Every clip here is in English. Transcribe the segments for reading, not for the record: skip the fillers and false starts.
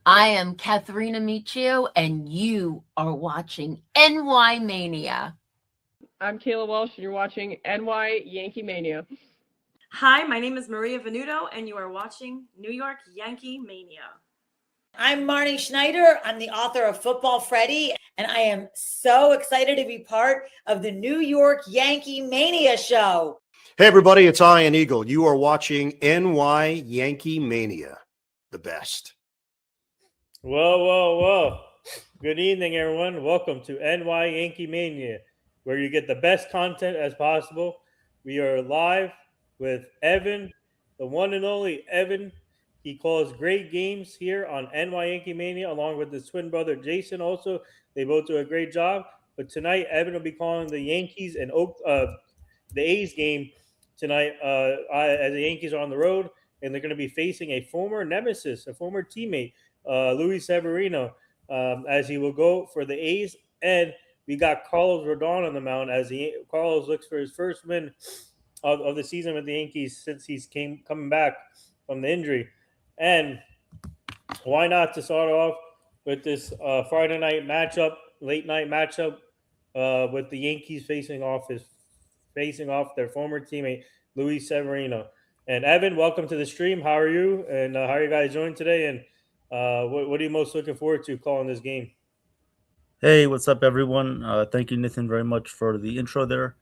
I am Katharina Michio, and you are watching NY Mania. I'm Kayla Walsh, and you're watching NY Yankee Mania. Hi, my name is Maria Venuto, and you are watching New York Yankee Mania. I'm Marnie Schneider. I'm the author of Football Freddy, and I am so excited to be part of the New York Yankee Mania show. Hey, everybody, it's Ian Eagle. You are watching NY Yankee Mania, the best. Whoa. Good evening, everyone. Welcome to NY Yankee Mania, where you get the best content as possible. We are live with Evan, the one and only Evan. He calls great games here on NY Yankee Mania, along with his twin brother Jason. Also, they both do a great job. But tonight, Evan will be calling the Yankees and the A's game tonight, as the Yankees are on the road, and they're going to be facing a former nemesis, a former teammate, Luis Severino, as he will go for the A's. And we got Carlos Rodon on the mound as Carlos looks for his first win of the season with the Yankees since he's coming back from the injury. And why not to start off with this Friday night matchup, late night matchup, with the Yankees facing off their former teammate Luis Severino. And Evan, welcome to the stream. How are you? And how are you guys doing today? And what are you most looking forward to calling this game? Hey, what's up, everyone? Thank you, Nathan, very much for the intro there.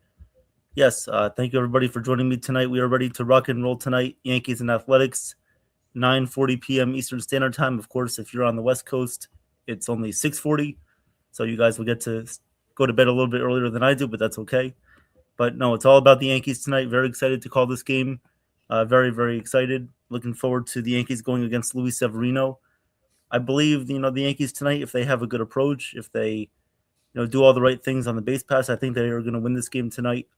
Yes, thank you, everybody, for joining me tonight. We are ready to rock and roll tonight. Yankees and Athletics, 9:40 p.m. Eastern Standard Time. Of course, if you're on the West Coast, it's only 6:40, so you guys will get to go to bed a little bit earlier than I do, but that's okay. But no, it's all about the Yankees tonight. Very excited to call this game. Very, very excited. Looking forward to the Yankees going against Luis Severino. I believe, the Yankees tonight, if they have a good approach, if they, do all the right things on the base pass, I think they are going to win this game tonight.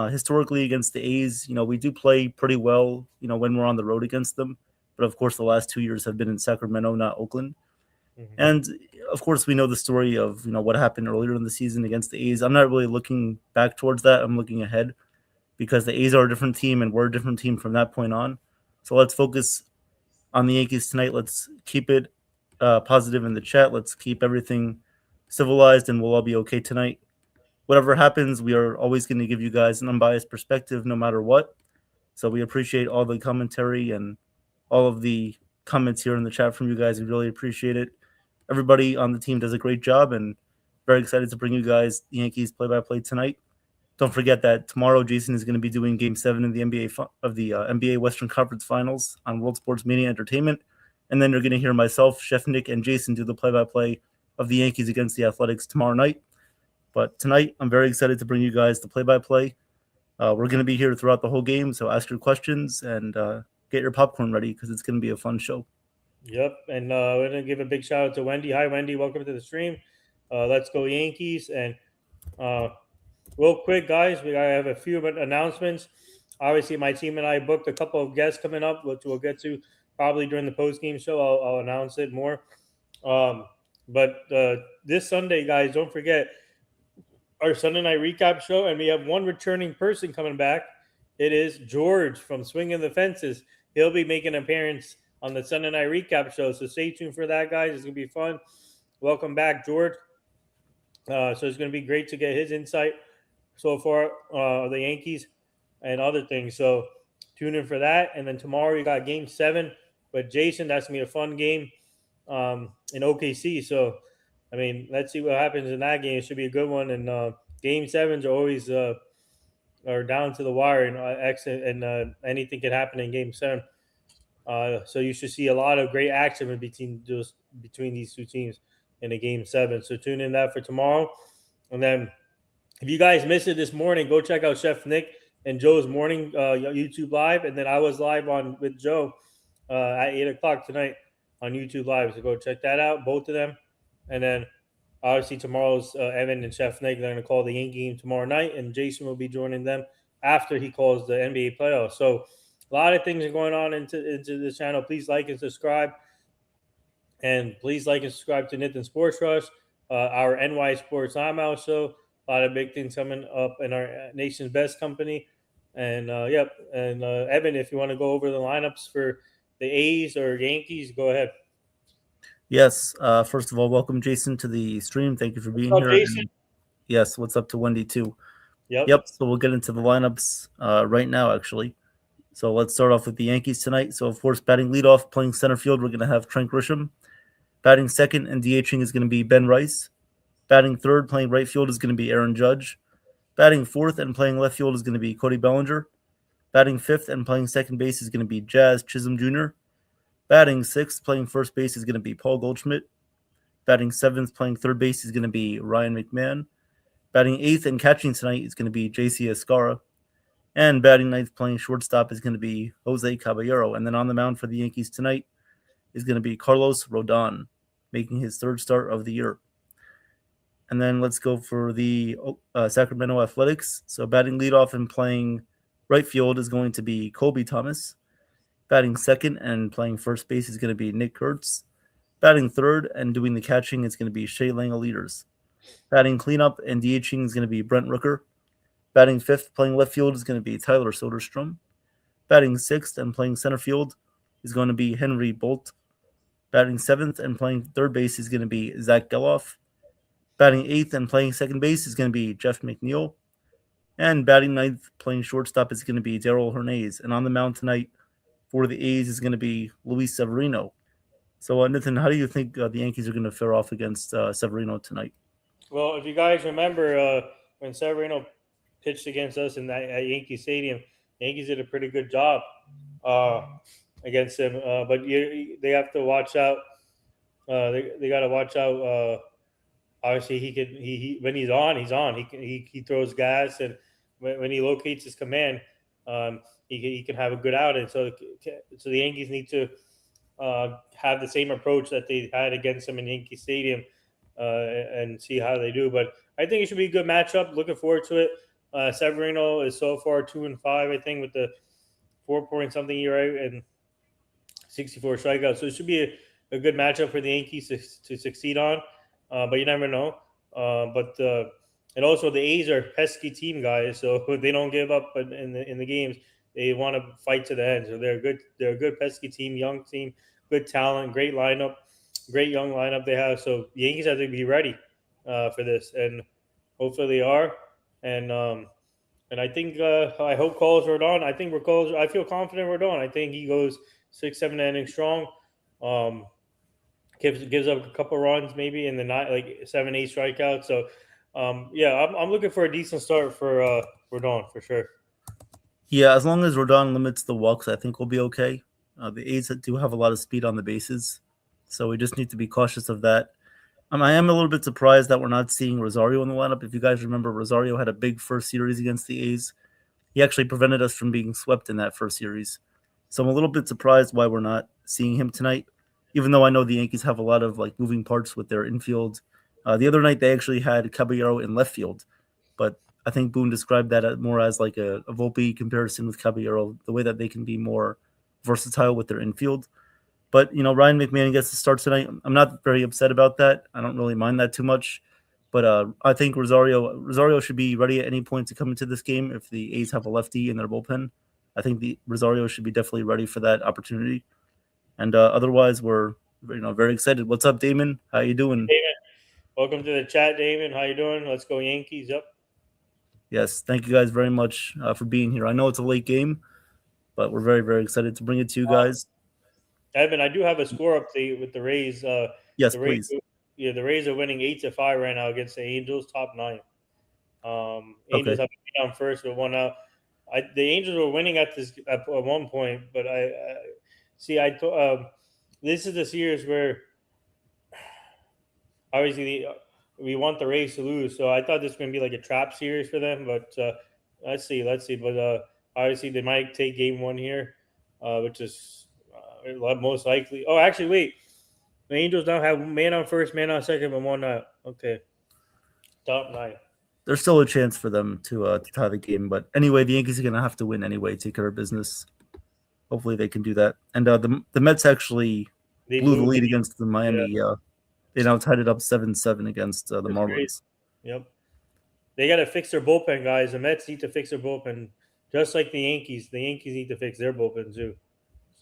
Historically, against the A's, we do play pretty well, when we're on the road against them. But of course, the last 2 years have been in Sacramento, not Oakland. Mm-hmm. And of course, we know the story of, what happened earlier in the season against the A's. I'm not really looking back towards that. I'm looking ahead because the A's are a different team and we're a different team from that point on. So let's focus on the Yankees tonight. Let's keep it positive in the chat. Let's keep everything civilized and we'll all be okay tonight. Whatever happens, we are always going to give you guys an unbiased perspective no matter what. So we appreciate all the commentary and all of the comments here in the chat from you guys. We really appreciate it. Everybody on the team does a great job and very excited to bring you guys the Yankees play-by-play tonight. Don't forget that tomorrow Jason is going to be doing Game 7 in the NBA Western Conference Finals on World Sports Media Entertainment. And then you're going to hear myself, Chef Nick, and Jason do the play-by-play of the Yankees against the Athletics tomorrow night. But tonight, I'm very excited to bring you guys the play-by-play. We're going to be here throughout the whole game, so ask your questions and get your popcorn ready because it's going to be a fun show. Yep, and we're going to give a big shout-out to Wendy. Hi, Wendy. Welcome to the stream. Let's go Yankees. And real quick, guys, we have a few announcements. Obviously, my team and I booked a couple of guests coming up, which we'll get to probably during the post-game show. I'll announce it more. But this Sunday, guys, don't forget our Sunday night recap show, and we have one returning person coming back. It is George from Swinging the Fences. He'll be making an appearance on the Sunday night recap show, so stay tuned for that, guys. It's going to be fun. Welcome back, George. So it's going to be great to get his insight so far, the Yankees and other things. So tune in for that. And then tomorrow we got Game 7 with Jason. That's going to be a fun game in OKC. So, I mean, let's see what happens in that game. It should be a good one. And Game 7s are always are down to the wire, and anything can happen in Game 7. So you should see a lot of great action between these two teams in a Game 7. So tune in that for tomorrow. And then if you guys missed it this morning, go check out Chef Nick and Joe's morning YouTube Live. And then I was live with Joe at 8 o'clock tonight on YouTube Live. So go check that out, both of them. And then obviously tomorrow's Evan and Chef Nick, they're going to call the Yankee game tomorrow night. And Jason will be joining them after he calls the NBA playoffs. So a lot of things are going on into this channel. Please like and subscribe. And please like and subscribe to Nathan Sports Rush, our NY Sports I'm show. A lot of big things coming up in our nation's best company. And, Evan, if you want to go over the lineups for the A's or Yankees, go ahead. Yes. First of all, welcome Jason to the stream. Thank you for being What's up, here. Jason? And yes, what's up to Wendy too? Yep. Yep. So we'll get into the lineups right now, actually. So let's start off with the Yankees tonight. So of course, batting leadoff, playing center field, we're going to have Trent Grisham. Batting second and DHing is going to be Ben Rice. Batting third, playing right field is going to be Aaron Judge. Batting fourth and playing left field is going to be Cody Bellinger. Batting fifth and playing second base is going to be Jazz Chisholm Jr. Batting sixth, playing first base is going to be Paul Goldschmidt. Batting seventh, playing third base is going to be Ryan McMahon. Batting eighth and catching tonight is going to be JC Escara. And batting ninth, playing shortstop is going to be Jose Caballero. And then on the mound for the Yankees tonight is going to be Carlos Rodon, making his third start of the year. And then let's go for the Sacramento Athletics. So batting leadoff and playing right field is going to be Colby Thomas. Batting second and playing first base is going to be Nick Kurtz. Batting third and doing the catching is going to be Shea Langeliers. Batting cleanup and DHing is going to be Brent Rooker. Batting fifth, playing left field is going to be Tyler Soderstrom. Batting sixth and playing center field is going to be Henry Bolt. Batting seventh and playing third base is going to be Zach Geloff. Batting eighth and playing second base is going to be Jeff McNeil. And batting ninth, playing shortstop is going to be Darryl Hernandez. And on the mound tonight for the A's is going to be Luis Severino. So, Nathan, how do you think the Yankees are going to fare off against Severino tonight? Well, if you guys remember when Severino pitched against us at Yankee Stadium, the Yankees did a pretty good job against him. But they have to watch out. They got to watch out. Obviously, he when he's on, he's on. He throws gas, and when he locates his command, he can have a good outing. So the Yankees need to have the same approach that they had against him in Yankee Stadium and see how they do. But I think it should be a good matchup. Looking forward to it. Severino is so far 2-5, I think, with the 4-point something ERA and 64 strikeouts. So it should be a good matchup for the Yankees to succeed on. But you never know. And also the A's are a pesky team, guys. So they don't give up in the games. They want to fight to the end. So they're a good pesky team, young team, good talent, great lineup, great young lineup they have. So the Yankees have to be ready for this, and hopefully they are. And I think I hope Carlos Rodon. I think I feel confident Rodon. I think he goes 6-7 innings strong. Gives up a couple runs maybe in the night, like 7-8 strikeouts. So I'm looking for a decent start for Rodon for sure. Yeah, as long as Rodon limits the walks, I think we'll be okay. The A's do have a lot of speed on the bases, so we just need to be cautious of that. I am a little bit surprised that we're not seeing Rosario in the lineup. If you guys remember, Rosario had a big first series against the A's. He actually prevented us from being swept in that first series. So I'm a little bit surprised why we're not seeing him tonight, even though I know the Yankees have a lot of like moving parts with their infield. The other night they actually had Caballero in left field, but I think Boone described that more as like a Volpe comparison with Caballero, the way that they can be more versatile with their infield. But, Ryan McMahon gets the start tonight. I'm not very upset about that. I don't really mind that too much. But I think Rosario should be ready at any point to come into this game if the A's have a lefty in their bullpen. I think the Rosario should be definitely ready for that opportunity. And otherwise, we're very excited. What's up, Damon? How you doing? Damon, welcome to the chat, Damon. How you doing? Let's go Yankees. Yep. Yes, thank you guys very much for being here. I know it's a late game, but we're very, very excited to bring it to you guys. Evan, I do have a score update with the Rays. Yes, the Rays, please. Yeah, the Rays are winning 8-5 right now against the Angels, top 9. Angels have been down first with 1 out. The Angels were winning at one point, but this is the series where obviously we want the Rays to lose. So I thought this was going to be like a trap series for them, but let's see. But obviously they might take game 1 here, which is most likely. Oh, actually, wait. The Angels now have man on first, man on second, but 1 out. Okay. Top 9. There's still a chance for them to tie the game. But anyway, the Yankees are going to have to win anyway, take care of business. Hopefully they can do that. And the Mets actually blew the lead against the Miami. Yeah. They now tied it up 7-7 against the Marlins. Great. Yep. They got to fix their bullpen, guys. The Mets need to fix their bullpen, just like the Yankees. The Yankees need to fix their bullpen too.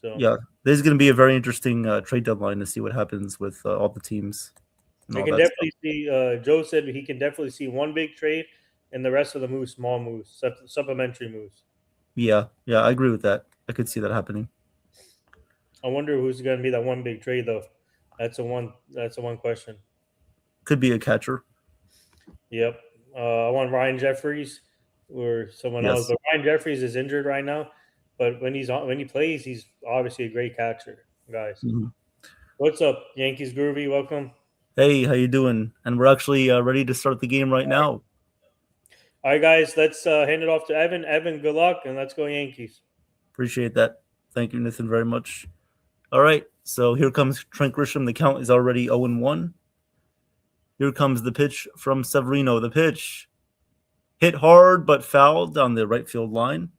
So Yeah, this is going to be a very interesting trade deadline to see what happens with all the teams and I all can that stuff. definitely see. Joe said he can definitely see one big trade, and the rest of the moves, small moves, supplementary moves. Yeah, I agree with that. I could see that happening. I wonder who's going to be that one big trade, though. That's a one. That's a one question. Could be a catcher. Yep. I want Ryan Jeffries or someone else, Yes. but Ryan Jeffries is injured right now. But when he plays, he's obviously a great catcher, guys. Mhm. What's up, Yankees Groovy? Welcome. Hey, how you doing? And we're actually ready to start the game right now. All right, guys, let's hand it off to Evan. Evan, good luck, and let's go Yankees. Appreciate that. Thank you, Nathan, very much. All right, so here comes Trent Grisham. The count is already 0-1. Here comes the pitch from Severino. The pitch hit hard but fouled on the right field line.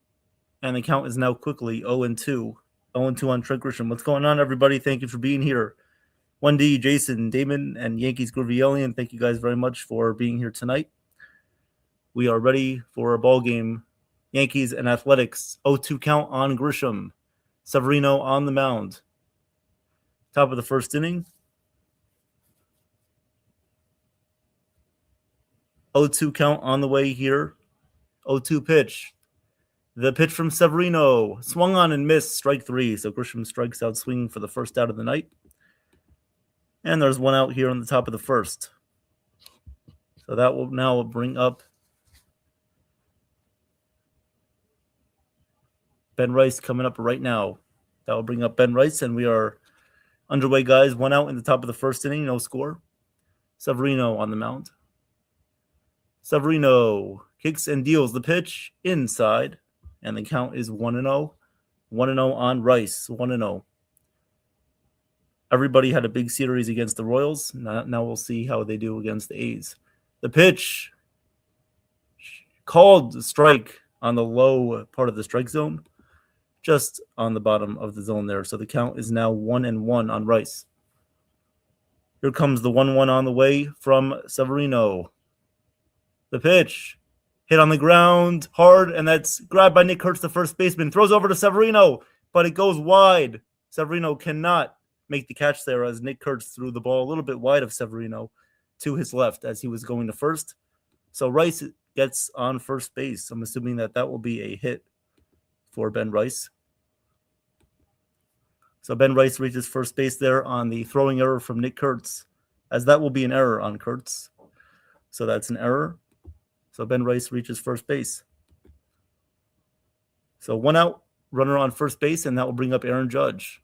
And the count is now quickly 0-2. 0-2 on Trent Grisham. What's going on, everybody? Thank you for being here. Wendy, Jason, Damon, and Yankees Groovy Alien, thank you guys very much for being here tonight. We are ready for a ball game. Yankees and Athletics. 0-2 count on Grisham. Severino on the mound. Top of the first inning. 0-2 count on the way here. 0-2 pitch. The pitch from Severino. Swung on and missed. Strike 3. So Grisham strikes out swinging for the first out of the night. And there's one out here on the top of the first. So that will now bring up Ben Rice coming up right now. That will bring up Ben Rice, and we are underway, guys. One out in the top of the first inning, no score. Severino on the mound. Severino kicks and deals the pitch inside, and the count is 1-0. 1-0 on Rice, 1-0. Everybody had a big series against the Royals. Now we'll see how they do against the A's. The pitch called strike on the low part of the strike zone, just on the bottom of the zone there. So the count is now 1-1 on Rice. Here comes the 1-1 on the way from Severino. The pitch hit on the ground hard, and that's grabbed by Nick Kurtz, the first baseman. Throws over to Severino, but it goes wide. Severino cannot make the catch there as Nick Kurtz threw the ball a little bit wide of Severino to his left as he was going to first. So Rice gets on first base. I'm assuming that will be a hit for Ben Rice. So Ben Rice reaches first base there on the throwing error from Nick Kurtz, as that will be an error on Kurtz. So that's an error. So Ben Rice reaches first base. So one out, runner on first base, and that will bring up Aaron Judge.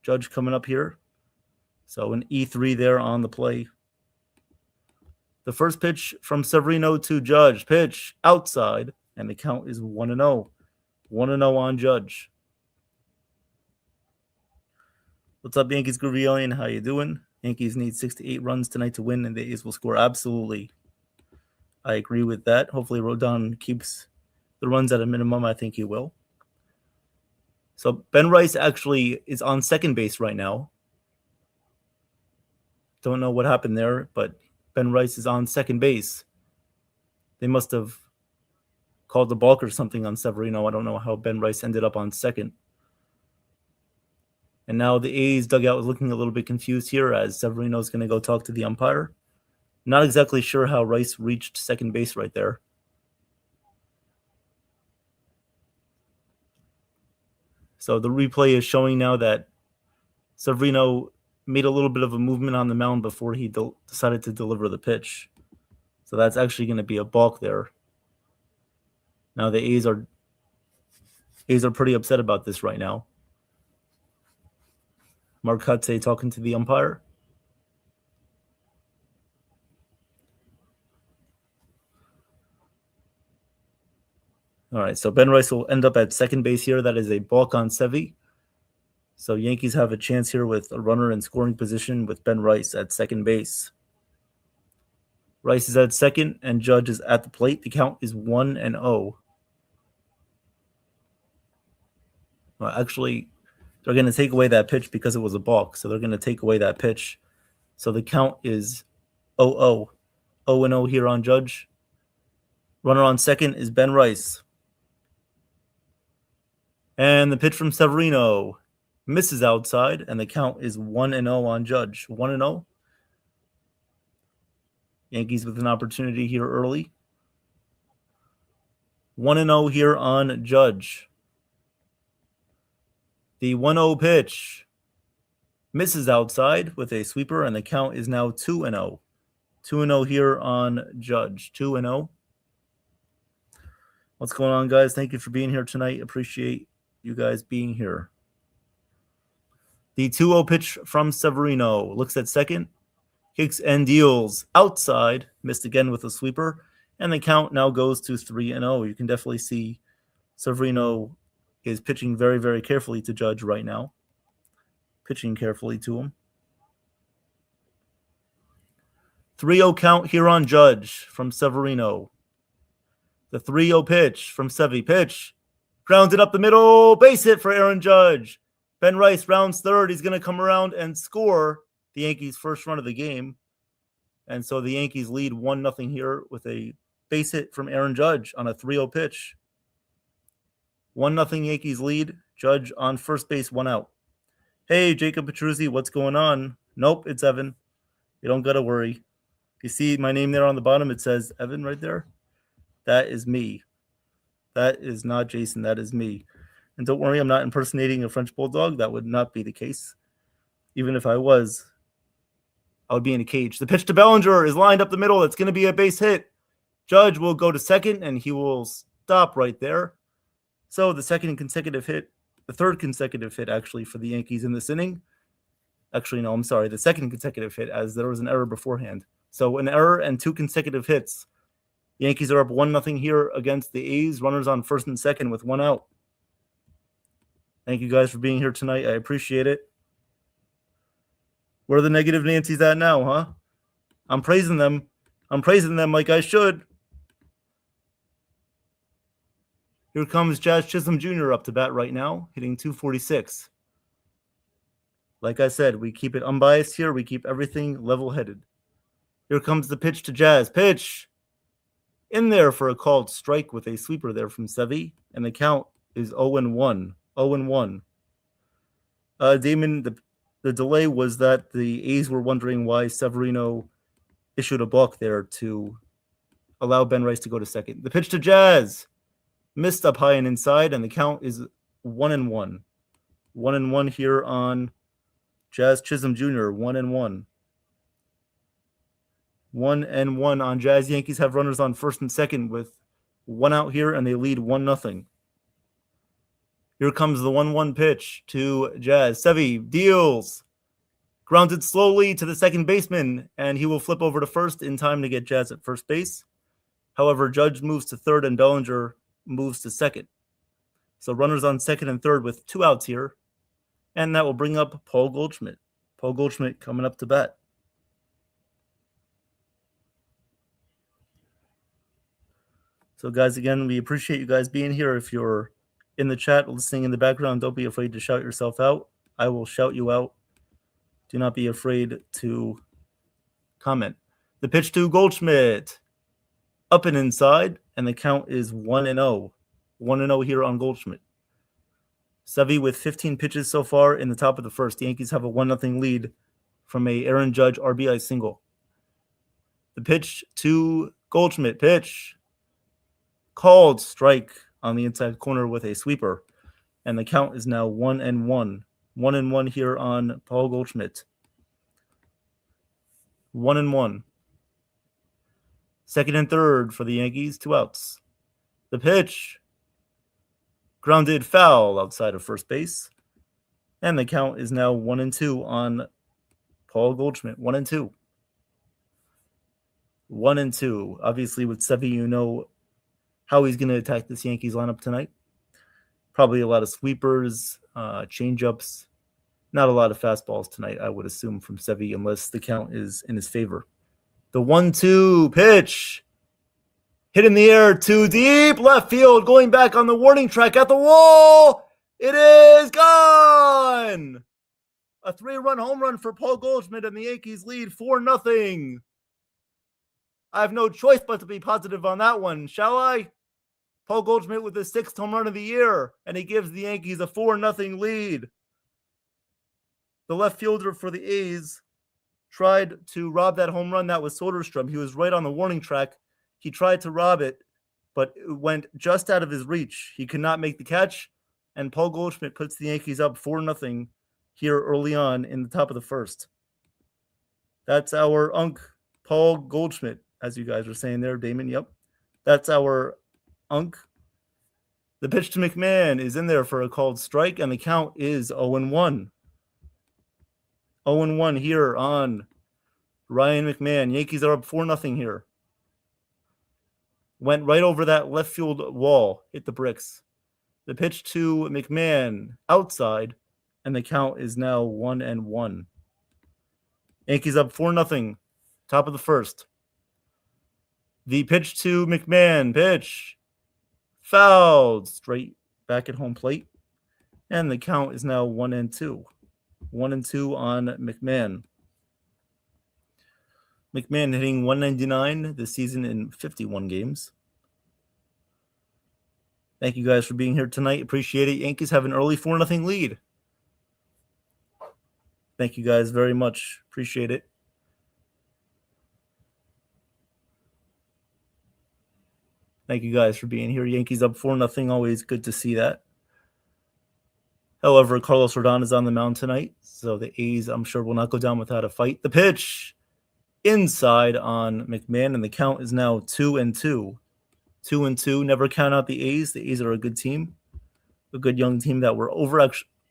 Judge coming up here. So an E3 there on the play. The first pitch from Severino to Judge. Pitch outside, and the count is 1-0. 1-0 on Judge. What's up, Yankees Groovy Alien? How you doing? Yankees need 6 to 8 runs tonight to win, and the A's will score. Absolutely. I agree with that. Hopefully Rodon keeps the runs at a minimum. I think he will. So Ben Rice actually is on second base right now. Don't know what happened there, but Ben Rice is on second base. They must have called the balk or something on Severino. I don't know how Ben Rice ended up on second. And now the A's dugout is looking a little bit confused here as Severino is going to go talk to the umpire. Not exactly sure how Rice reached second base right there. So the replay is showing now that Severino made a little bit of a movement on the mound before he decided to deliver the pitch. So that's actually going to be a balk there. Now the A's are pretty upset about this right now. Mark Hutze talking to the umpire. All right, so Ben Rice will end up at second base here. That is a balk on Sevy. So Yankees have a chance here with a runner in scoring position with Ben Rice at second base. Rice is at second, and Judge is at the plate. The count is 1-0. Well, actually, they're going to take away that pitch because it was a balk. So they're going to take away that pitch. So the count is 0-0. 0-0 here on Judge. Runner on second is Ben Rice. And the pitch from Severino misses outside, and the count is 1-0 on Judge. 1-0. Yankees with an opportunity here early. 1-0 here on Judge. The 1-0 pitch misses outside with a sweeper, and the count is now 2-0. 2-0 here on Judge. 2-0. What's going on, guys? Thank you for being here tonight. Appreciate you guys being here. The 2-0 pitch from Severino. Looks at second. Kicks and deals outside. Missed again with a sweeper. And the count now goes to 3-0. You can definitely see Severino is pitching very, very carefully to Judge right now. Pitching carefully to him. 3-0 count here on Judge from Severino. The 3-0 pitch from Sevy. Pitch. Grounded up the middle. Base hit for Aaron Judge. Ben Rice rounds third. He's going to come around and score the Yankees' first run of the game. And so the Yankees lead 1-0 here with a base hit from Aaron Judge on a 3-0 pitch. 1-0 Yankees lead. Judge on first base, 1 out. Hey, Jacob Petruzzi, what's going on? Nope, it's Evan. You don't got to worry. You see my name there on the bottom? It says Evan right there. That is me. That is not Jason. That is me. And don't worry, I'm not impersonating a French bulldog. That would not be the case. Even if I was, I would be in a cage. The pitch to Bellinger is lined up the middle. It's going to be a base hit. Judge will go to second, and he will stop right there. So the third consecutive hit, actually, for the Yankees in this inning. Actually, no, I'm sorry. The second consecutive hit, as there was an error beforehand. So an error and 2 consecutive hits. Yankees are up 1-0 here against the A's. Runners on first and second with 1 out. Thank you guys for being here tonight. I appreciate it. Where are the negative Nancy's at now, huh? I'm praising them. I'm praising them like I should. Here comes Jazz Chisholm Jr. up to bat right now, hitting .246. Like I said, we keep it unbiased here. We keep everything level-headed. Here comes the pitch to Jazz. Pitch! In there for a called strike with a sweeper there from Sevy. And the count is 0-1. 0-1. Damon, the delay was that the A's were wondering why Severino issued a balk there to allow Ben Rice to go to second. The pitch to Jazz. Missed up high and inside, and the count is 1-1. 1-1 here on Jazz Chisholm Jr. 1-1. 1-1 on Jazz. Yankees have runners on first and second with 1 out here, and they lead 1-0. Here comes the 1-1 pitch to Jazz. Sevy deals. Grounded slowly to the second baseman, and he will flip over to first in time to get Jazz at first base. However, Judge moves to third, and Bellinger moves to second. So runners on second and third with 2 outs here. And that will bring up Paul Goldschmidt. Paul Goldschmidt coming up to bat. So, guys, again, we appreciate you guys being here. If you're in the chat listening in the background, don't be afraid to shout yourself out. I will shout you out. Do not be afraid to comment. The pitch to Goldschmidt. Up and inside, and the count is 1-0. 1-0 here on Goldschmidt. Sevy with 15 pitches so far in the top of the first. The Yankees have a 1-0 lead from a Aaron Judge RBI single. The pitch to Goldschmidt. Pitch. Called strike on the inside corner with a sweeper. And the count is now 1-1. 1-1 here on Paul Goldschmidt. 1-1. Second and third for the Yankees, 2 outs. The pitch. Grounded foul outside of first base. And the count is now 1-2 on Paul Goldschmidt. 1-2. 1-2. Obviously, with Sevy, you know how he's going to attack this Yankees lineup tonight. Probably a lot of sweepers, change-ups. Not a lot of fastballs tonight, I would assume, from Sevy, unless the count is in his favor. The 1-2 pitch. Hit in the air to deep left field. Going back on the warning track at the wall. It is gone. A 3-run home run for Paul Goldschmidt, and the Yankees lead 4-0. I have no choice but to be positive on that one, shall I? Paul Goldschmidt with his 6th home run of the year, and he gives the Yankees a 4-0 lead. the left fielder for the A's tried to rob that home run. That was Soderstrom. He was right on the warning track. He tried to rob it, but it went just out of his reach. He could not make the catch, and Paul Goldschmidt puts the Yankees up 4-0 here early on in the top of the first. That's our unk, Paul Goldschmidt, as you guys were saying there, Damon. Yep. That's our unk. The pitch to McMahon is in there for a called strike, and the count is 0-1. 0-1 here on Ryan McMahon. Yankees are up 4-0 here. Went right over that left field wall, hit the bricks. The pitch to McMahon outside, and the count is now 1-1. Yankees up 4-0, top of the first. The pitch to McMahon, pitch fouled straight back at home plate, and the count is now 1-2. 1-2 on McMahon. McMahon hitting 199 this season in 51 games. Thank you guys for being here tonight. Appreciate it. Yankees have an early 4-0 lead. Thank you guys very much. Appreciate it. Thank you guys for being here. Yankees up 4-0. Always good to see that. However, Carlos Rodon is on the mound tonight, so the A's, I'm sure, will not go down without a fight. The pitch inside on McMahon, and the count is now 2-2. 2-2. Never count out the A's. The A's are a good team, a good young team that were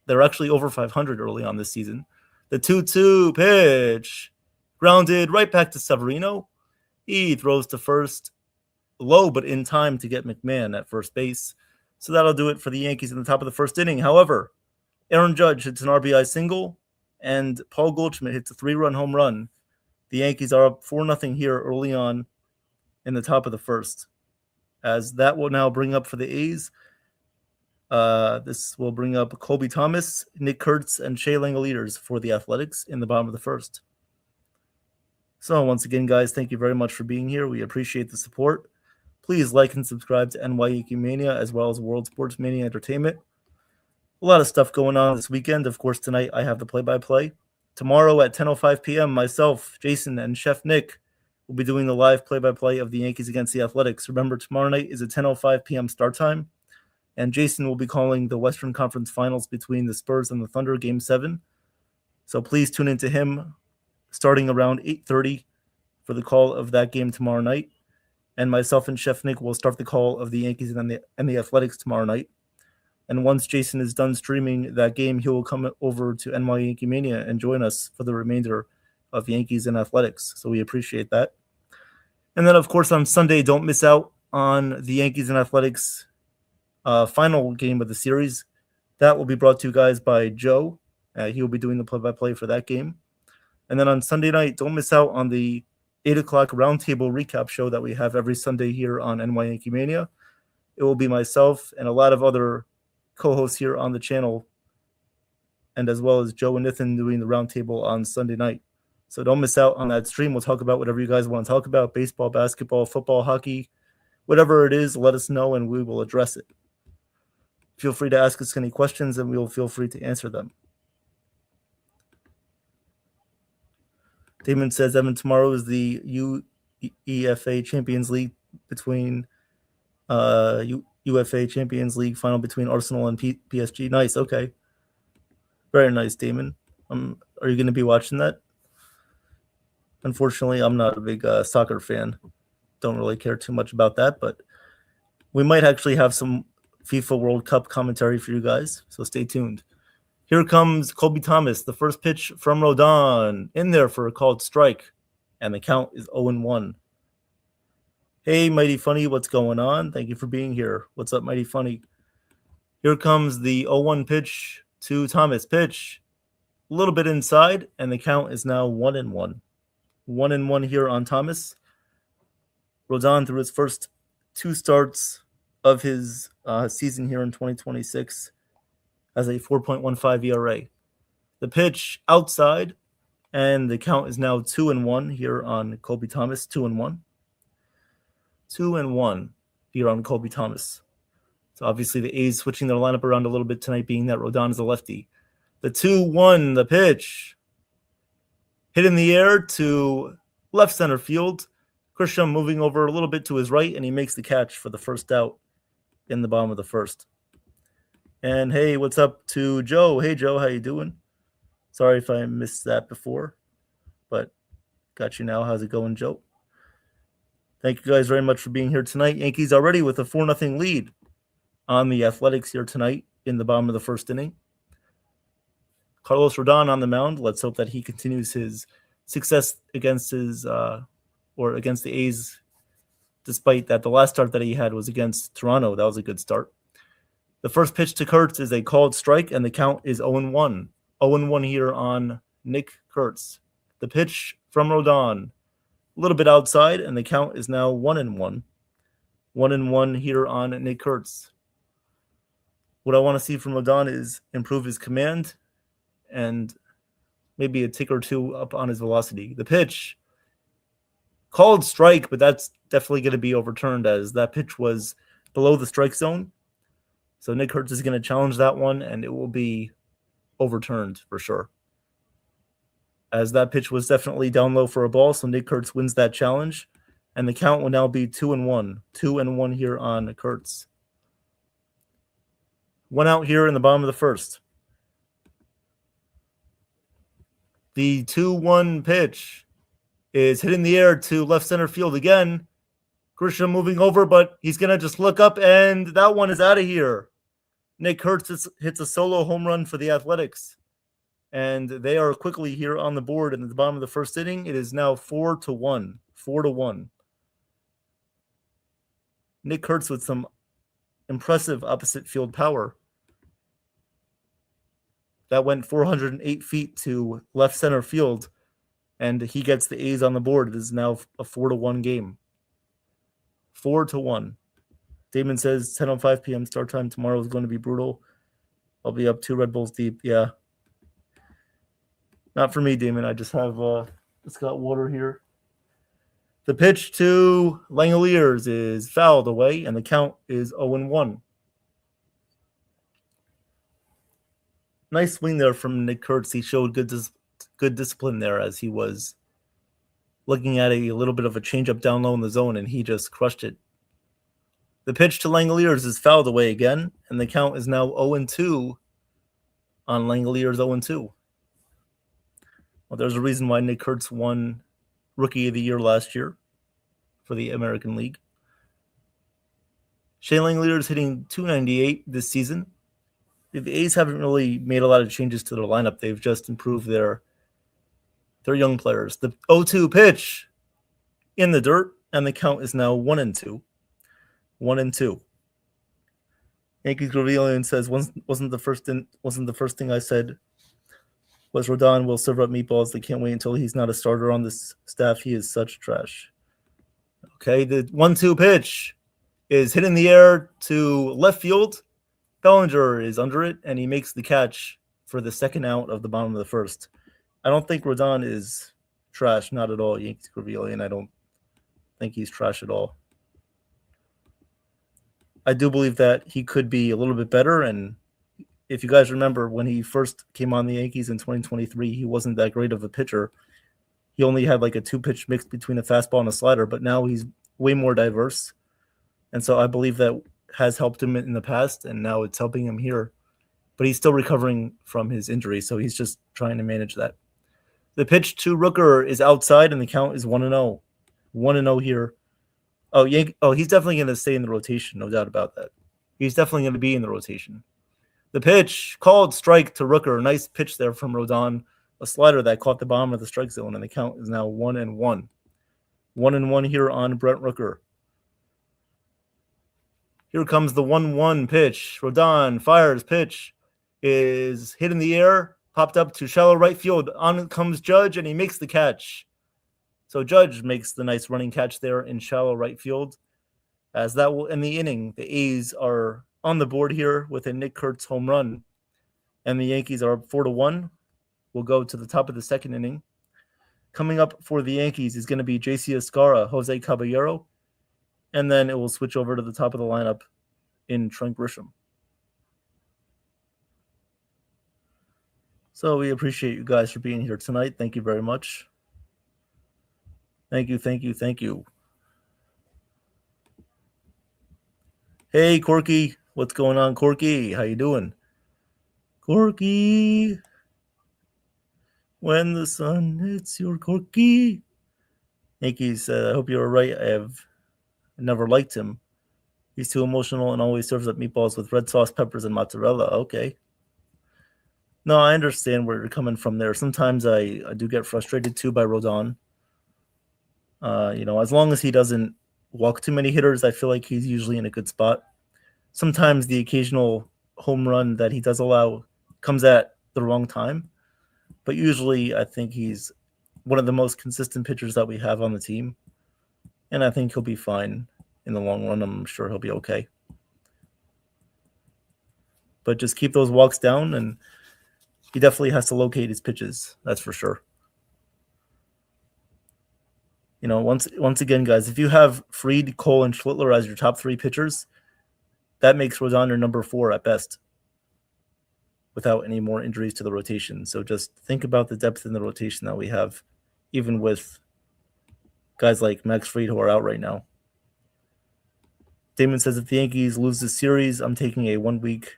they're actually over 500 early on this season. The 2-2 pitch grounded right back to Severino. He throws to first, low but in time to get McMahon at first base. So that'll do it for the Yankees in the top of the first inning. However, Aaron Judge hits an RBI single, and Paul Goldschmidt hits a 3-run home run. The Yankees are up 4-0 here early on in the top of the first. As that will now bring up for the A's. This will bring up Colby Thomas, Nick Kurtz, and Shea Langoliers for the Athletics in the bottom of the first. So once again, guys, thank you very much for being here. We appreciate the support. Please like and subscribe to NY YankeeMania as well as World Sports Mania Entertainment. A lot of stuff going on this weekend. Of course, tonight I have the play-by-play. Tomorrow at 10:05 p.m., myself, Jason, and Chef Nick will be doing the live play-by-play of the Yankees against the Athletics. Remember, tomorrow night is a 10:05 p.m. start time, and Jason will be calling the Western Conference Finals between the Spurs and the Thunder, Game 7. So please tune into him starting around 8:30 for the call of that game tomorrow night. And myself and Chef Nick will start the call of the Yankees and the Athletics tomorrow night. And once Jason is done streaming that game, he will come over to NY YankeeMania and join us for the remainder of Yankees and Athletics. So we appreciate that. And then, of course, on Sunday, don't miss out on the Yankees and Athletics final game of the series. That will be brought to you guys by Joe. He will be doing the play-by-play for that game. And then on Sunday night, don't miss out on the 8 o'clock roundtable recap show that we have every Sunday here on NY YankeeMania. It will be myself and a lot of other co-hosts here on the channel, and as well as Joe and Nathan doing the roundtable on Sunday night. So don't miss out on that stream. We'll talk about whatever you guys want to talk about, baseball, basketball, football, hockey, whatever it is, let us know and we will address it. Feel free to ask us any questions and we will feel free to answer them. Damon says, Evan, tomorrow is the UEFA Champions League between UEFA Champions League final between Arsenal and PSG. Nice. Okay. Very nice, Damon. Are you going to be watching that? Unfortunately, I'm not a big soccer fan. Don't really care too much about that, but we might actually have some FIFA World Cup commentary for you guys, so stay tuned. Here comes Colby Thomas, the first pitch from Rodon, in there for a called strike, and the count is 0-1. Hey, Mighty Funny, what's going on? Thank you for being here. What's up, Mighty Funny? Here comes the 0-1 pitch to Thomas. Pitch, a little bit inside, and the count is now 1-1. 1-1 here on Thomas. Rodon, through his first 2 starts of his season here in 2026, has a 4.15 ERA. The pitch outside, and the count is now 2-1 here on Colby Thomas. 2-1. 2-1 here on Colby Thomas. So obviously the A's switching their lineup around a little bit tonight, being that Rodon is a lefty. The 2-1, the pitch. Hit in the air to left center field. Grisham moving over a little bit to his right, and he makes the catch for the first out in the bottom of the first. And hey, what's up to Joe? Hey, Joe, how you doing? Sorry if I missed that before, but got you now. How's it going, Joe? Thank you guys very much for being here tonight. Yankees already with a 4-0 lead on the Athletics here tonight in the bottom of the first inning. Carlos Rodon on the mound. Let's hope that he continues his success against against the A's, despite that the last start that he had was against Toronto. That was a good start. The first pitch to Kurtz is a called strike, and the count is 0-1. 0-1 here on Nick Kurtz. The pitch from Rodon, a little bit outside, and the count is now 1-1. 1-1 here on Nick Kurtz. What I want to see from Rodon is improve his command and maybe a tick or two up on his velocity. The pitch, called strike, but that's definitely going to be overturned as that pitch was below the strike zone. So Nick Kurtz is going to challenge that one, and it will be overturned for sure. As that pitch was definitely down low for a ball, so Nick Kurtz wins that challenge, and the count will now be 2-1. 2-1 here on Kurtz. One out here in the bottom of the first. The 2-1 pitch is hit in the air to left center field again. Grisham moving over, but he's going to just look up, and that one is out of here. Nick Kurtz hits a solo home run for the Athletics, and they are quickly here on the board in the bottom of the first inning. It is now 4-1. 4-1. Nick Kurtz with some impressive opposite field power. That went 408 feet to left center field, and he gets the A's on the board. It is now a 4-1 game. 4-1. Damon says 10:05 p.m. start time tomorrow is going to be brutal. I'll be up 2 Red Bulls deep. Yeah. Not for me, Damon. I just have just got water here. The pitch to Langoliers is fouled away, and the count is 0-1. Nice swing there from Nick Kurtz. He showed good discipline there as he was looking at a little bit of a changeup down low in the zone, and he just crushed it. The pitch to Langoliers is fouled away again, and the count is now 0-2 on Langoliers 0-2. Well, there's a reason why Nick Kurtz won Rookie of the Year last year for the American League. Shane Langoliers hitting .298 this season. The A's haven't really made a lot of changes to their lineup. They've just improved their young players. The 0-2 pitch in the dirt, and the count is now 1-2. 1-2. Yankees Gravilian says wasn't the first thing I said was Rodon will serve up meatballs. They can't wait until he's not a starter on this staff. He is such trash. Okay, the 1-2 pitch is hit in the air to left field. Bellinger is under it, and he makes the catch for the second out of the bottom of the first. I don't think Rodon is trash, not at all, Yankees Gravilian. I don't think he's trash at all. I do believe that he could be a little bit better, and if you guys remember when he first came on the Yankees in 2023, he wasn't that great of a pitcher. He only had like a 2-pitch mix between a fastball and a slider, but now he's way more diverse. And so I believe that has helped him in the past, and now it's helping him here. But he's still recovering from his injury, so he's just trying to manage that. The pitch to Rooker is outside, and the count is 1-0. 1-0 here. Oh, he's definitely going to stay in the rotation, no doubt about that. He's definitely going to be in the rotation. The pitch, called strike to Rooker. Nice pitch there from Rodon. A slider that caught the bottom of the strike zone, and the count is now 1-1. 1-1 here on Brent Rooker. Here comes the 1-1 pitch. Rodon fires. Pitch is hit in the air, popped up to shallow right field. On comes Judge, and he makes the catch. So Judge makes the nice running catch there in shallow right field. As that will end the inning, the A's are on the board here with a Nick Kurtz home run, and the Yankees are 4-1. We'll go to the top of the second inning. Coming up for the Yankees is going to be J.C. Escara, Jose Caballero, and then it will switch over to the top of the lineup in Trent Grisham. So we appreciate you guys for being here tonight. Thank you very much. Thank you, thank you, thank you. Hey, Corky. What's going on, Corky? How you doing? Corky. When the sun hits your Corky. Yankees, I hope you're right. I have never liked him. He's too emotional and always serves up meatballs with red sauce, peppers, and mozzarella. Okay. No, I understand where you're coming from there. Sometimes I do get frustrated too by Rodon. As long as he doesn't walk too many hitters, I feel like he's usually in a good spot. Sometimes the occasional home run that he does allow comes at the wrong time. But usually I think he's one of the most consistent pitchers that we have on the team. And I think he'll be fine in the long run. I'm sure he'll be okay. But just keep those walks down, and he definitely has to locate his pitches. That's for sure. Once again, guys, if you have Fried, Cole, and Schlittler as your top three pitchers, that makes Rodon your number 4 at best without any more injuries to the rotation. So just think about the depth in the rotation that we have, even with guys like Max Fried who are out right now. Damon says, if the Yankees lose this series, I'm taking a 1-week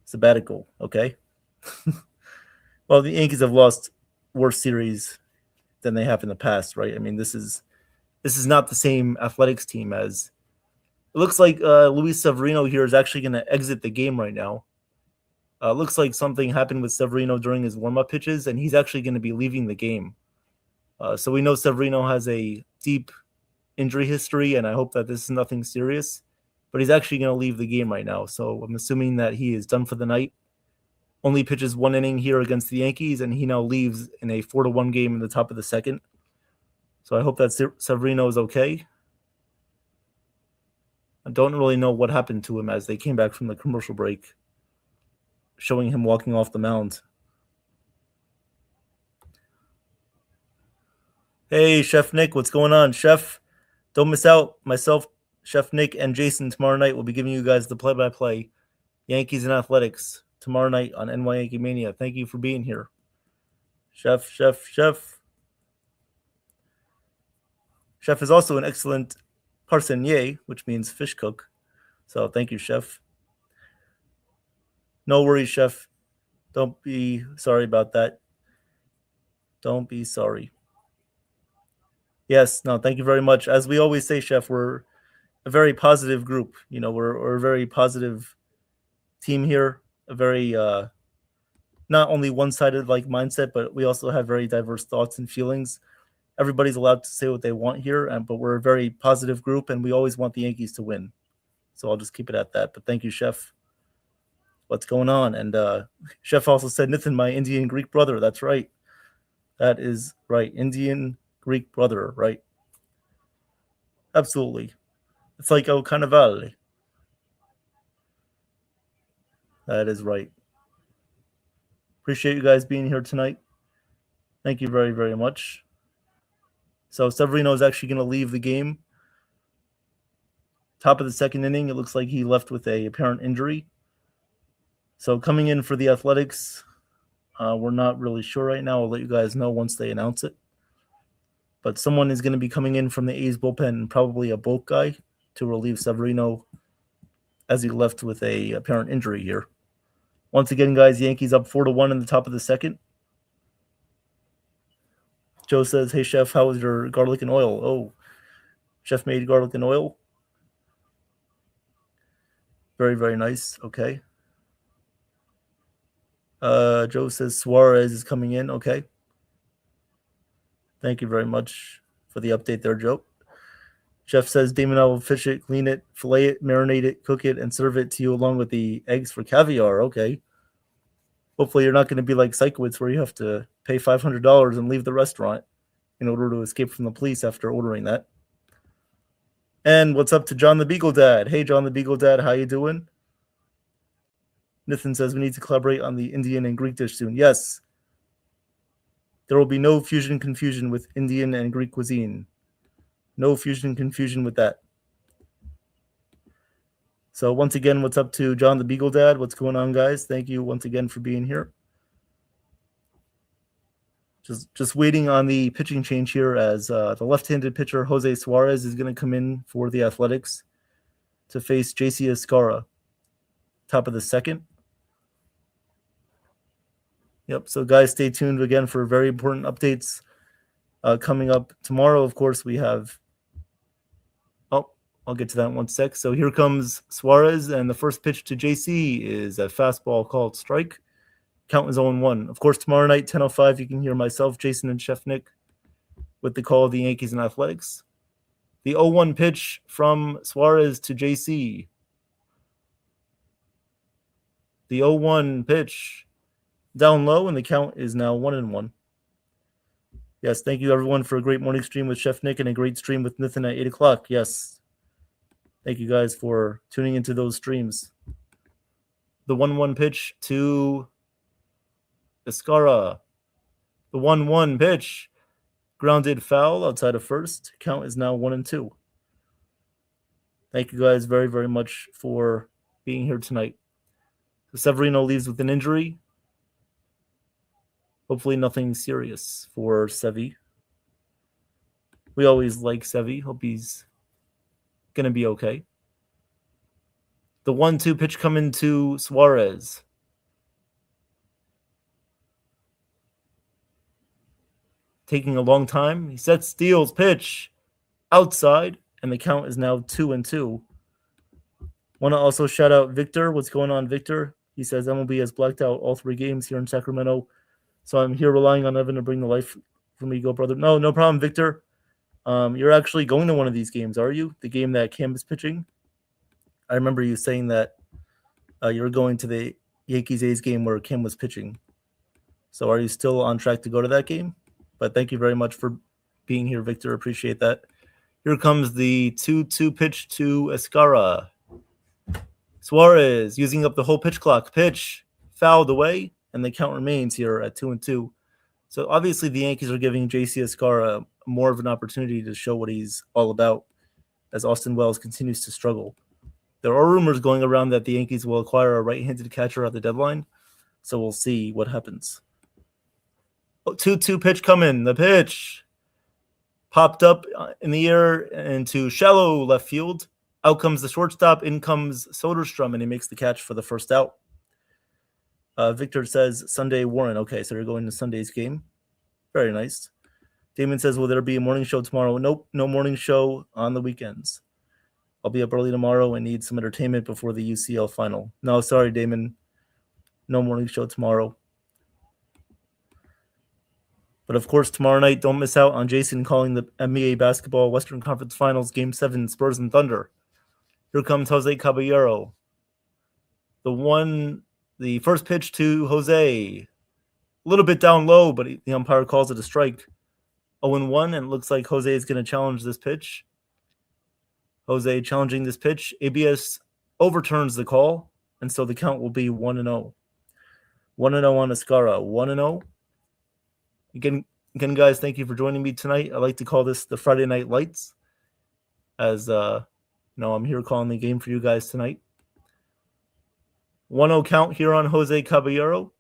sabbatical. Okay. Well, the Yankees have lost worse series than they have in the past, right? I mean, this is not the same Athletics team as it looks like. Luis Severino here is actually going to exit the game right now. Looks like something happened with Severino during his warm-up pitches, and he's actually going to be leaving the game. So we know Severino has a deep injury history, and I hope that this is nothing serious. But he's actually going to leave the game right now. So I'm assuming that he is done for the night. Only pitches 1 inning here against the Yankees, and he now leaves in a 4-1 game in the top of the second. So I hope that Severino is okay. I don't really know what happened to him as they came back from the commercial break, showing him walking off the mound. Hey, Chef Nick, what's going on? Chef, don't miss out. Myself, Chef Nick, and Jason tomorrow night will be giving you guys the play-by-play Yankees and Athletics tomorrow night on NY YankeeMania. Thank you for being here. Chef. Chef is also an excellent poissonnier, which means fish cook. So thank you, Chef. No worries, Chef. Don't be sorry about that. Don't be sorry. Yes, no, thank you very much. As we always say, Chef, we're a very positive group. We're a very positive team here. A very not only one-sided like mindset, but we also have very diverse thoughts and feelings. Everybody's allowed to say what they want here, but we're a very positive group, and we always want the Yankees to win. So I'll just keep it at that. But thank you, Chef. What's going on? And Chef also said, Nathan, my Indian Greek brother. That's right. That is right. Indian Greek brother, right? Absolutely. It's like El Carnaval. That is right. Appreciate you guys being here tonight. Thank you very, very much. So Severino is actually going to leave the game. Top of the second inning, it looks like he left with a apparent injury. So coming in for the Athletics, we're not really sure right now. I'll let you guys know once they announce it. But someone is going to be coming in from the A's bullpen, probably a bulk guy, to relieve Severino as he left with a apparent injury here. Once again, guys, Yankees up 4-1 in the top of the second. Joe says, hey, Chef, how was your garlic and oil? Oh, Chef made garlic and oil. Very, very nice. Okay. Joe says Suarez is coming in. Okay. Thank you very much for the update there, Joe. Chef says, Damon, I will fish it, clean it, fillet it, marinate it, cook it, and serve it to you along with the eggs for caviar. Okay. Hopefully you're not going to be like Psychowitz where you have to pay $500 and leave the restaurant in order to escape from the police after ordering that. And what's up to John the Beagle Dad? Hey, John the Beagle Dad, how you doing? Nathan says we need to collaborate on the Indian and Greek dish soon. Yes. There will be no fusion confusion with Indian and Greek cuisine. No fusion confusion with that. So once again, what's up to John the Beagle Dad? What's going on, guys? Thank you once again for being here. Just waiting on the pitching change here as the left-handed pitcher Jose Suarez is going to come in for the Athletics to face JC Escara. Top of the second. Yep. So guys, stay tuned again for very important updates coming up tomorrow. Of course, we have. Oh, I'll get to that in 1 sec. So here comes Suarez, and the first pitch to JC is a fastball called strike. Count is 0-1. Of course, tomorrow night, 10:05, you can hear myself, Jason, and Chef Nick with the call of the Yankees and Athletics. The 0-1 pitch from Suarez to JC. The 0-1 pitch down low, and the count is now 1-1. Yes, thank you, everyone, for a great morning stream with Chef Nick and a great stream with Nathan at 8 o'clock. Yes. Thank you guys for tuning into those streams. The 1-1 pitch to Escara. The 1-1 pitch. Grounded foul outside of first. Count is now 1-2. Thank you guys very, very much for being here tonight. So Severino leaves with an injury. Hopefully nothing serious for Sevy. We always like Sevy. Hope he's going to be okay. The 1-2 pitch coming to Suarez. Taking a long time. He sets, steals, pitch outside, and the count is now 2-2. Want to also shout out Victor. What's going on, Victor? He says MLB has blacked out all 3 games here in Sacramento, so I'm here relying on Evan to bring the life for me. Go, brother. No problem, Victor. You're actually going to one of these games, are you? The game that Cam is pitching? I remember you saying that you were going to the Yankees-A's game where Cam was pitching. So are you still on track to go to that game? But thank you very much for being here, Victor. Appreciate that. Here comes the 2-2 pitch to Escara. Suarez using up the whole pitch clock. Pitch fouled away, and the count remains here at 2-2. So obviously the Yankees are giving JC Escara more of an opportunity to show what he's all about as Austin Wells continues to struggle. There are rumors going around that the Yankees will acquire a right-handed catcher at the deadline, so we'll see what happens. 2-2 pitch coming. The pitch popped up in the air into shallow left field. Out comes the shortstop. In comes Soderstrom, and he makes the catch for the first out. Victor says Sunday Warren. Okay, so you're going to Sunday's game. Very nice. Damon says, will there be a morning show tomorrow? Nope, no morning show on the weekends. I'll be up early tomorrow and need some entertainment before the UCL final. No, sorry, Damon. No morning show tomorrow. But of course, tomorrow night, don't miss out on Jason calling the NBA Basketball Western Conference Finals Game 7, Spurs and Thunder. Here comes Jose Caballero. The first pitch to Jose. A little bit down low, but the umpire calls it a strike. 0-1, and it looks like Jose is going to challenge this pitch. Jose challenging this pitch. ABS overturns the call, and so the count will be 1-0. 1-0 on Escara. 1-0. Again, guys, thank you for joining me tonight. I like to call this the Friday Night Lights, as I'm here calling the game for you guys tonight. 1-0 count here on Jose Caballero.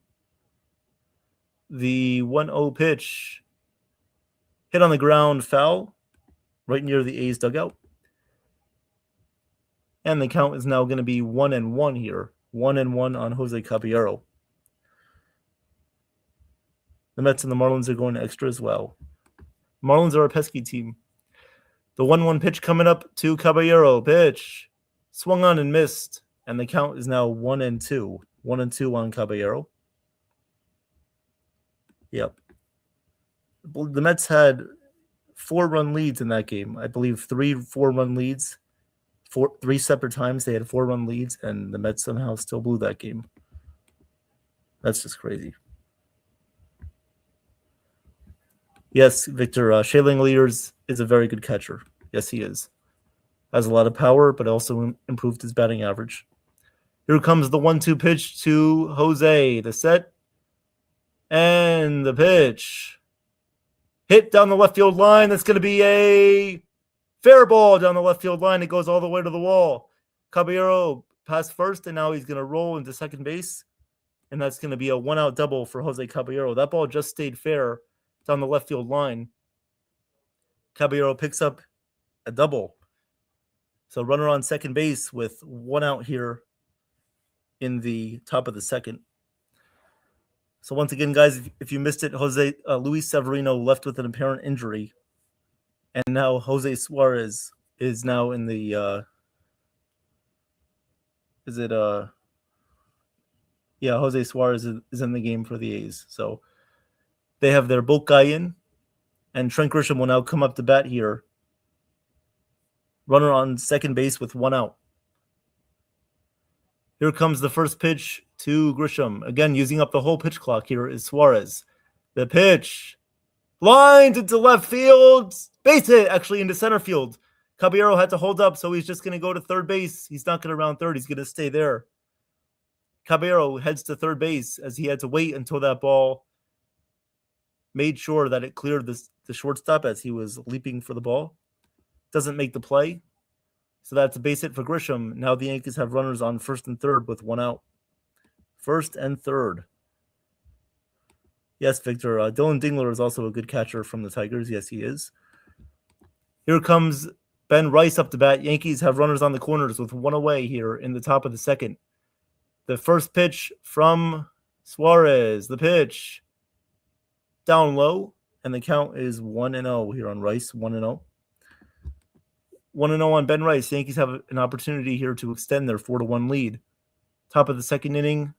The 1-0 pitch hit on the ground, foul, right near the A's dugout. And the count is now going to be 1-1 here. 1-1 on Jose Caballero. The Mets and the Marlins are going to extra as well. Marlins are a pesky team. The 1-1 pitch coming up to Caballero. Pitch. Swung on and missed. And the count is now 1-2. 1-2 on Caballero. Yep. The Mets had 4-run leads in that game. I believe 3 4-run leads. 3 separate times they had 4-run leads, and the Mets somehow still blew that game. That's just crazy. Yes, Victor, Shailing Leaders is a very good catcher. Yes, he is. Has a lot of power, but also improved his batting average. Here comes the 1-2 pitch to Jose. The set. And the pitch. Hit down the left field line. That's going to be a fair ball down the left field line. It goes all the way to the wall. Caballero passed first, and now he's going to roll into second base. And that's going to be a 1-out double for Jose Caballero. That ball just stayed fair down the left field line. Caballero picks up a double. So runner on second base with one out here in the top of the second. So once again, guys, if you missed it, Luis Severino left with an apparent injury. And now Jose Suarez is now in the Jose Suarez is in the game for the A's. So they have their bulk guy in, and Trent Grisham will now come up to bat here. Runner on second base with one out. Here comes the first pitch to Grisham. Again, using up the whole pitch clock here is Suarez. The pitch. Lines into left field. Base hit, actually, into center field. Caballero had to hold up, so he's just going to go to third base. He's not going to round third. He's going to stay there. Caballero heads to third base as he had to wait until that ball made sure that it cleared the shortstop as he was leaping for the ball. Doesn't make the play. So that's a base hit for Grisham. Now the Yankees have runners on first and third with one out. First and third. Yes, Victor. Dylan Dingler is also a good catcher from the Tigers. Yes, he is. Here comes Ben Rice up to bat. Yankees have runners on the corners with one away here in the top of the second. The first pitch from Suarez. The pitch down low, and the count is 1-0 here on Rice. 1-0. 1-0 on Ben Rice. Yankees have an opportunity here to extend their 4-1 lead. Top of the second inning,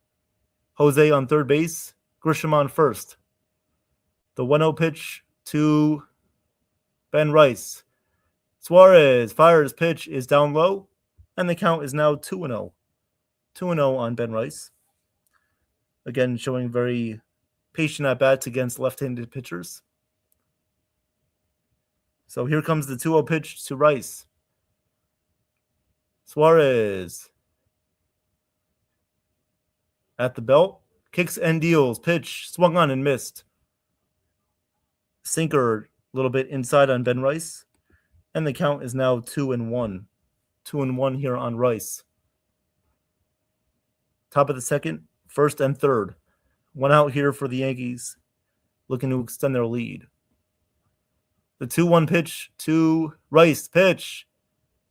Jose on third base, Grisham on first. The 1-0 pitch to Ben Rice. Suarez fires, pitch is down low, and the count is now 2-0. 2-0 on Ben Rice. Again, showing very patient at bats against left-handed pitchers. So here comes the 2-0 pitch to Rice. Suarez at the belt, kicks and deals. Pitch swung on and missed. Sinker a little bit inside on Ben Rice. And the count is now 2-1. 2-1 here on Rice. Top of the second, first and third. One out here for the Yankees, looking to extend their lead. The 2-1 pitch to Rice. Pitch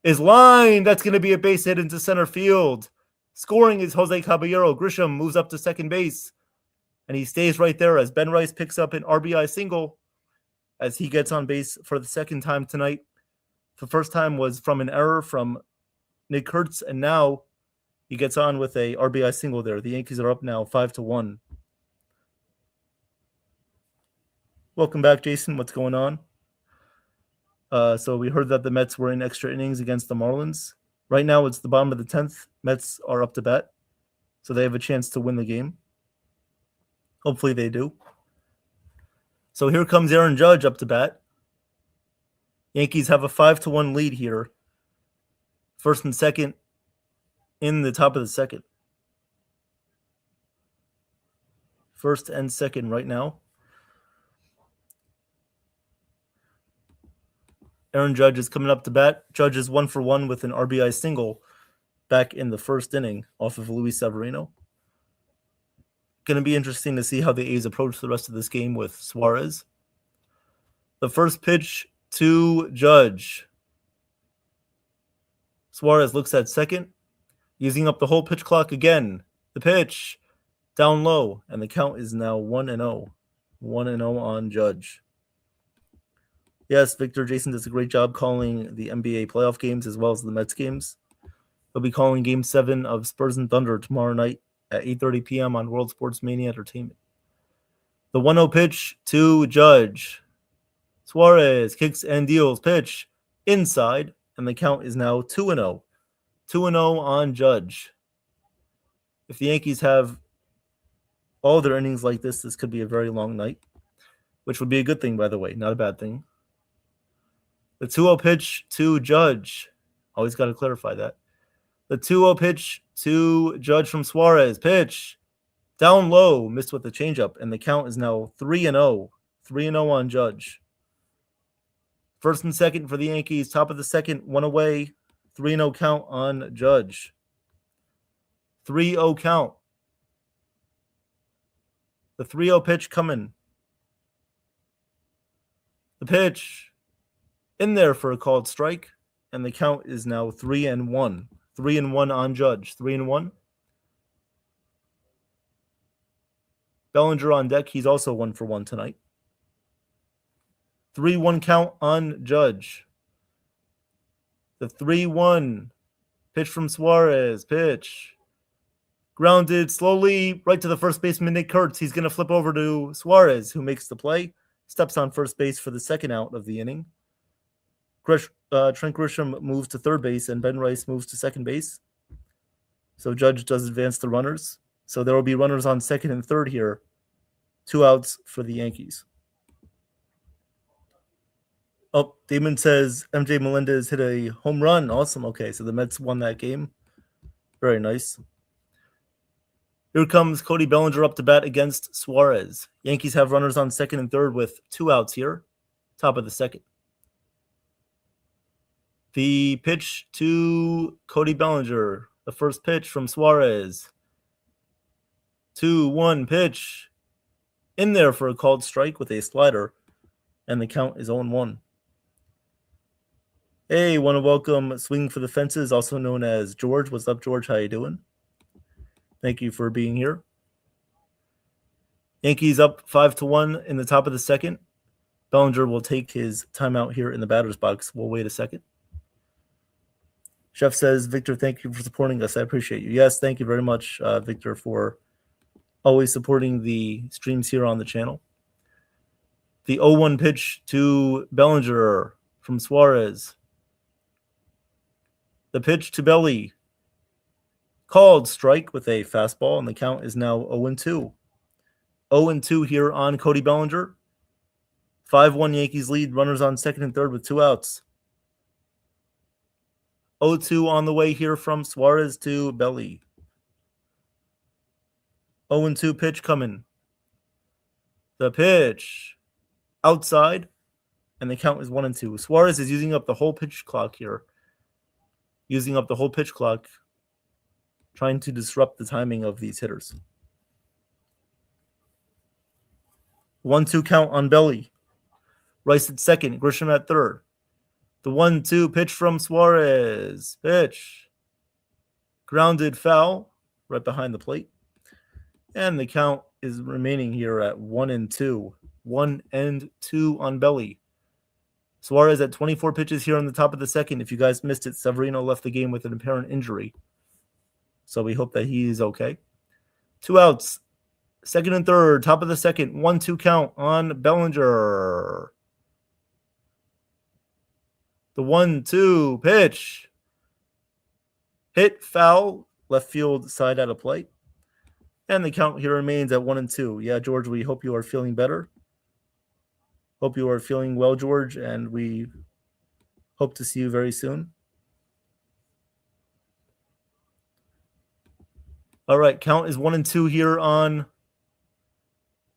is lined. That's going to be a base hit into center field. Scoring is Jose Caballero. Grisham moves up to second base, and he stays right there as Ben Rice picks up an RBI single as he gets on base for the second time tonight. The first time was from an error from Nick Kurtz, and now he gets on with a RBI single there. The Yankees are up now 5-1. Welcome back, Jason. What's going on? So we heard that the Mets were in extra innings against the Marlins. Right now, it's the bottom of the 10th. Mets are up to bat, so they have a chance to win the game. Hopefully they do. So here comes Aaron Judge up to bat. Yankees have a 5-1 lead here. First and second in the top of the second. First and second right now. Aaron Judge is coming up to bat. Judge is 1-for-1 with an RBI single back in the first inning off of Luis Severino. Going to be interesting to see how the A's approach the rest of this game with Suarez. The first pitch to Judge. Suarez looks at second, using up the whole pitch clock again. The pitch down low, and the count is now 1-0. 1-0 on Judge. Yes, Victor, Jason does a great job calling the NBA playoff games as well as the Mets games. He'll be calling Game 7 of Spurs and Thunder tomorrow night at 8:30 p.m. on World Sports Mania Entertainment. The 1-0 pitch to Judge. Suarez kicks and deals. Pitch inside, and the count is now 2-0. 2-0 on Judge. If the Yankees have all their innings like this could be a very long night, which would be a good thing, by the way, not a bad thing. The 2-0 pitch to Judge. Always got to clarify that. The 2-0 pitch to Judge from Suarez. Pitch down low, missed with the changeup, and the count is now 3-0. 3-0 on Judge. First and second for the Yankees. Top of the second, one away. 3-0 count on Judge. 3-0 count. The 3-0 pitch coming. The pitch in there for a called strike, and the count is now 3-1. 3-1 on Judge. 3-1. Bellinger on deck. He's also 1 for 1 tonight. 3-1 count on Judge. The 3-1 pitch from Suarez. Pitch. Grounded slowly right to the first baseman, Nick Kurtz. He's going to flip over to Suarez, who makes the play. Steps on first base for the second out of the inning. Trent Grisham moves to third base, and Ben Rice moves to second base. So Judge does advance the runners. So there will be runners on second and third here. 2 outs for the Yankees. Oh, Damon says MJ Melendez hit a home run. Awesome. Okay, so the Mets won that game. Very nice. Here comes Cody Bellinger up to bat against Suarez. Yankees have runners on second and third with 2 outs here. Top of the second. The pitch to Cody Bellinger. The first pitch from Suarez. 2-1 pitch. In there for a called strike with a slider. And the count is 0-1. Hey, want to welcome Swing for the Fences, also known as George. What's up, George? How you doing? Thank you for being here. Yankees up 5-1 in the top of the second. Bellinger will take his timeout here in the batter's box. We'll wait a second. Chef says, Victor, thank you for supporting us. I appreciate you. Yes, thank you very much, Victor, for always supporting the streams here on the channel. The 0-1 pitch to Bellinger from Suarez. The pitch to Belly. Called strike with a fastball, and the count is now 0-2. 0-2 here on Cody Bellinger. 5-1 Yankees lead, runners on second and third with 2 outs. 0-2 on the way here from Suarez to Belly. 0-2 pitch coming. The pitch outside, and the count is 1-2. Suarez is using up the whole pitch clock here. Using up the whole pitch clock, trying to disrupt the timing of these hitters. 1-2 count on Belly. Rice at second, Grisham at third. The 1-2 pitch from Suarez. Pitch. Grounded foul right behind the plate. And the count is remaining here at 1-2. 1-2 on Belly. Suarez at 24 pitches here on the top of the second. If you guys missed it, Severino left the game with an apparent injury. So we hope that he is okay. 2 outs. Second and third. Top of the second. 1-2 count on Bellinger. The 1-2 pitch. Hit foul. Left field side out of play. And the count here remains at 1-2. Yeah, George, we hope you are feeling better. Hope you are feeling well, George, and we hope to see you very soon. All right, count is 1-2 here on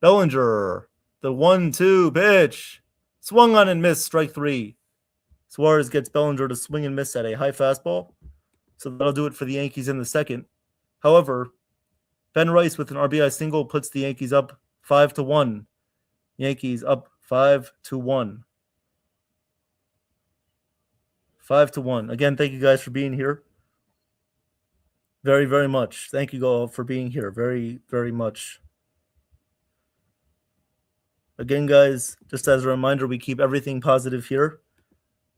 Bellinger. The 1-2 pitch. Swung on and missed, strike 3. Suarez gets Bellinger to swing and miss at a high fastball. So that'll do it for the Yankees in the second. However, Ben Rice with an RBI single puts the Yankees up 5-1. Yankees up 5-1. 5-1. Again, thank you guys for being here. Very, very much. Thank you all for being here. Very, very much. Again, guys, just as a reminder, we keep everything positive here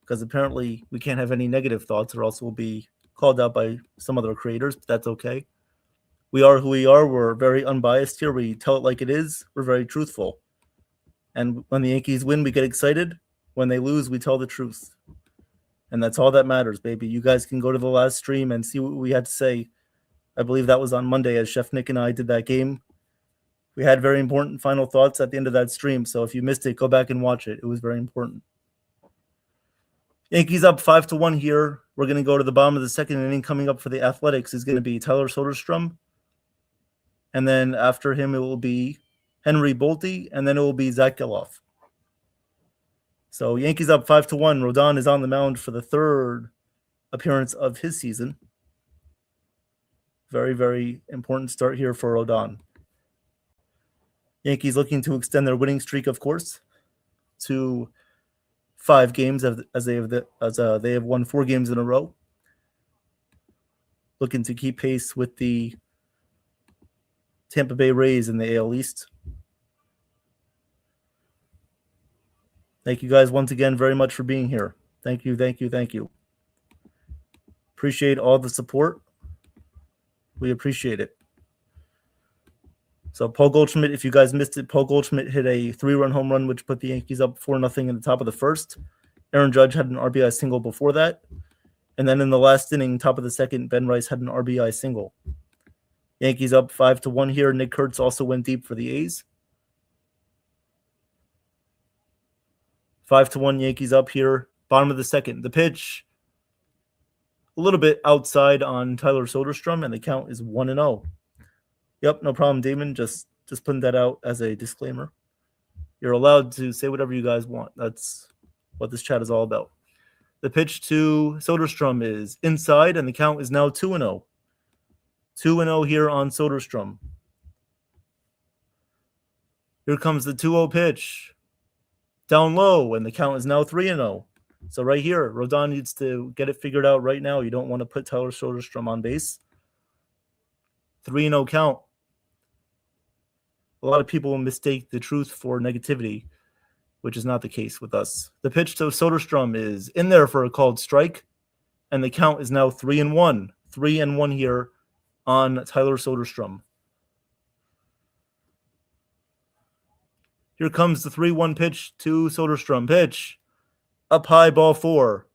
because apparently we can't have any negative thoughts or else we'll be called out by some other creators, but that's okay. We are who we are. We're very unbiased here. We tell it like it is. We're very truthful. And when the Yankees win, we get excited. When they lose, we tell the truth. And that's all that matters, baby. You guys can go to the last stream and see what we had to say. I believe that was on Monday as Chef Nick and I did that game. We had very important final thoughts at the end of that stream. So if you missed it, go back and watch it. It was very important. Yankees up 5-1 here. We're going to go to the bottom of the second inning. Coming up for the Athletics is going to be Tyler Soderstrom. And then after him, it will be Henry Bolte, and then it will be Zach Geloff. So Yankees up 5-1. Rodon is on the mound for the third appearance of his season. Very, very important start here for Rodon. Yankees looking to extend their winning streak, of course, to 5 games as they have won 4 games in a row. Looking to keep pace with the Tampa Bay Rays in the AL East. Thank you guys once again very much for being here. Thank you. Appreciate all the support. We appreciate it. So Paul Goldschmidt, if you guys missed it, Paul Goldschmidt hit a 3-run home run, which put the Yankees up 4-0 in the top of the first. Aaron Judge had an RBI single before that. And then in the last inning, top of the second, Ben Rice had an RBI single. Yankees up 5-1 here. Nick Kurtz also went deep for the A's. 5-1 Yankees up here. Bottom of the second. The pitch, a little bit outside on Tyler Soderstrom, and the count is 1-0. Yep, no problem, Damon. Just putting that out as a disclaimer. You're allowed to say whatever you guys want. That's what this chat is all about. The pitch to Soderstrom is inside, and the count is now 2-0. 2-0 here on Soderstrom. Here comes the 2-0 pitch. Down low, and the count is now 3-0. So right here, Rodon needs to get it figured out right now. You don't want to put Tyler Soderstrom on base. 3-0 count. A lot of people mistake the truth for negativity, which is not the case with us. The pitch to Soderstrom is in there for a called strike, and the count is now 3-1. 3-1 here on Tyler Soderstrom. Here comes the 3-1 pitch to Soderstrom. Pitch up high, ball 4.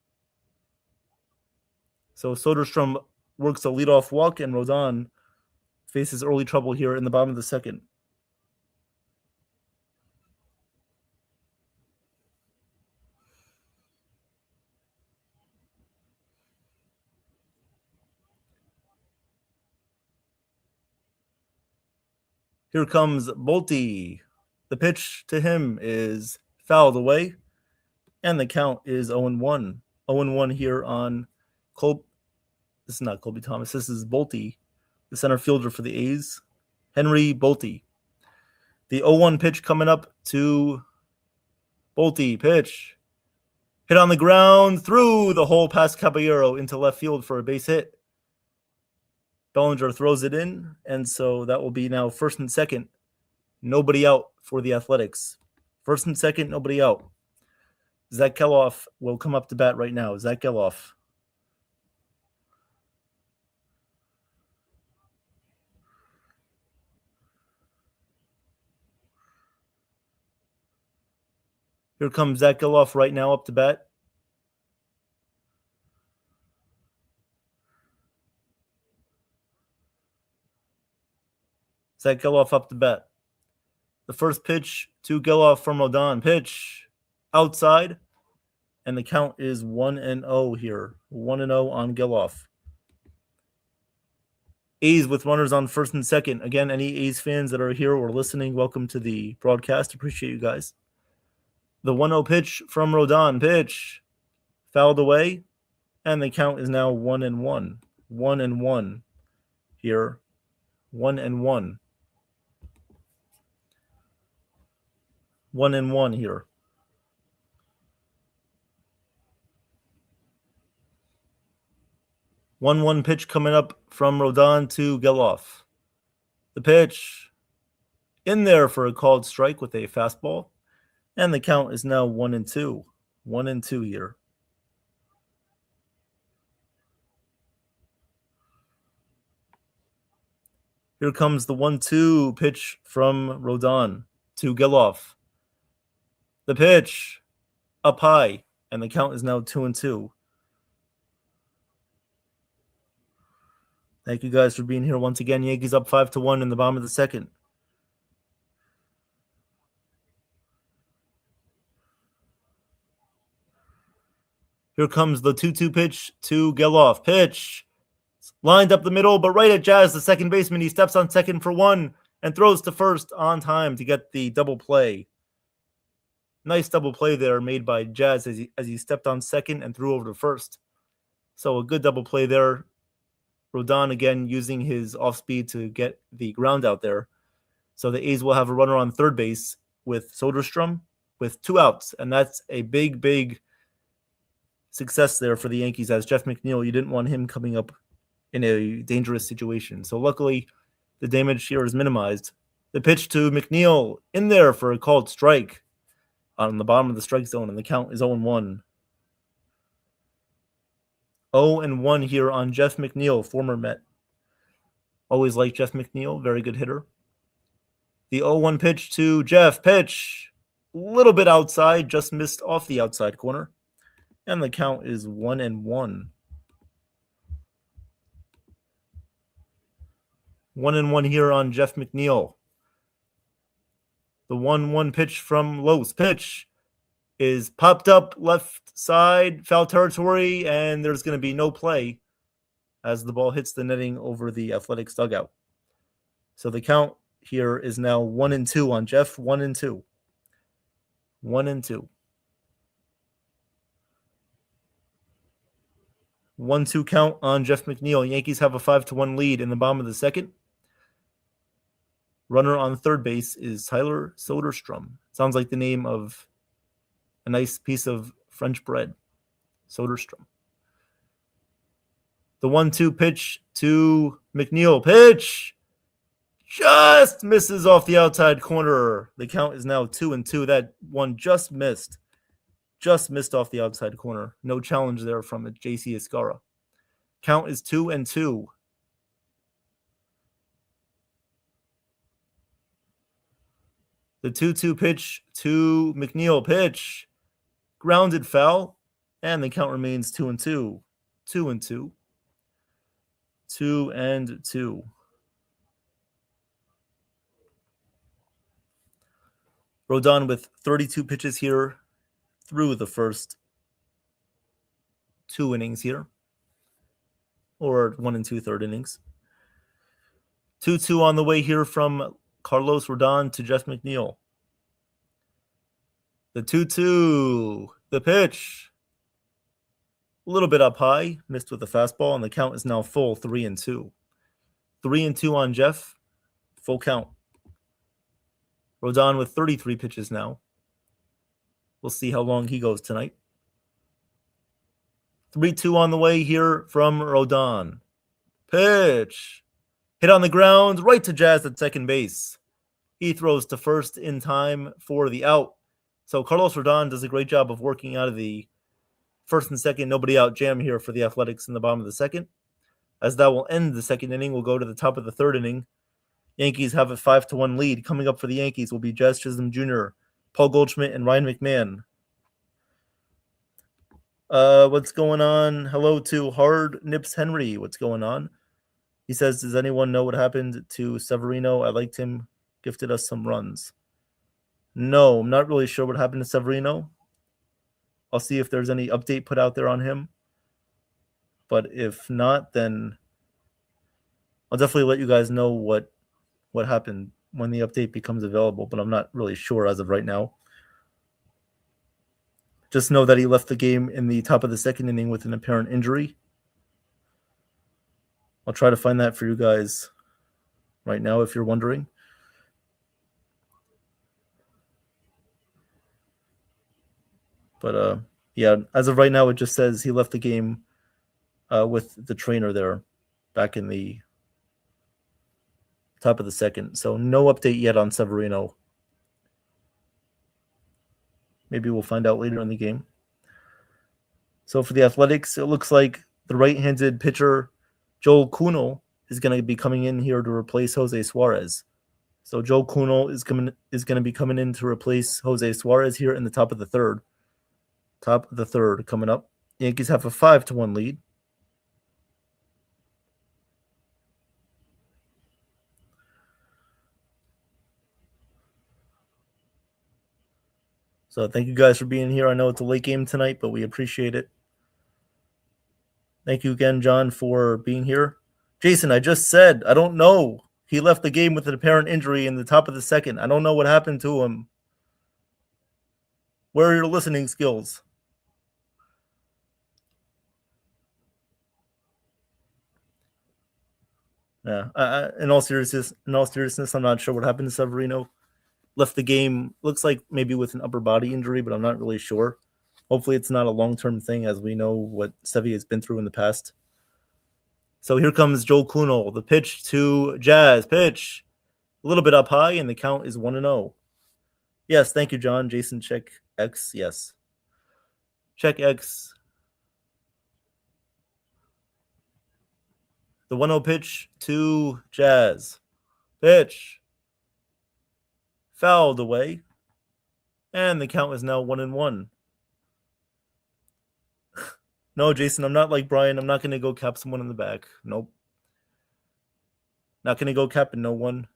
So Soderstrom works a leadoff walk, and Rodon faces early trouble here in the bottom of the second. Here comes Bolte. The pitch to him is fouled away, and the count is 0-1. 0-1 here on This is not Colby Thomas. This is Bolte, the center fielder for the A's. Henry Bolte. The 0-1 pitch coming up to Bolte. Pitch. Hit on the ground through the hole past Caballero into left field for a base hit. Bellinger throws it in, and so that will be now first and second. Nobody out for the Athletics. First and second, nobody out. Zach Geloff will come up to bat right now. Zach Geloff. Here comes Zach Geloff right now up to bat. Zach Geloff up to bat. The first pitch to Geloff from Rodon. Pitch outside, and the count is 1-0 here. 1-0 on Geloff. A's with runners on first and second. Again, any A's fans that are here or listening, welcome to the broadcast. Appreciate you guys. The 1-0 pitch from Rodon. Pitch fouled away, and the count is now 1-1. 1-1 here. 1-1. 1-1 here. 1-1 pitch coming up from Rodon to Geloff. The pitch in there for a called strike with a fastball. And the count is now 1-2. 1-2 here. Here comes the 1-2 pitch from Rodon to Geloff. The pitch up high, and the count is now 2-2. Thank you guys for being here once again. Yankees up 5-1 in the bottom of the second. Here comes the 2-2 pitch to Geloff. Pitch lined up the middle, but right at Jazz, the second baseman. He steps on second for one and throws to first on time to get the double play. Nice double play there made by Jazz as he stepped on second and threw over to first. So a good double play there. Rodon again using his off speed to get the ground out there. So the A's will have a runner on third base with Soderstrom with 2 outs. And that's a big, big success there for the Yankees, as Jeff McNeil, you didn't want him coming up in a dangerous situation. So luckily, the damage here is minimized. The pitch to McNeil in there for a called strike on the bottom of the strike zone, and the count is 0-1. 0-1 here on Jeff McNeil, former Met. Always liked Jeff McNeil, very good hitter. The 0-1 pitch to Jeff, pitch, a little bit outside, just missed off the outside corner. And the count is 1-1. 1-1 here on Jeff McNeil. The 1-1 pitch from Los. Pitch is popped up left side, foul territory, and there's going to be no play as the ball hits the netting over the Athletics dugout. So the count here is now 1-2 on Jeff. 1-2. 1-2. 1-2 count on Jeff McNeil. Yankees have a 5-1 lead in the bottom of the second. Runner on third base is Tyler Soderstrom. Sounds like the name of a nice piece of French bread. Soderstrom. The 1-2 pitch to McNeil. Pitch just misses off the outside corner. The count is now 2-2. That one just missed. Just missed off the outside corner. No challenge there from J.C. Escara. Count is 2-2. The 2-2 pitch to McNeil. Pitch. Grounded foul. And the count remains 2-2. 2-2. 2-2. Rodon with 32 pitches here through the first 2 innings here, or 1 2/3 innings. 2-2 on the way here from Carlos Rodon to Jeff McNeil. The 2-2, the pitch, a little bit up high, missed with the fastball, and the count is now full 3-2. 3-2 on Jeff, full count. Rodon with 33 pitches now. We'll see how long he goes tonight. 3-2 on the way here from Rodon. Pitch. Hit on the ground, right to Jazz at second base. He throws to first in time for the out. So Carlos Rodon does a great job of working out of the first and second, nobody out jam here for the Athletics in the bottom of the second. As that will end the second inning, we'll go to the top of the third inning. Yankees have a 5-1 lead. Coming up for the Yankees will be Jazz Chisholm Jr., Paul Goldschmidt, and Ryan McMahon. What's going on? Hello to Hard Nips Henry. What's going on? He says, does anyone know what happened to Severino? I liked him. Gifted us some runs. No, I'm not really sure what happened to Severino. I'll see if there's any update put out there on him. But if not, then I'll definitely let you guys know what happened when the update becomes available, but I'm not really sure as of right now. Just know that he left the game in the top of the second inning with an apparent injury. I'll try to find that for you guys right now if you're wondering. But yeah, as of right now, it just says he left the game with the trainer there back in the top of the second. So no update yet on Severino. Maybe we'll find out later in the game. So for the Athletics, it looks like the right-handed pitcher, Joel Kuhnel, is going to be coming in here to replace Jose Suarez. So Joel Kuhnel is going to be coming in to replace Jose Suarez here in the top of the third. Top of the third coming up. Yankees have a 5-1 lead. So thank you guys for being here. I know it's a late game tonight, but we appreciate it. Thank you again, John, for being here. Jason, I just said, I don't know. He left the game with an apparent injury in the top of the second. I don't know what happened to him. Where are your listening skills? Yeah, in all seriousness, I'm not sure what happened to Severino. Left the game, looks like maybe with an upper body injury, but I'm not really sure. Hopefully it's not a long-term thing, as we know what Sevy has been through in the past. So here comes Joel Kuhnel. The pitch to Jazz. Pitch. A little bit up high, and the count is 1-0. Yes, thank you, John. Jason, check X. Yes. Check X. The 1-0 pitch to Jazz. Pitch. Fouled away. And the count is now 1-1. No, Jason, I'm not like Brian. I'm not going to go cap someone in the back. Nope. Not going to go capping no one.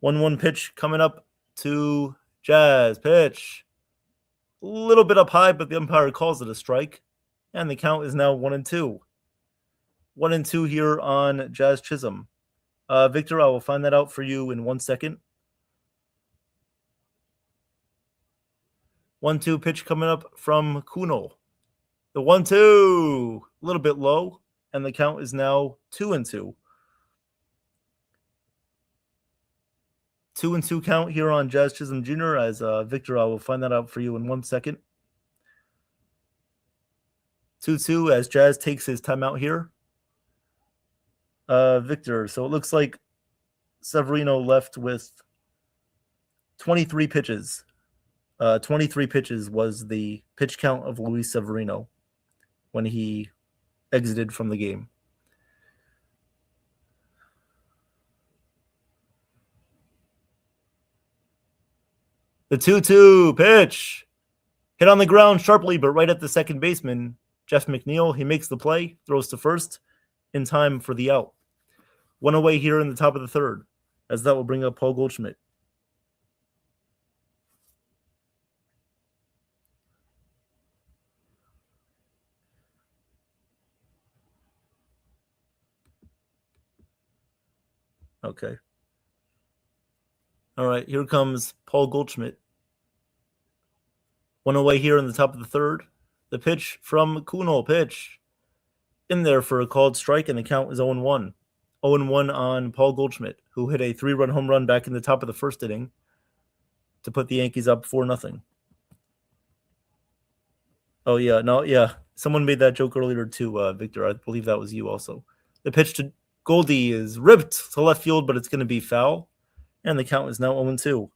1-1 pitch coming up to Jazz. Pitch. A little bit up high, but the umpire calls it a strike. And the count is now 1-2. 1-2 here on Jazz Chisholm. Victor, I will find that out for you in 1 second. 1-2 pitch coming up from Kuhnel. The 1-2, a little bit low, and the count is now 2-2. 2-2 count here on Jazz Chisholm Jr. As Victor, I will find that out for you in 1 second. 2-2 as Jazz takes his timeout here. Victor, so it looks like Severino left with 23 pitches. 23 pitches was the pitch count of Luis Severino when he exited from the game. The 2-2 pitch hit on the ground sharply, but right at the second baseman, Jeff McNeil. He makes the play, throws to first in time for the out. One away here in the top of the third, as that will bring up Paul Goldschmidt. Okay. All right, here comes Paul Goldschmidt. One away here in the top of the third. The pitch from Kuhnel. Pitch in there for a called strike, and the count is 0-1. 0-1 on Paul Goldschmidt, who hit a 3-run home run back in the top of the first inning to put the Yankees up 4-0. Oh, yeah. No, yeah. Someone made that joke earlier too, Victor. I believe that was you also. The pitch to Goldie is ripped to left field, but it's going to be foul. And the count is now 0-2.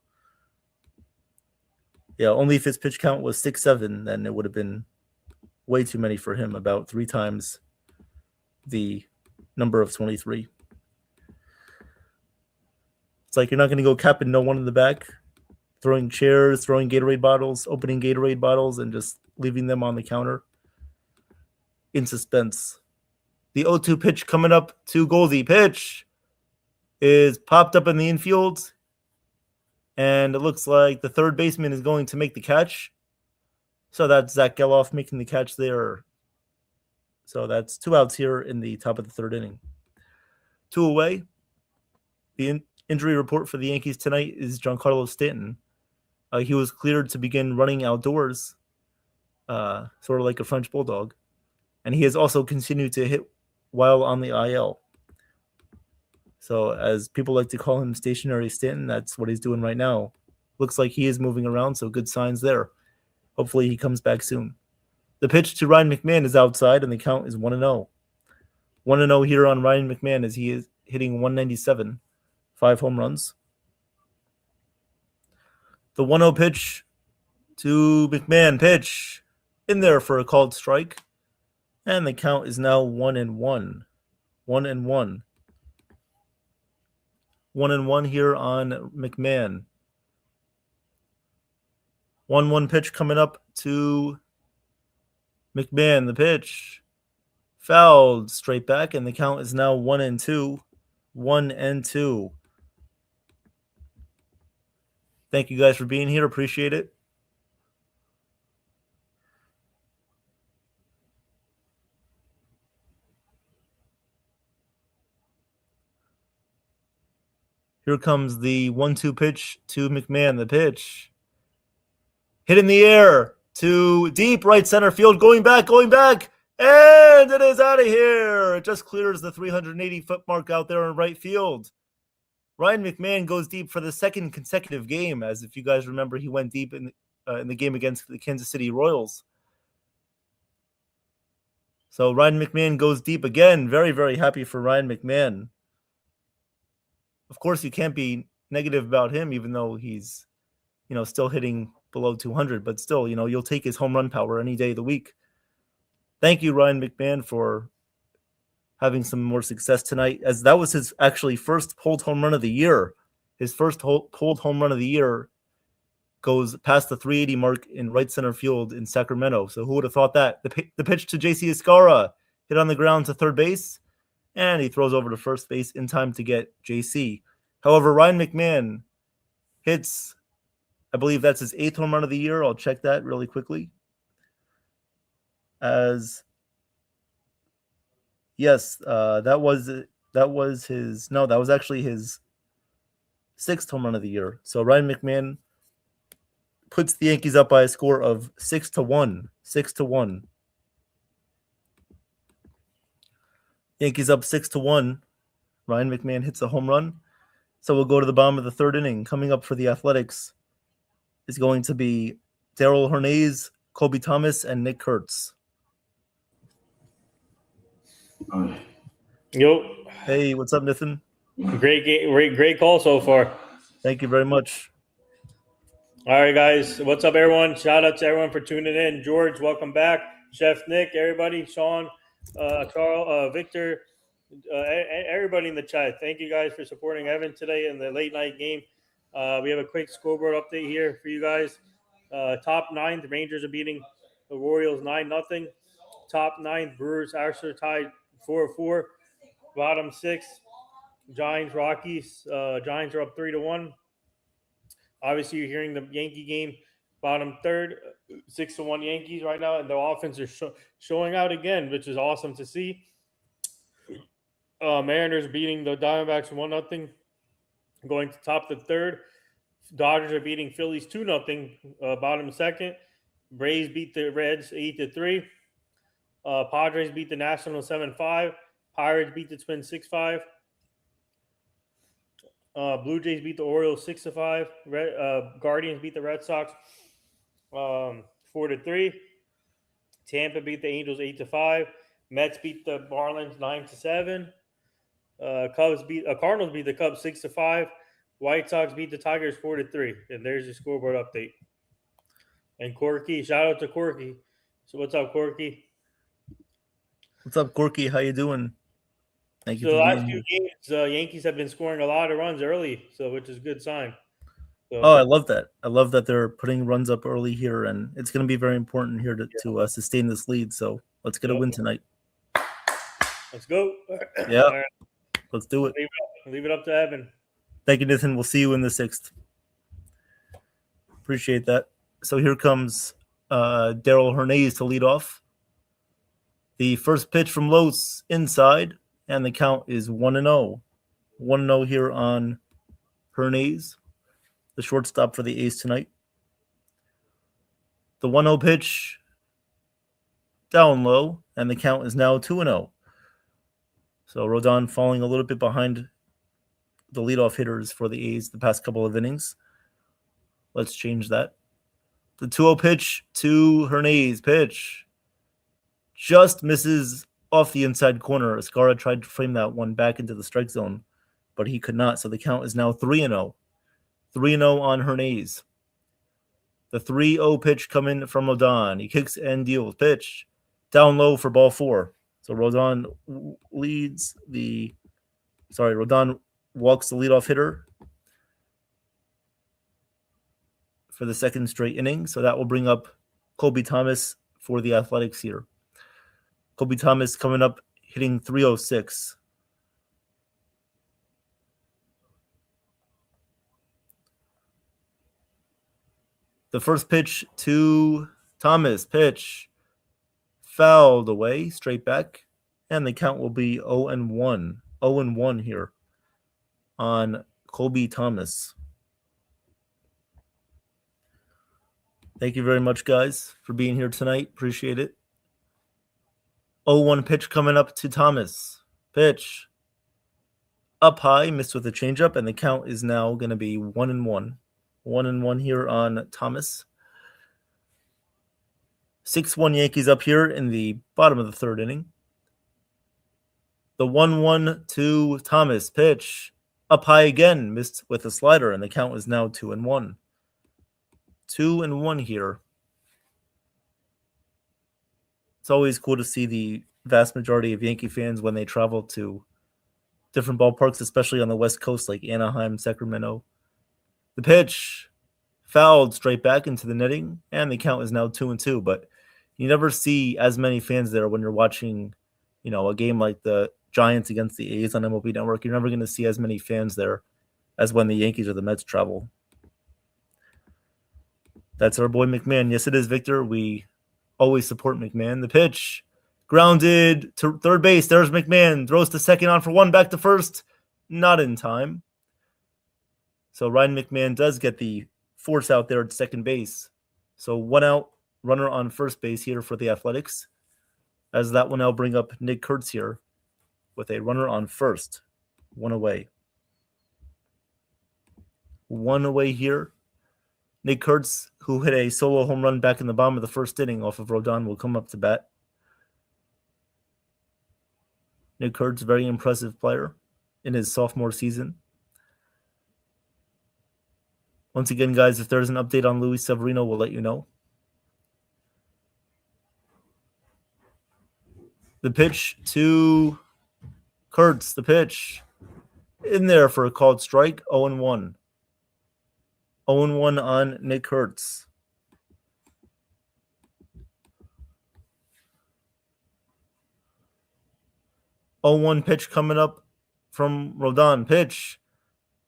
Yeah, only if his pitch count was 6-7, then it would have been way too many for him, about 3 times the number of 23. It's like you're not going to go capping no one in the back, throwing chairs, throwing Gatorade bottles, opening Gatorade bottles, and just leaving them on the counter in suspense. The 0-2 pitch coming up to Goldie. Pitch is popped up in the infield, and it looks like the third baseman is going to make the catch. So that's Zach Geloff making the catch there. So that's 2 outs here in the top of the third inning. 2 away. The injury report for the Yankees tonight is Giancarlo Stanton. He was cleared to begin running outdoors, sort of like a French bulldog. And he has also continued to hit while on the IL. So as people like to call him stationary Stanton, that's what he's doing right now. Looks like he is moving around, so good signs there. Hopefully he comes back soon. The pitch to Ryan McMahon is outside, and the count is 1-0. 1-0 here on Ryan McMahon as he is hitting 197, 5 home runs. The 1-0 pitch to McMahon. Pitch in there for a called strike. And the count is now 1-1. 1-1. 1-1 here on McMahon. 1-1 pitch coming up to McMahon. The pitch fouled straight back, and the count is now 1-2. 1-2. Thank you guys for being here. Appreciate it. Here comes the 1-2 pitch to McMahon. The pitch hit in the air to deep right center field. Going back, and it is out of here. It just clears the 380-foot mark out there in right field. Ryan McMahon goes deep for the second consecutive game, as if you guys remember, he went deep in the game against the Kansas City Royals. So Ryan McMahon goes deep again. Very, very happy for Ryan McMahon. Of course, you can't be negative about him, even though he's, still hitting below 200. But still, you'll take his home run power any day of the week. Thank you, Ryan McMahon, for having some more success tonight, as that was his actually first pulled home run of the year. His first pulled home run of the year goes past the 380 mark in right center field in Sacramento. So who would have thought that? The pitch to JC Escara hit on the ground to third base, and he throws over to first base in time to get JC. However, Ryan McMahon hits, I believe that's his 8th home run of the year. I'll check that really quickly. That was actually his 6th home run of the year. So Ryan McMahon puts the Yankees up by a score of 6-1. 6-1. Yankees up 6-1. Ryan McMahon hits a home run. So we'll go to the bottom of the 3rd inning. Coming up for the Athletics is going to be Darryl Hernandez, Kobe Thomas, and Nick Kurtz. Yo. Hey, what's up, Nathan? Great game, great call so far. Thank you very much. All right, guys. What's up, everyone? Shout out to everyone for tuning in. George, welcome back. Chef Nick, everybody, Sean, Carl, Victor, everybody in the chat. Thank you guys for supporting Evan today in the late night game. We have a quick scoreboard update here for you guys. Top 9, the Rangers are beating the Royals 9-0. Top 9, Brewers are tied 4-4. Bottom 6, Giants, Rockies. Giants are up 3-1. Obviously, you're hearing the Yankee game. Bottom 3rd, 6-1 Yankees right now, and the offense is showing out again, which is awesome to see. Mariners beating the Diamondbacks 1-0, going to top the 3rd. Dodgers are beating Phillies 2-0. Bottom 2nd, Braves beat the Reds 8-3. Padres beat the Nationals 7-5. Pirates beat the Twins 6-5. Blue Jays beat the Orioles 6-5. Guardians beat the Red Sox 4-3. Tampa beat the Angels 8-5. Mets beat the Marlins 9-7. Cardinals beat the Cubs 6-5. White Sox beat the Tigers 4-3. And there's your scoreboard update. And Corky, shout out to Corky. So what's up, Corky? What's up, Corky? How you doing? Thank you. So the last few games, Yankees have been scoring a lot of runs early, which is a good sign. So, I love that. I love that they're putting runs up early here, and it's going to be very important here to sustain this lead. So let's get a win tonight. Let's go. Yeah, all right. Let's do it. Leave it up to Evan. Thank you, Nathan. We'll see you in the 6th. Appreciate that. So here comes Darryl Hernandez to lead off. The first pitch from Los inside, and the count is 1-0. 1-0 here on Hernandez, the shortstop for the A's tonight. The 1-0 pitch down low, and the count is now 2-0. So Rodon falling a little bit behind the leadoff hitters for the A's the past couple of innings. Let's change that. The 2-0 pitch to Hernandez. Pitch just misses off the inside corner. Escara tried to frame that one back into the strike zone, but he could not. So the count is now 3-0. 3-0 on Hernandez. The 3-0 pitch coming from Rodon. He kicks and deals. Pitch down low for ball 4. So Rodon walks the leadoff hitter for the second straight inning. So that will bring up Kobe Thomas for the Athletics here. Kobe Thomas coming up hitting 306. The first pitch to Thomas. Pitch fouled away, straight back. And the count will be 0-1. 0-1 here on Kobe Thomas. Thank you very much, guys, for being here tonight. Appreciate it. 0-1 pitch coming up to Thomas. Pitch up high, missed with a changeup, and the count is now going to be 1-1. 1-1 here on Thomas. 6-1 Yankees up here in the bottom of the third inning. The 1-1 to Thomas pitch. Up high again, missed with a slider, and the count is now 2-1. 2-1 here. It's always cool to see the vast majority of Yankee fans when they travel to different ballparks, especially on the West Coast like Anaheim, Sacramento. The pitch fouled straight back into the netting, and the count is now 2-2. But you never see as many fans there when you're watching, a game like the Giants against the A's on MLB Network. You're never going to see as many fans there as when the Yankees or the Mets travel. That's our boy McMahon. Yes, it is, Victor. We always support McMahon. The pitch grounded to third base. There's McMahon. Throws to second, on for one, back to first. Not in time. So Ryan McMahon does get the force out there at second base. So 1 out, runner on first base here for the Athletics. As that will now bring up Nick Kurtz here with a runner on first. 1 away. 1 away here. Nick Kurtz, who hit a solo home run back in the bottom of the first inning off of Rodon, will come up to bat. Nick Kurtz, very impressive player in his sophomore season. Once again, guys, if there's an update on Luis Severino, we'll let you know. The pitch to Kurtz. The pitch in there for a called strike. 0-1. 0-1 on Nick Kurtz. Oh, 0-1 pitch coming up from Rodon. Pitch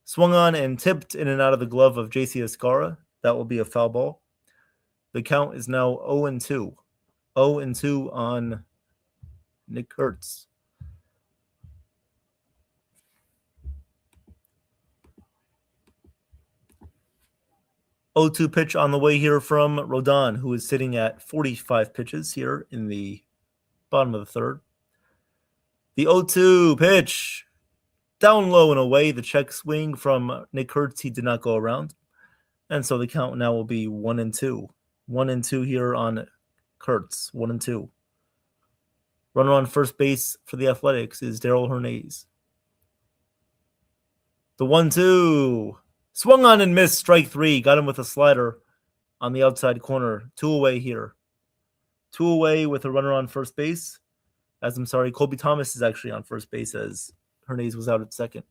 swung on and tipped in and out of the glove of JC Escara. That will be a foul ball. The count is now 0-2. 0-2 on Nick Kurtz. Oh, 0-2 pitch on the way here from Rodon, who is sitting at 45 pitches here in the bottom of the third. The 0-2 pitch down low and away. The check swing from Nick Kurtz, he did not go around. And so the count now will be 1-2. 1-2 here on Kurtz. 1-2. Runner on first base for the Athletics is Darrell Hernandez. The 1-2. Swung on and missed. Strike 3. Got him with a slider on the outside corner. 2 away here. 2 away with a runner on first base. Colby Thomas is actually on first base as Hernandez was out at second.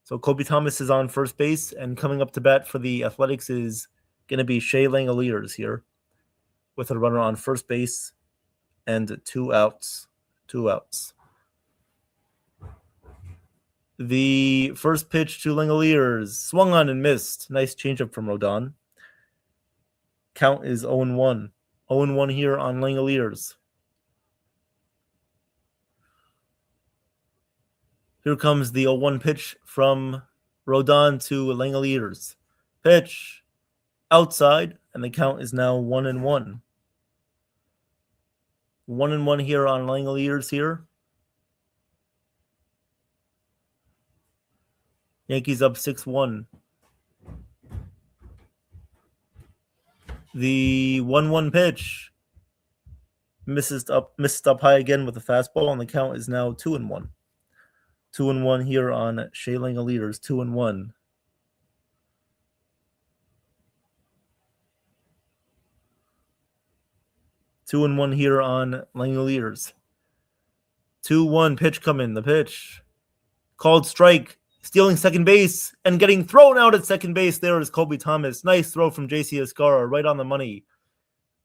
So Colby Thomas is on first base, and coming up to bat for the Athletics is going to be Shea Langeliers here with a runner on first base and 2 outs. 2 outs. The first pitch to Langeliers swung on and missed. Nice changeup from Rodon. Count is 0-1. 0-1 here on Langeliers. Here comes the 0-1 pitch from Rodon to Langeliers. Pitch outside, and the count is now 1-1. 1-1 here on Langeliers here. Yankees up 6-1. The 1-1 pitch missed up high again with a fastball, and the count is now 2-1. 2-1 here on Shea Langeliers. 2-1. Two and one here on Langeliers. 2-1 pitch coming. The pitch called strike. Stealing second base and getting thrown out at second base. There is Colby Thomas. Nice throw from JC Escara, right on the money.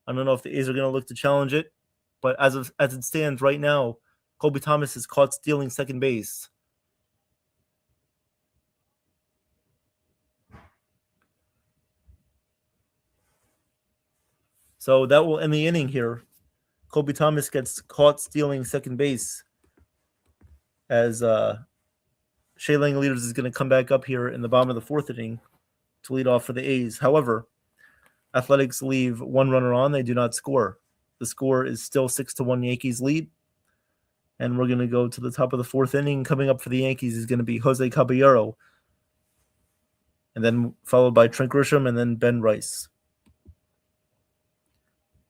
I don't know if the A's are going to look to challenge it, but as it stands right now, Colby Thomas is caught stealing second base. So that will end the inning here. Colby Thomas gets caught stealing second base as Shea Langeliers is going to come back up here in the bottom of the fourth inning to lead off for the A's. However, Athletics leave one runner on. They do not score. The score is still 6-1 Yankees lead. And we're going to go to the top of the fourth inning. Coming up for the Yankees is going to be Jose Caballero. And then followed by Trent Grisham and then Ben Rice.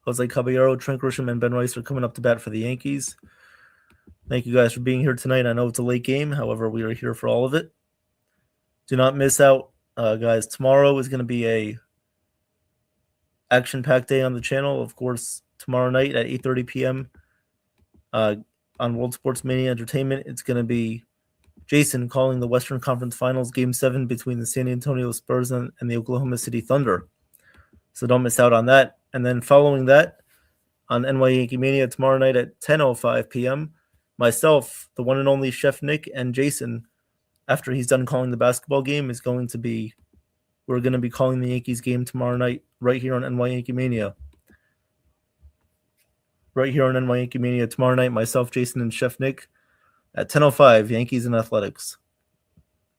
Jose Caballero, Trent Grisham, and Ben Rice are coming up to bat for the Yankees. Thank you guys for being here tonight. I know it's a late game. However, we are here for all of it. Do not miss out, guys. Tomorrow is going to be a action-packed day on the channel. Of course, tomorrow night at 8:30 p.m. On World Sports Mania Entertainment, it's going to be Jason calling the Western Conference Finals Game 7 between the San Antonio Spurs and the Oklahoma City Thunder. So don't miss out on that. And then following that, on NY YankeeMania tomorrow night at 10:05 p.m., myself, the one and only Chef Nick, and Jason, after he's done calling the basketball game, we're going to be calling the Yankees game tomorrow night right here on NY YankeeMania. Right here on NY YankeeMania tomorrow night, myself, Jason, and Chef Nick at 10:05, Yankees and Athletics.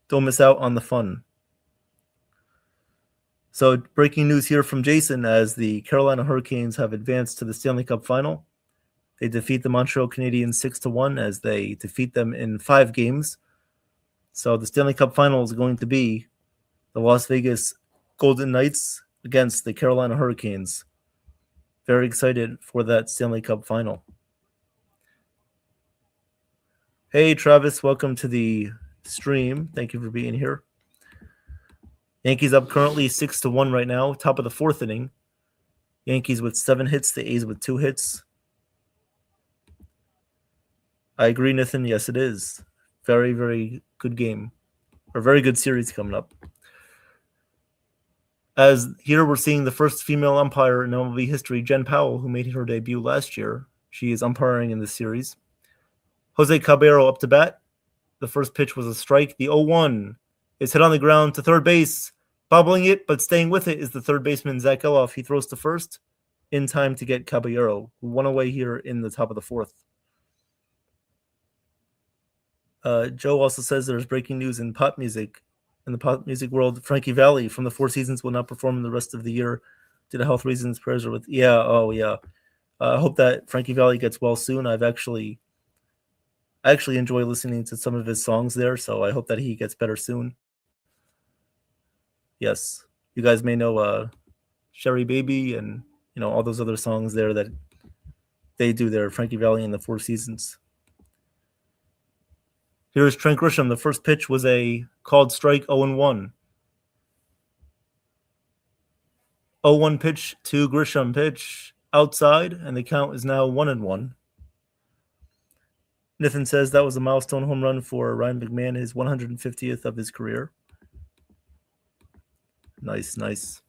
Don't miss out on the fun. So breaking news here from Jason as the Carolina Hurricanes have advanced to the Stanley Cup Final. They defeat the Montreal Canadiens 6-1 as they defeat them in 5 games. So the Stanley Cup Final is going to be the Las Vegas Golden Knights against the Carolina Hurricanes. Very excited for that Stanley Cup Final. Hey, Travis, welcome to the stream. Thank you for being here. Yankees up currently 6-1 right now, top of the 4th inning. Yankees with 7 hits, the A's with 2 hits. I agree, Nathan. Yes, it is. Very, very good game. Or very good series coming up. As here we're seeing the first female umpire in MLB history, Jen Powell, who made her debut last year. She is umpiring in this series. Jose Caballero up to bat. The first pitch was a strike. The 0-1 is hit on the ground to third base. Bobbling it, but staying with it is the third baseman, Zach Geloff. He throws to first in time to get Caballero, who won away here in the top of the 4th. Joe also says there's breaking news in pop music. In the pop music world, Frankie Valli from the Four Seasons will not perform the rest of the year due to health reasons. Prayers are with. Yeah, oh yeah. I hope that Frankie Valli gets well soon. I actually enjoy listening to some of his songs there, so I hope that he gets better soon. Yes, you guys may know Sherry Baby and all those other songs there that they do there. Frankie Valli and the Four Seasons. Here's Trent Grisham. The first pitch was a called strike, 0-1. 0-1 pitch to Grisham. Pitch outside, and the count is now 1-1. Nathan says that was a milestone home run for Ryan McMahon, his 150th of his career. Nice, nice.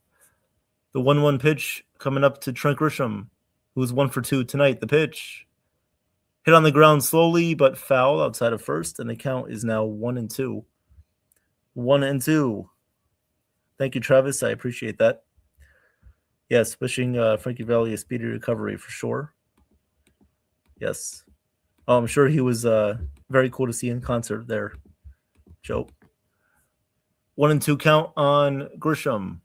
The 1-1 pitch coming up to Trent Grisham, who's 1 for 2 tonight. The pitch hit on the ground slowly, but foul outside of first, and the count is now 1-2. 1-2. Thank you, Travis. I appreciate that. Yes, wishing Frankie Valli a speedy recovery for sure. Yes. Oh, I'm sure he was very cool to see in concert there, Joe. 1-2 count on Grisham.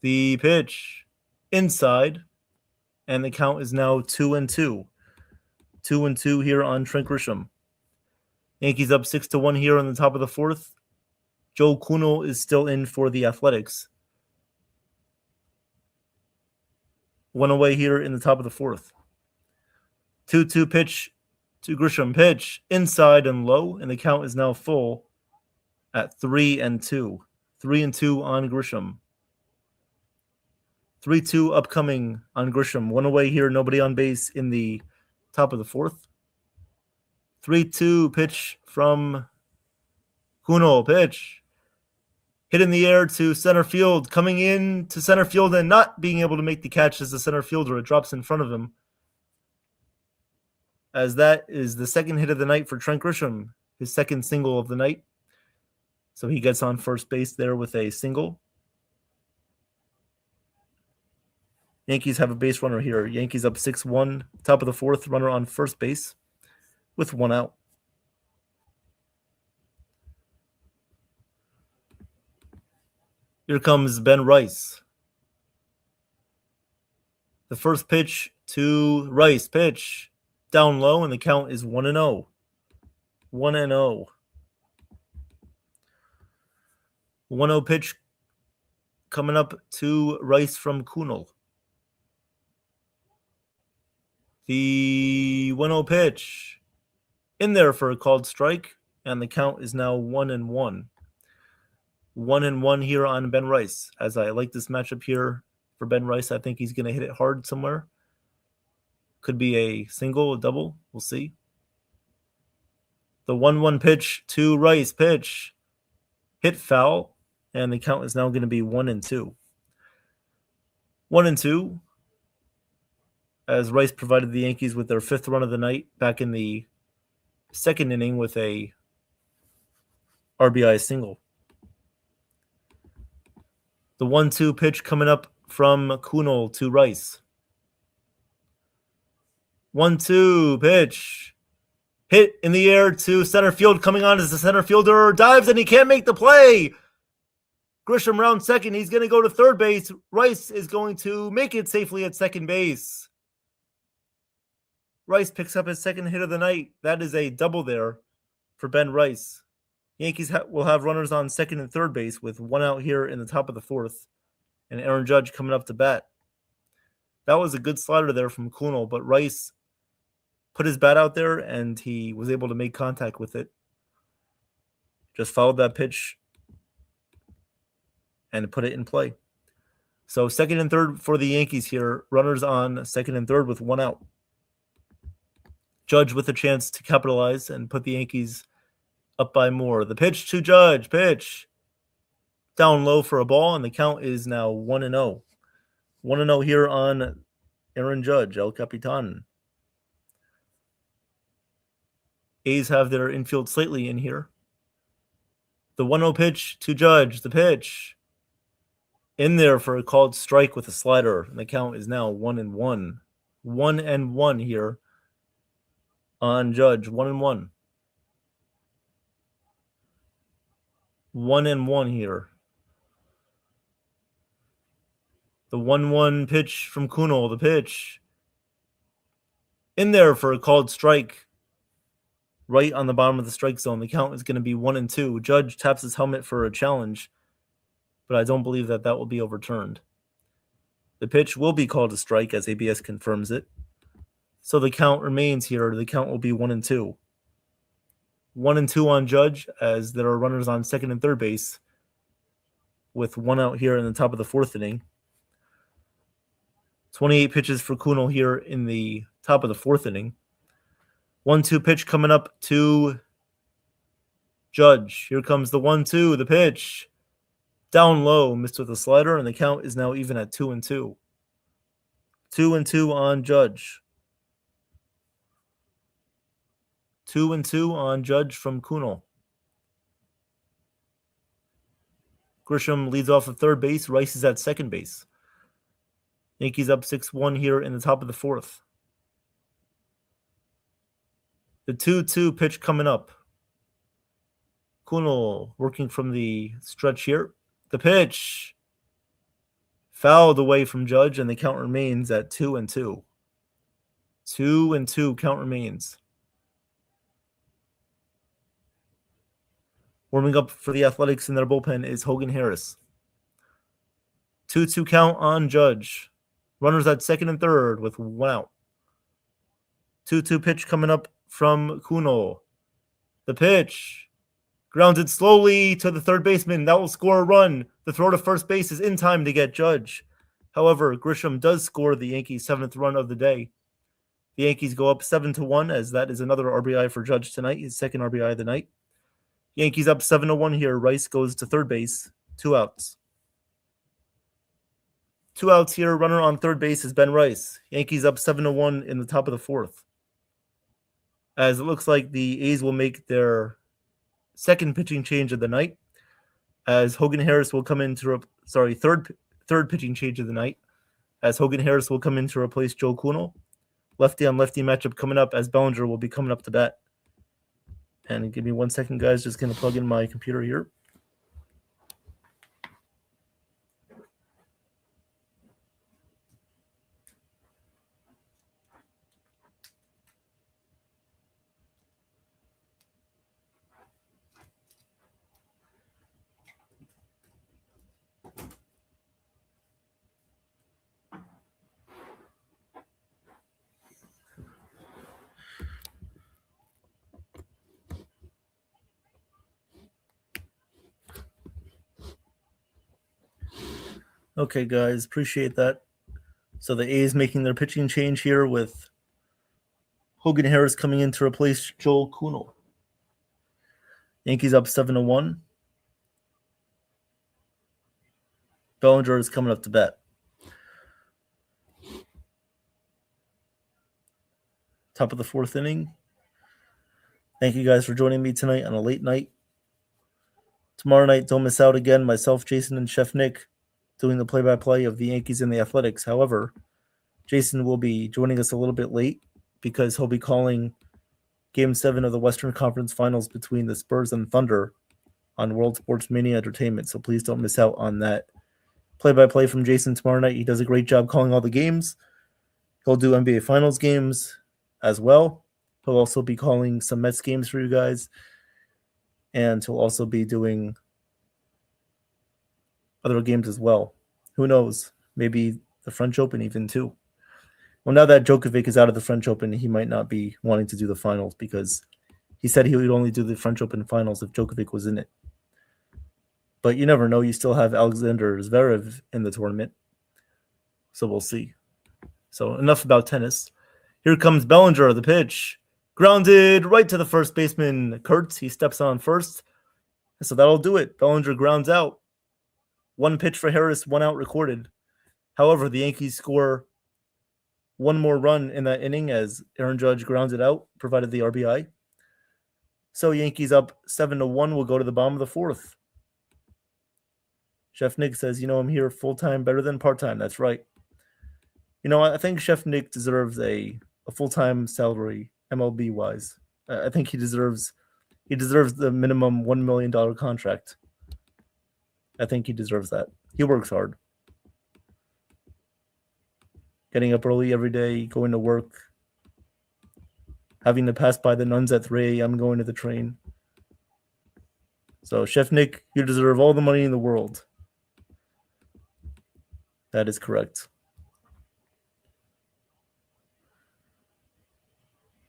The pitch inside, and the count is now 2-2. 2-2 here on Trent Grisham. Yankees up 6-1 here on the top of the 4th. Joe Kuno is still in for the Athletics. 1 away here in the top of the 4th. 2-2 pitch to Grisham. Pitch inside and low, and the count is now full at 3-2. 3-2 on Grisham. 3-2 upcoming on Grisham. 1 away here, nobody on base in the top of the 4th. 3-2 pitch from Kuno. Pitch hit in the air to center field. Coming in to center field and not being able to make the catch as the center fielder. It drops in front of him. As that is the second hit of the night for Trent Grisham. His second single of the night. So he gets on first base there with a single. Yankees have a base runner here. Yankees up 6-1. Top of the 4th, runner on first base with 1 out. Here comes Ben Rice. The first pitch to Rice. Pitch down low, and the count is 1-0. 1-0. 1-0 pitch coming up to Rice from Kuno. The 1-0 pitch in there for a called strike, and the count is now 1-1. 1-1 here on Ben Rice. As I like this matchup here for Ben Rice, I think he's going to hit it hard somewhere. Could be a single, a double. We'll see. The 1-1 pitch to Rice. Pitch. Hit foul. And the count is now going to be 1-2. 1-2. As Rice provided the Yankees with their 5th run of the night back in the 2nd inning with a RBI single. The 1-2 pitch coming up from Kunal to Rice. 1-2 pitch. Hit in the air to center field. Coming on as the center fielder dives and he can't make the play. Grisham round second. He's going to go to third base. Rice is going to make it safely at second base. Rice picks up his 2nd hit of the night. That is a double there for Ben Rice. Yankees will have runners on 2nd and 3rd base with 1 out here in the top of the 4th. And Aaron Judge coming up to bat. That was a good slider there from Kunal, but Rice put his bat out there and he was able to make contact with it. Just followed that pitch and put it in play. So 2nd and 3rd for the Yankees here. Runners on 2nd and 3rd with 1 out. Judge with a chance to capitalize and put the Yankees up by more. The pitch to Judge. Pitch. Down low for a ball, and the count is now 1-0. 1-0 here on Aaron Judge, El Capitan. A's have their infield slightly in here. The 1-0 pitch to Judge. The pitch. In there for a called strike with a slider, and the count is now 1-1. 1-1 here on Judge. 1-1. 1-1 here. The 1-1 pitch from Kunal. The pitch. In there for a called strike. Right on the bottom of the strike zone. The count is going to be 1-2. Judge taps his helmet for a challenge, but I don't believe that will be overturned. The pitch will be called a strike as ABS confirms it. So the count remains here. The count will be 1-2. 1-2 on Judge as there are runners on 2nd and 3rd base with 1 out here in the top of the 4th inning. 28 pitches for Kunal here in the top of the 4th inning. 1-2 pitch coming up to Judge. Here comes the 1-2, the pitch. Down low, missed with a slider, and the count is now even at 2-2. 2-2 on Judge. 2-2 on Judge from Kunal. Grisham leads off at 3rd base. Rice is at 2nd base. Yankees up 6-1 here in the top of the 4th. The 2-2 pitch coming up. Kunal working from the stretch here. The pitch. Fouled away from Judge, and the count remains at 2-2. 2-2 count remains. Warming up for the Athletics in their bullpen is Hogan Harris. 2-2 count on Judge. Runners at 2nd and 3rd with 1 out. 2-2 pitch coming up from Kunal. The pitch. Grounded slowly to the 3rd baseman. That will score a run. The throw to first base is in time to get Judge. However, Grisham does score the Yankees' 7th run of the day. The Yankees go up 7-1 as that is another RBI for Judge tonight, his 2nd RBI of the night. Yankees up 7-1 here. Rice goes to 3rd base. 2 outs. 2 outs here. Runner on 3rd base is Ben Rice. Yankees up 7-1 in the top of the 4th. As it looks like the A's will make their 2nd pitching change of the night. As Hogan Harris will come in to third pitching change of the night. As Hogan Harris will come in to replace Joe Kunal. Lefty on lefty matchup coming up as Bellinger will be coming up to bat. And give me 1 second, guys. Just going to plug in my computer here. Okay, guys, appreciate that. So the A's making their pitching change here with Hogan Harris coming in to replace Joel Kuhnel. Yankees up 7-1. Bellinger is coming up to bat. Top of the fourth inning. Thank you guys for joining me tonight on a late night. Tomorrow night, don't miss out again. Myself, Jason, and Chef Nick doing the play-by-play of the Yankees and the Athletics. However, Jason will be joining us a little bit late because he'll be calling Game 7 of the Western Conference Finals between the Spurs and Thunder on World Sports Mania Entertainment. So please don't miss out on that play-by-play from Jason tomorrow night. He does a great job calling all the games. He'll do NBA Finals games as well. He'll also be calling some Mets games for you guys. And he'll also be doing other games as well. Who knows? Maybe the French Open even too. Well, now that Djokovic is out of the French Open, he might not be wanting to do the finals because he said he would only do the French Open finals if Djokovic was in it. But you never know. You still have Alexander Zverev in the tournament. So we'll see. So enough about tennis. Here comes Bellinger, the pitch. Grounded right to the first baseman, Kurtz. He steps on first. So that'll do it. Bellinger grounds out. One pitch for Harris, 1 out recorded. However, the Yankees score one more run in that inning as Aaron Judge grounded out, provided the RBI. So Yankees up 7-1 will go to the bottom of the fourth. Chef Nick says, I'm here full-time better than part-time. That's right. I think Chef Nick deserves a full-time salary, MLB-wise. I think he deserves the minimum $1 million contract. I think he deserves that. He works hard. Getting up early every day, going to work, having to pass by the nuns at 3 a.m. going to the train. So, Chef Nick, you deserve all the money in the world. That is correct.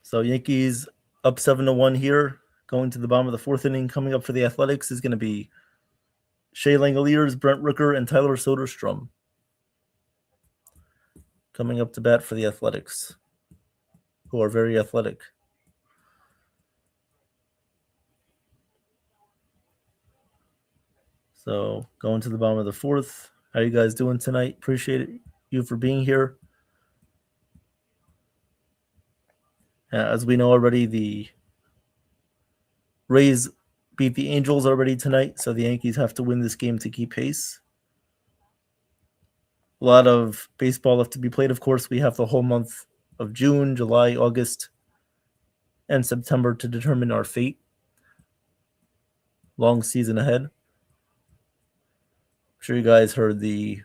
So, Yankees up 7-1 here, going to the bottom of the fourth inning. Coming up for the Athletics is going to be Shea Langoliers, Brent Rooker, and Tyler Soderstrom. Coming up to bat for the Athletics, who are very athletic. So going to the bottom of the fourth. How you guys doing tonight? Appreciate you for being here. As we know already, the Rays beat the Angels already tonight, so the Yankees have to win this game to keep pace. A lot of baseball left to be played. Of course, we have the whole month of June, July, August, and September to determine our fate. Long season ahead. I'm sure you guys heard the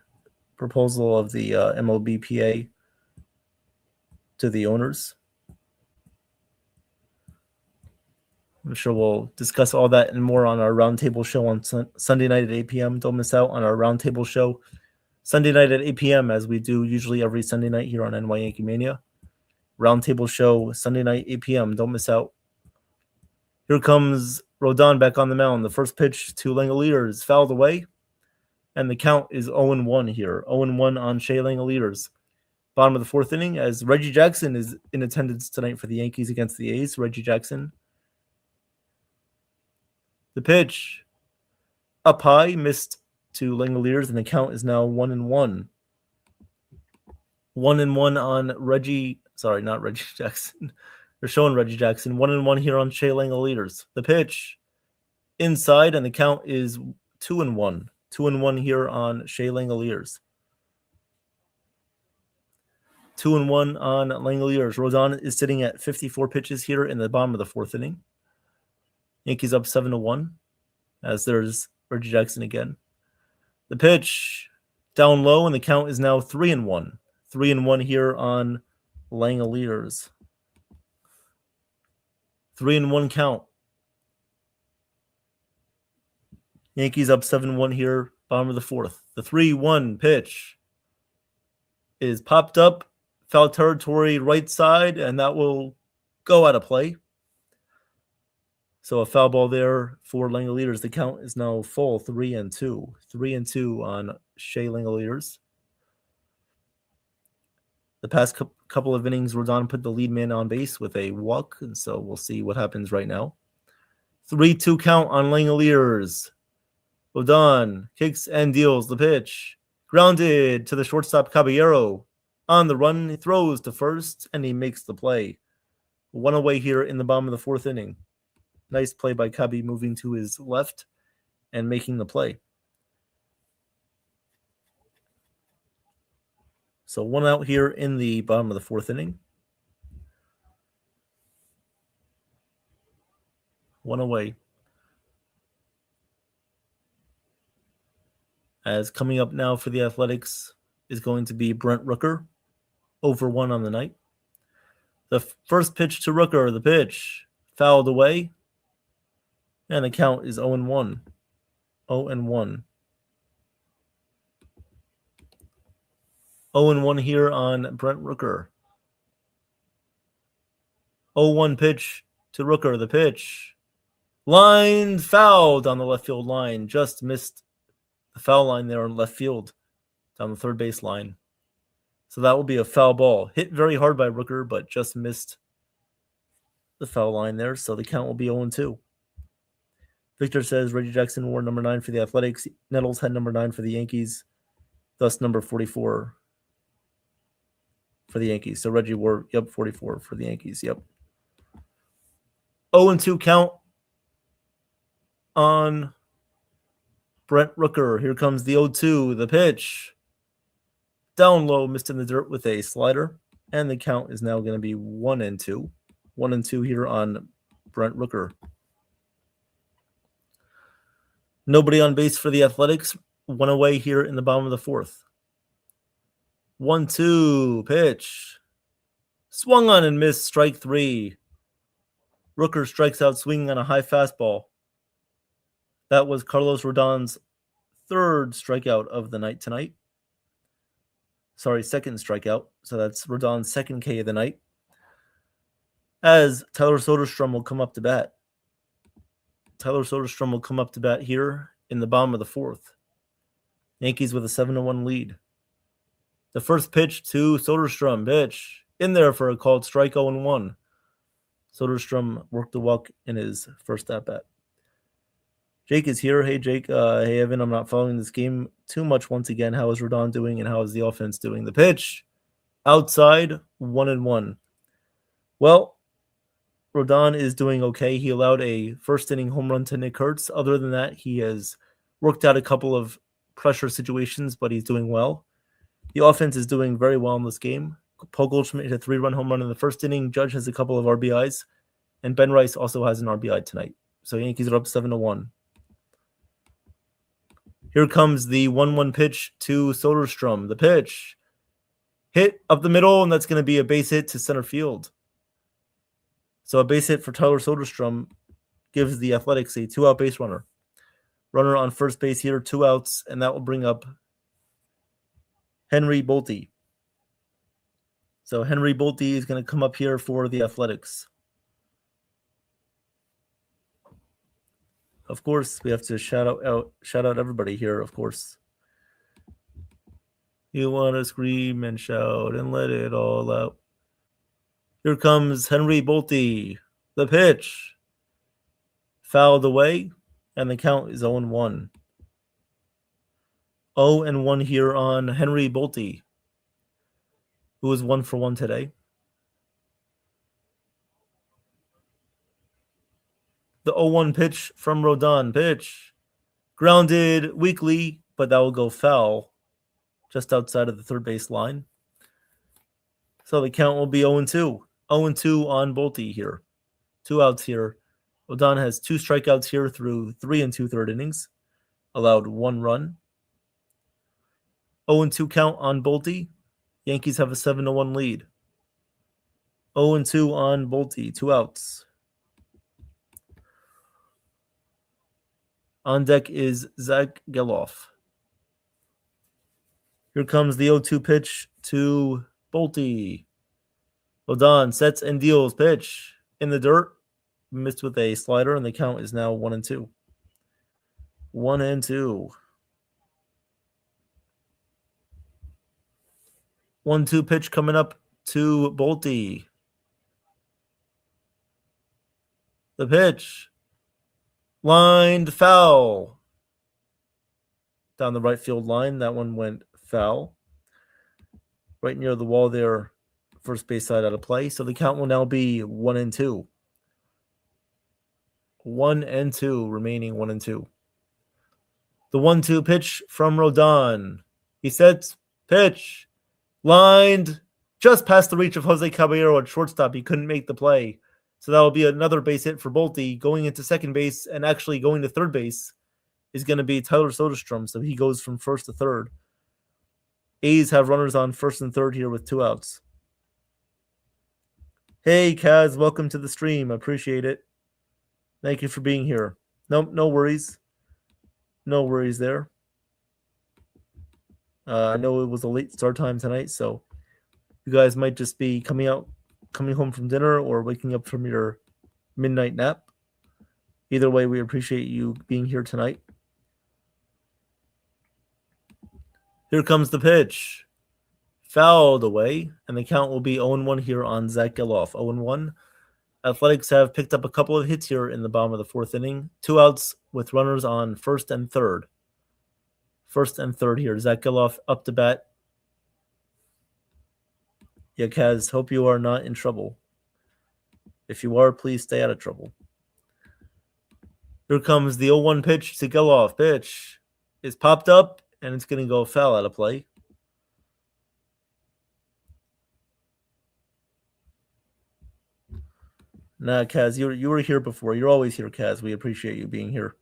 proposal of the MLBPA to the owners. I'm sure we'll discuss all that and more on our roundtable show on Sunday night at 8 p.m. Don't miss out on our roundtable show Sunday night at 8 p.m. as we do usually every Sunday night here on NY YankeeMania. Roundtable show Sunday night, 8 p.m. Don't miss out. Here comes Rodon back on the mound. The first pitch to Langoliers fouled away, and the count is 0-1 here. 0-1 on Shea Langoliers. Bottom of the fourth inning as Reggie Jackson is in attendance tonight for the Yankees against the A's. Reggie Jackson. The pitch up high, missed to Langoliers, and the count is now 1-1. 1-1 on Reggie. Sorry, not Reggie Jackson. They're showing Reggie Jackson. 1-1 here on Shea Langoliers. The pitch inside, and the count is 2-1. 2-1 here on Shea Langoliers. 2-1 on Langoliers. Rodon is sitting at 54 pitches here in the bottom of the fourth inning. Yankees up 7-1 as there's Reggie Jackson again. The pitch down low, and the count is now 3-1. 3-1 here on Langoliers. 3-1 count. Yankees up 7-1 here, bottom of the fourth. The 3-1 pitch is popped up, foul territory right side, and that will go out of play. So a foul ball there for Langoliers. The count is now full 3-2. 3-2 on Shea Langoliers. The past couple of innings, Rodon put the lead man on base with a walk, and so we'll see what happens right now. 3-2 count on Langoliers. Rodon kicks and deals the pitch. Grounded to the shortstop Caballero. On the run, he throws to first, and he makes the play. One away here in the bottom of the fourth inning. Nice play by Cabby moving to his left and making the play. So one out here in the bottom of the fourth inning. One away. As coming up now for the Athletics is going to be Brent Rooker, over 1 on the night. The first pitch to Rooker, the pitch, fouled away, and the count is 0-1. 0-1. 0-1 here on Brent Rooker. 0-1 pitch to Rooker, the pitch. Line fouled on the left field line, just missed the foul line there on left field down the third base line. So that will be a foul ball. Hit very hard by Rooker, but just missed the foul line there. So the count will be 0-2. Victor says Reggie Jackson wore number 9 for the Athletics. Nettles had number 9 for the Yankees, thus number 44 for the Yankees. So Reggie wore, 44 for the Yankees. 0-2 count on Brent Rooker. Here comes the 0-2, the pitch. Down low, missed in the dirt with a slider. And the count is now going to be 1-2. 1-2 here on Brent Rooker. Nobody on base for the Athletics. One away here in the bottom of the fourth. 1-2, pitch. Swung on and missed, strike 3. Rooker strikes out swinging on a high fastball. That was Carlos Rodon's third strikeout of the night tonight. Second strikeout. So that's Rodon's second K of the night. As Tyler Soderstrom will come up to bat. Tyler Soderstrom will come up to bat here in the bottom of the fourth. Yankees with a 7-1 lead. The first pitch to Soderstrom. Pitch in there for a called strike 0-1. Soderstrom worked the walk in his first at-bat. Jake is here. Hey, Jake. Hey, Evan. I'm not following this game too much once again. How is Rodon doing and how is the offense doing? The pitch outside, 1-1. Well, Rodon is doing okay. He allowed a first inning home run to Nick Hertz. Other than that, he has worked out a couple of pressure situations, but he's doing well. The offense is doing very well in this game. Paul Goldschmidt hit a 3-run home run in the first inning. Judge has a couple of RBIs, and Ben Rice also has an RBI tonight. So Yankees are up 7-1. Here comes the 1-1 pitch to Soderstrom. The pitch hit up the middle, and that's going to be a base hit to center field. So a base hit for Tyler Soderstrom gives the Athletics a 2-out base runner. Runner on first base here, 2 outs, and that will bring up Henry Bolte. So Henry Bolte is going to come up here for the Athletics. Of course, we have to shout out everybody here, of course. You want to scream and shout and let it all out. Here comes Henry Bolte. The pitch. Fouled away, and the count is 0-1. 0-1 here on Henry Bolte, who is 1 for 1 today. The 0-1 pitch from Rodon. Pitch. Grounded weakly, but that will go foul just outside of the third base line. So the count will be 0-2. 0-2 on Bolte here. 2 outs here. Rodon has 2 strikeouts here through 3 2/3 innings. Allowed 1 run. 0-2 count on Bolte. Yankees have a 7-1 lead. 0-2 on Bolte. 2 outs. On deck is Zach Geloff. Here comes the 0-2 pitch to Bolte. Rodon sets and deals. Pitch in the dirt. Missed with a slider, and the count is now 1-2. 1-2. 1-2 pitch coming up to Bolte. The pitch. Lined foul. Down the right field line. That one went foul. Right near the wall there. First base side out of play. So the count will now be 1-2. 1-2 remaining 1-2. The 1-2 pitch from Rodon. He sets pitch. Lined just past the reach of Jose Caballero at shortstop. He couldn't make the play. So that will be another base hit for Bolte. Going into second base and actually going to third base is going to be Tyler Soderstrom. So he goes from first to third. A's have runners on first and third here with 2 outs. Hey, Kaz, welcome to the stream. I appreciate it. Thank you for being here. No worries. No worries there. I know it was a late start time tonight, so you guys might just be coming home from dinner or waking up from your midnight nap. Either way, we appreciate you being here tonight. Here comes the pitch. Fouled away, and the count will be 0-1 here on Zach Geloff. 0-1. Athletics have picked up a couple of hits here in the bottom of the 4th inning. 2 outs with runners on first and third. First and third here. Zach Geloff up to bat. Yeah, Kaz, hope you are not in trouble. If you are, please stay out of trouble. Here comes the 0-1 pitch to Geloff. Pitch is popped up, and it's going to go foul out of play. Nah, Kaz, you were here before. You're always here, Kaz. We appreciate you being here.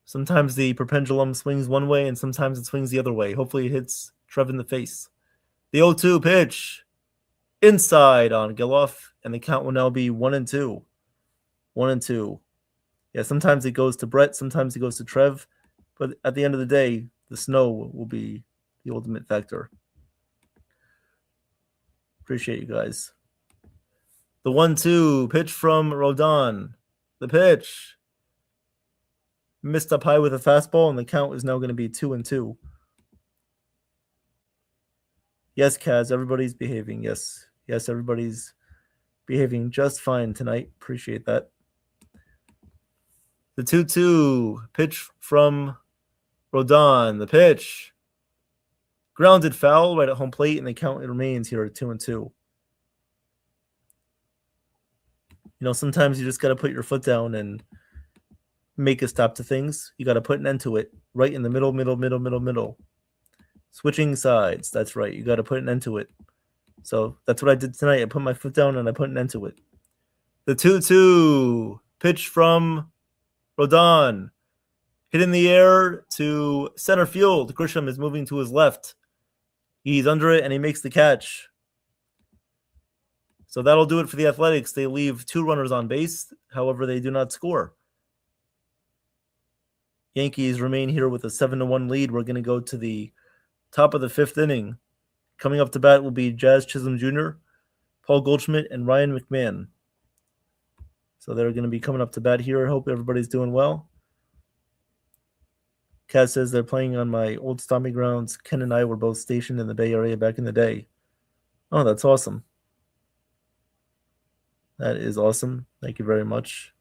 Sometimes the pendulum swings one way, and sometimes it swings the other way. Hopefully it hits Trev in the face. The 0-2 pitch. Inside on Geloff, and the count will now be 1-2. 1-2. Yeah, sometimes it goes to Brett, sometimes it goes to Trev. But at the end of the day, the snow will be the ultimate factor. Appreciate you guys. The 1-2 pitch from Rodon. The pitch. Missed up high with a fastball, and the count is now going to be 2-2. Yes, Kaz, everybody's behaving. Yes, everybody's behaving just fine tonight. Appreciate that. The 2-2 pitch from Rodon. The pitch. Grounded foul right at home plate, and the count remains here at 2-2. Sometimes you just got to put your foot down and make a stop to things. You got to put an end to it. Right in the middle. Switching sides. That's right. You got to put an end to it. So that's what I did tonight. I put my foot down and I put an end to it. The 2-2 pitch from Rodon. Hit in the air to center field. Grisham is moving to his left. He's under it and he makes the catch. So that'll do it for the Athletics. They leave 2 runners on base. However, they do not score. Yankees remain here with a 7-1 lead. We're going to go to the top of the 5th inning. Coming up to bat will be Jazz Chisholm Jr., Paul Goldschmidt, and Ryan McMahon. So they're going to be coming up to bat here. I hope everybody's doing well. Kaz says they're playing on my old stomping grounds. Ken and I were both stationed in the Bay Area back in the day. Oh, that's awesome. That is awesome. Thank you very much.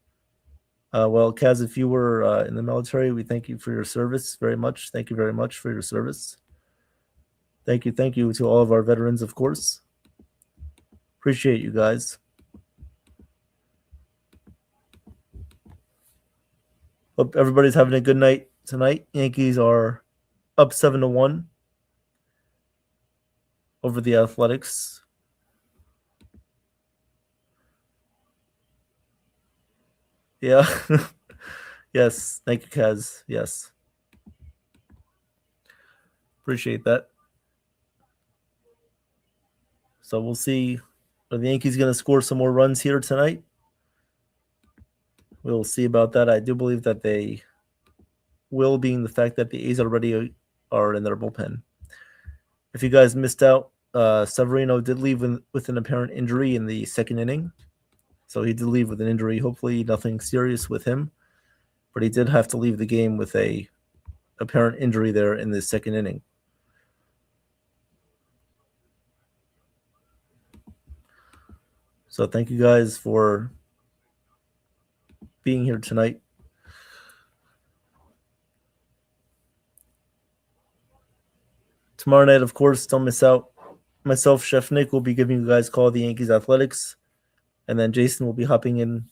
Well, Kaz, if you were in the military, we thank you for your service very much. Thank you very much for your service. Thank you to all of our veterans, of course. Appreciate you guys. Hope everybody's having a good night tonight. Yankees are up 7-1 over the Athletics. Yeah. Yes. Thank you, Kaz. Yes. Appreciate that. So we'll see. Are the Yankees going to score some more runs here tonight? We'll see about that. I do believe that they will, being the fact that the A's already are in their bullpen. If you guys missed out, Severino did leave with an apparent injury in the 2nd inning. So he did leave with an injury. Hopefully nothing serious with him. But he did have to leave the game with a apparent injury there in the 2nd inning. So thank you guys for being here tonight. Tomorrow night, of course, don't miss out. Myself, Chef Nick, will be giving you guys a call the Yankees Athletics. And then Jason will be hopping in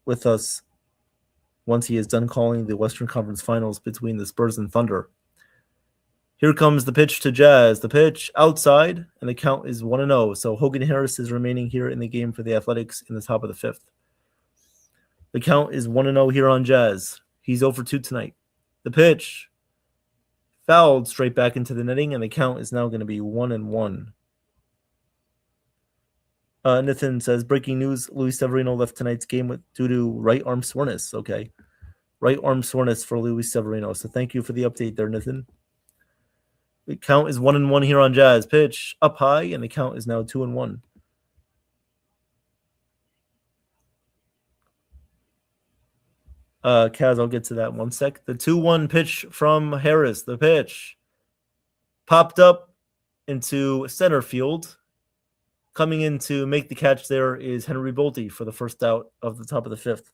with us once he is done calling the Western Conference Finals between the Spurs and Thunder. Here comes the pitch to Jazz. The pitch outside, and the count is 1-0. So Hogan Harris is remaining here in the game for the Athletics in the top of the fifth. The count is 1-0 here on Jazz. He's 0 for 2 tonight. The pitch fouled straight back into the netting, and the count is now going to be 1-1. Nathan says, breaking news, Luis Severino left tonight's game due to right arm soreness. Okay. Right arm soreness for Luis Severino. So thank you for the update there, Nathan. The count is 1-1 here on Jazz. Pitch up high, and the count is now 2-1. Kaz, I'll get to that in 1 sec. The 2-1 pitch from Harris. The pitch popped up into center field. Coming in to make the catch there is Henry Bolte for the first out of the top of the fifth.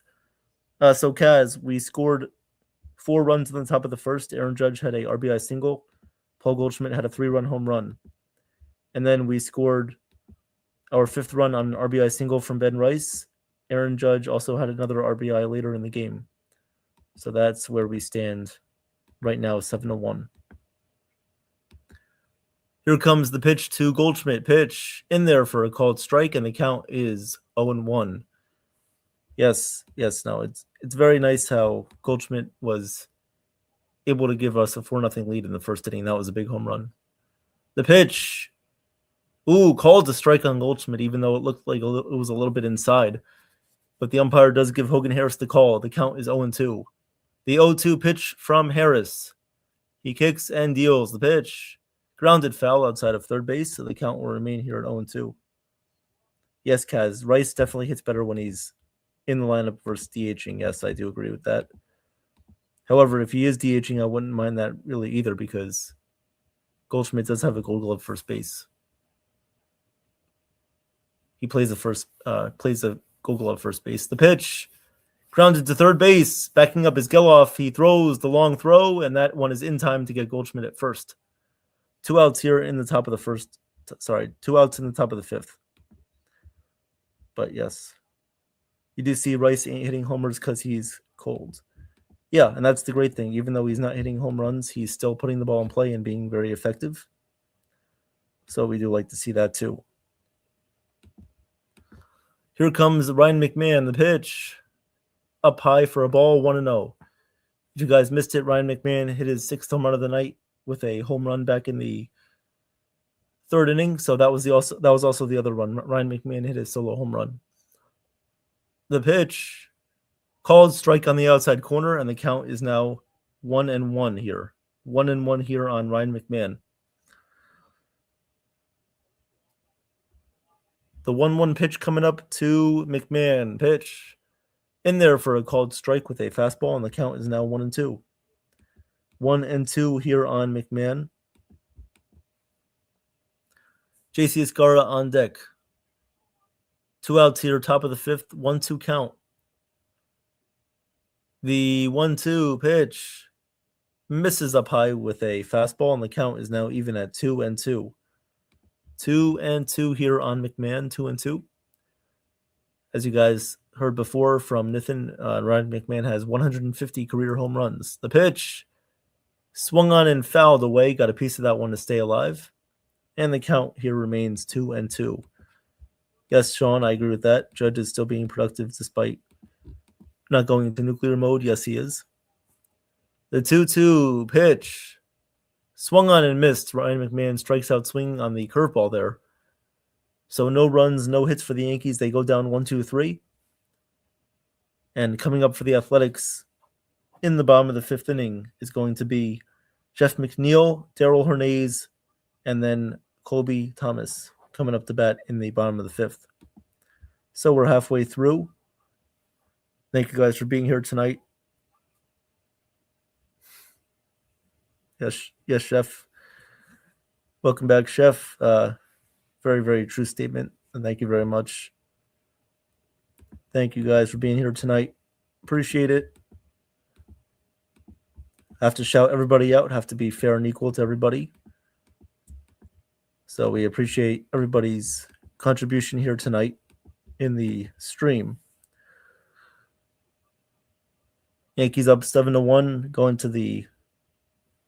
So Kaz, we scored 4 runs in the top of the first. Aaron Judge had a RBI single. Paul Goldschmidt had a 3-run home run. And then we scored our 5th run on an RBI single from Ben Rice. Aaron Judge also had another RBI later in the game. So that's where we stand right now, 7-1. Here comes the pitch to Goldschmidt. Pitch in there for a called strike, and the count is 0-1. Yes. No, it's very nice how Goldschmidt was able to give us a 4-0 lead in the first inning. That was a big home run. The pitch, called a strike on Goldschmidt, even though it looked like it was a little bit inside. But the umpire does give Hogan Harris the call. The count is 0-2. The 0-2 pitch from Harris. He kicks and deals. The pitch, grounded foul outside of third base, so the count will remain here at 0-2. Yes, Kaz, Rice definitely hits better when he's in the lineup versus DHing. Yes, I do agree with that. However, if he is DHing, I wouldn't mind that really either because Goldschmidt does have a Gold Glove first base. He plays a Gold Glove first base. The pitch, grounded to third base, backing up is Geloff. He throws the long throw, and that one is in time to get Goldschmidt at first. 2 outs here in the top of the first. 2 outs in the top of the fifth. But yes, you do see Rice ain't hitting homers because he's cold. Yeah, and that's the great thing. Even though he's not hitting home runs, he's still putting the ball in play and being very effective. So we do like to see that too. Here comes Ryan McMahon, the pitch. Up high for a ball, 1-0. If you guys missed it, Ryan McMahon hit his 6th home run of the night with a home run back in the 3rd inning. So that was also the other run. Ryan McMahon hit his solo home run. The pitch, called strike on the outside corner, and the count is now 1-1 here. 1-1 here on Ryan McMahon. The 1-1 pitch coming up to McMahon. Pitch in there for a called strike with a fastball, and the count is now 1-2. 1-2 here on McMahon. JC Escara on deck. 2 outs here, top of the fifth, 1-2 count. The 1-2 pitch misses up high with a fastball, and the count is now even at 2-2. 2-2 here on McMahon, 2-2. As you guys heard before from Nathan, Ryan McMahon has 150 career home runs. The pitch swung on and fouled away, got a piece of that one to stay alive. And the count here remains 2-2. Yes, Sean, I agree with that. Judge is still being productive despite not going into nuclear mode. Yes, he is. The 2-2 pitch swung on and missed. Ryan McMahon strikes out swinging on the curveball there. So no runs, no hits for the Yankees. They go down 1-2-3. And coming up for the Athletics in the bottom of the 5th inning is going to be Jeff McNeil, Darrell Hernandez, and then Colby Thomas coming up to bat in the bottom of the 5th. So we're halfway through. Thank you guys for being here tonight. Yes, Chef. Welcome back, Chef. Very, very true statement. And thank you very much. Thank you guys for being here tonight. Appreciate it. Have to shout everybody out, have to be fair and equal to everybody. So we appreciate everybody's contribution here tonight in the stream. Yankees up 7-1, going to the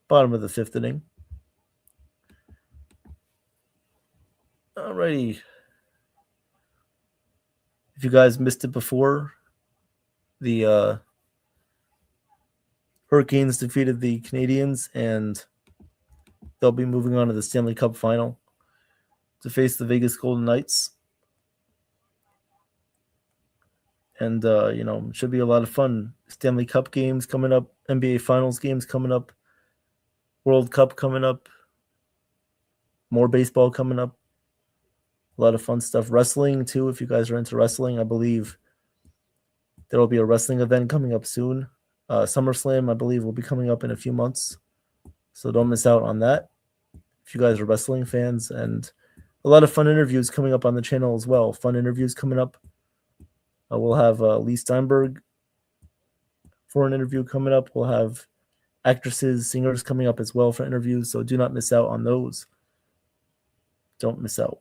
bottom of the 5th inning. Alrighty. If you guys missed it before, the Hurricanes defeated the Canadians, and they'll be moving on to the Stanley Cup final to face the Vegas Golden Knights. And, it should be a lot of fun. Stanley Cup games coming up, NBA Finals games coming up, World Cup coming up, more baseball coming up. A lot of fun stuff. Wrestling, too, if you guys are into wrestling. I believe there will be a wrestling event coming up soon. SummerSlam, I believe, will be coming up in a few months. So don't miss out on that if you guys are wrestling fans. And a lot of fun interviews coming up on the channel as well. Fun interviews coming up. We'll have Lee Steinberg for an interview coming up. We'll have actresses, singers coming up as well for interviews. So do not miss out on those. Don't miss out.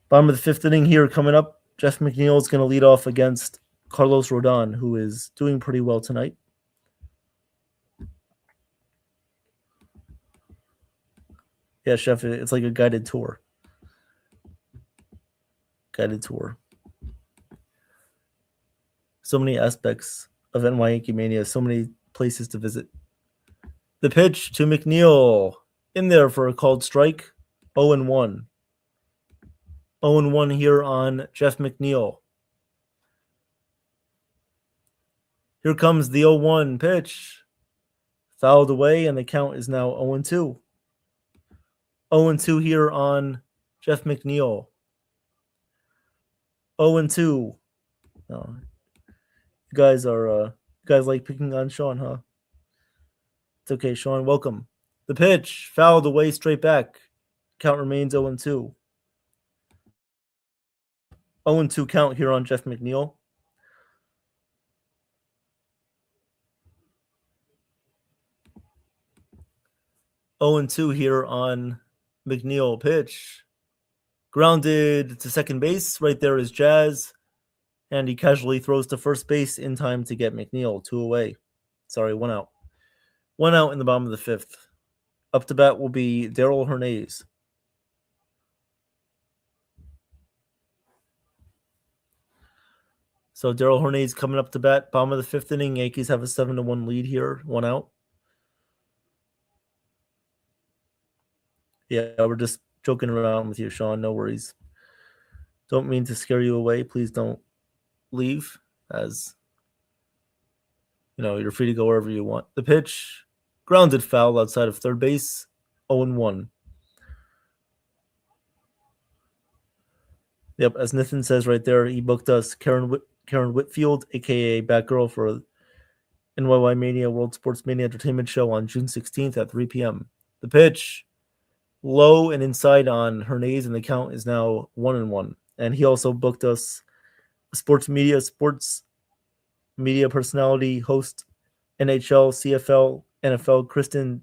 Bottom of the 5th inning here coming up. Jeff McNeil is going to lead off against Carlos Rodon, who is doing pretty well tonight. Yeah, Chef, it's like a guided tour. Guided tour. So many aspects of NY YankeeMania, so many places to visit. The pitch to McNeil. In there for a called strike. 0-1. 0-1 here on Jeff McNeil. Here comes the 0-1 pitch. Fouled away, and the count is now 0-2. 0-2 here on Jeff McNeil. 0-2. Oh, you guys like picking on Sean, huh? It's okay, Sean. Welcome. The pitch fouled away, straight back. Count remains 0-2. 0-2 count here on Jeff McNeil. Oh and 2 here on McNeil. Pitch. Grounded to second base. Right there is Jazz. And he casually throws to first base in time to get McNeil. 2 away. Sorry, 1 out. 1 out in the bottom of the 5th. Up to bat will be Darryl Hernandez. So Darryl Hernandez coming up to bat. Bottom of the 5th inning. Yankees have a 7-1 lead here. 1 out. Yeah, we're just joking around with you, Sean. No worries. Don't mean to scare you away. Please don't leave, as you're free to go wherever you want. The pitch, grounded foul outside of third base. 0-1. Yep, as Nathan says right there, he booked us Karen Whitfield, aka Batgirl, for NY Mania World Sports Mania Entertainment Show on June 16th at 3 p.m. The pitch, low and inside on Hernandez, and the count is now 1-1. And he also booked us sports media personality, host, NHL, CFL, NFL, Kristen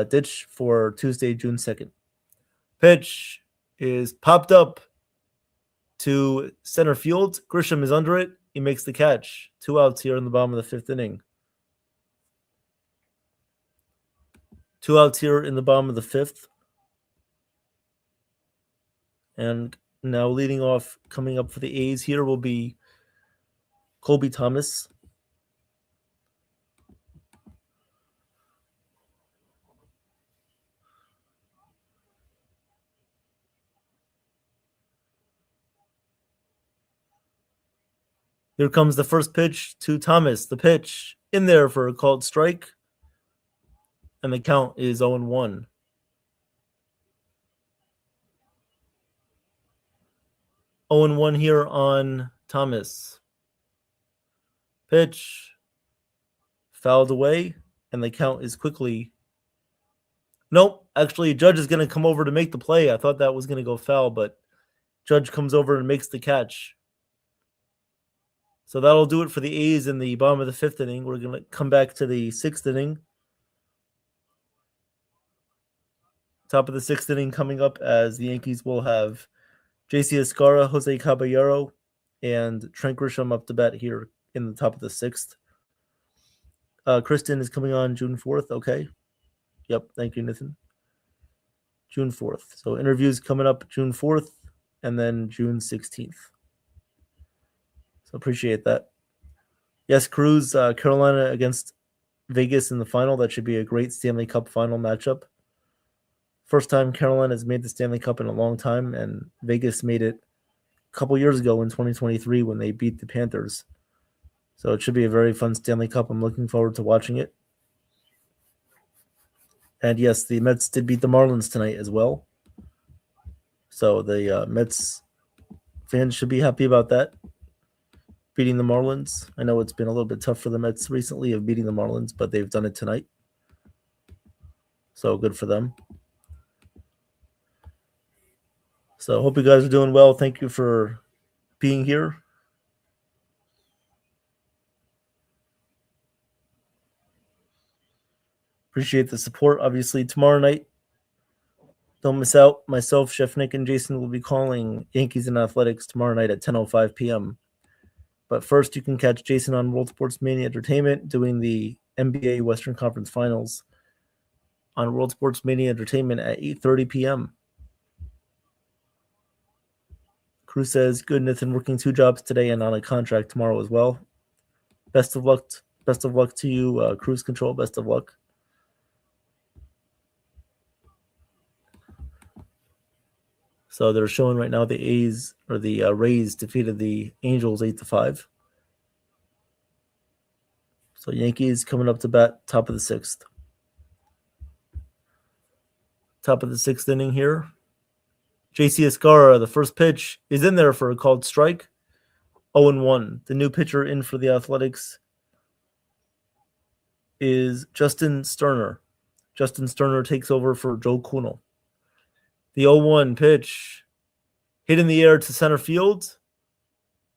Ditch for Tuesday, June 2nd. Pitch is popped up to center field. Grisham is under it. He makes the catch. 2 outs here in the bottom of the 5th inning. 2 outs here in the bottom of the 5th. And now leading off, coming up for the A's here will be Colby Thomas. Here comes the first pitch to Thomas. The pitch in there for a called strike. And the count is 0-1. 0-1 here on Thomas. Pitch fouled away, and the count is quickly. Nope, actually, Judge is going to come over to make the play. I thought that was going to go foul, but Judge comes over and makes the catch. So that'll do it for the A's in the bottom of the 5th inning. We're going to come back to the 6th inning. Top of the 6th inning coming up as the Yankees will have J.C. Escara, Jose Caballero, and Trent Grisham up to bat here in the top of the 6th. Kristen is coming on June 4th. Okay. Yep. Thank you, Nathan. June 4th. So interviews coming up June 4th and then June 16th. So appreciate that. Yes, Cruz, Carolina against Vegas in the final. That should be a great Stanley Cup final matchup. First time Carolina has made the Stanley Cup in a long time, and Vegas made it a couple years ago in 2023 when they beat the Panthers. So it should be a very fun Stanley Cup. I'm looking forward to watching it. And yes, the Mets did beat the Marlins tonight as well. So the Mets fans should be happy about that, beating the Marlins. I know it's been a little bit tough for the Mets recently of beating the Marlins, but they've done it tonight. So good for them. So hope you guys are doing well. Thank you for being here. Appreciate the support. Obviously, tomorrow night, don't miss out. Myself, Chef Nick, and Jason will be calling Yankees and Athletics tomorrow night at 10:05 p.m. But first, you can catch Jason on World Sports Mania Entertainment doing the NBA Western Conference Finals on World Sports Mania Entertainment at 8:30 p.m. Cruz says, good, Nathan, working 2 jobs today and on a contract tomorrow as well. Best of luck. Best of luck to you, Cruise Control. Best of luck. So they're showing right now the A's or the Rays defeated the Angels 8-5. So Yankees coming up to bat, top of the 6th. Top of the 6th inning here. J.C. Escara, the first pitch is in there for a called strike. 0-1. The new pitcher in for the Athletics is Justin Sterner. Justin Sterner takes over for Joe Kunal. The 0-1 pitch hit in the air to center field.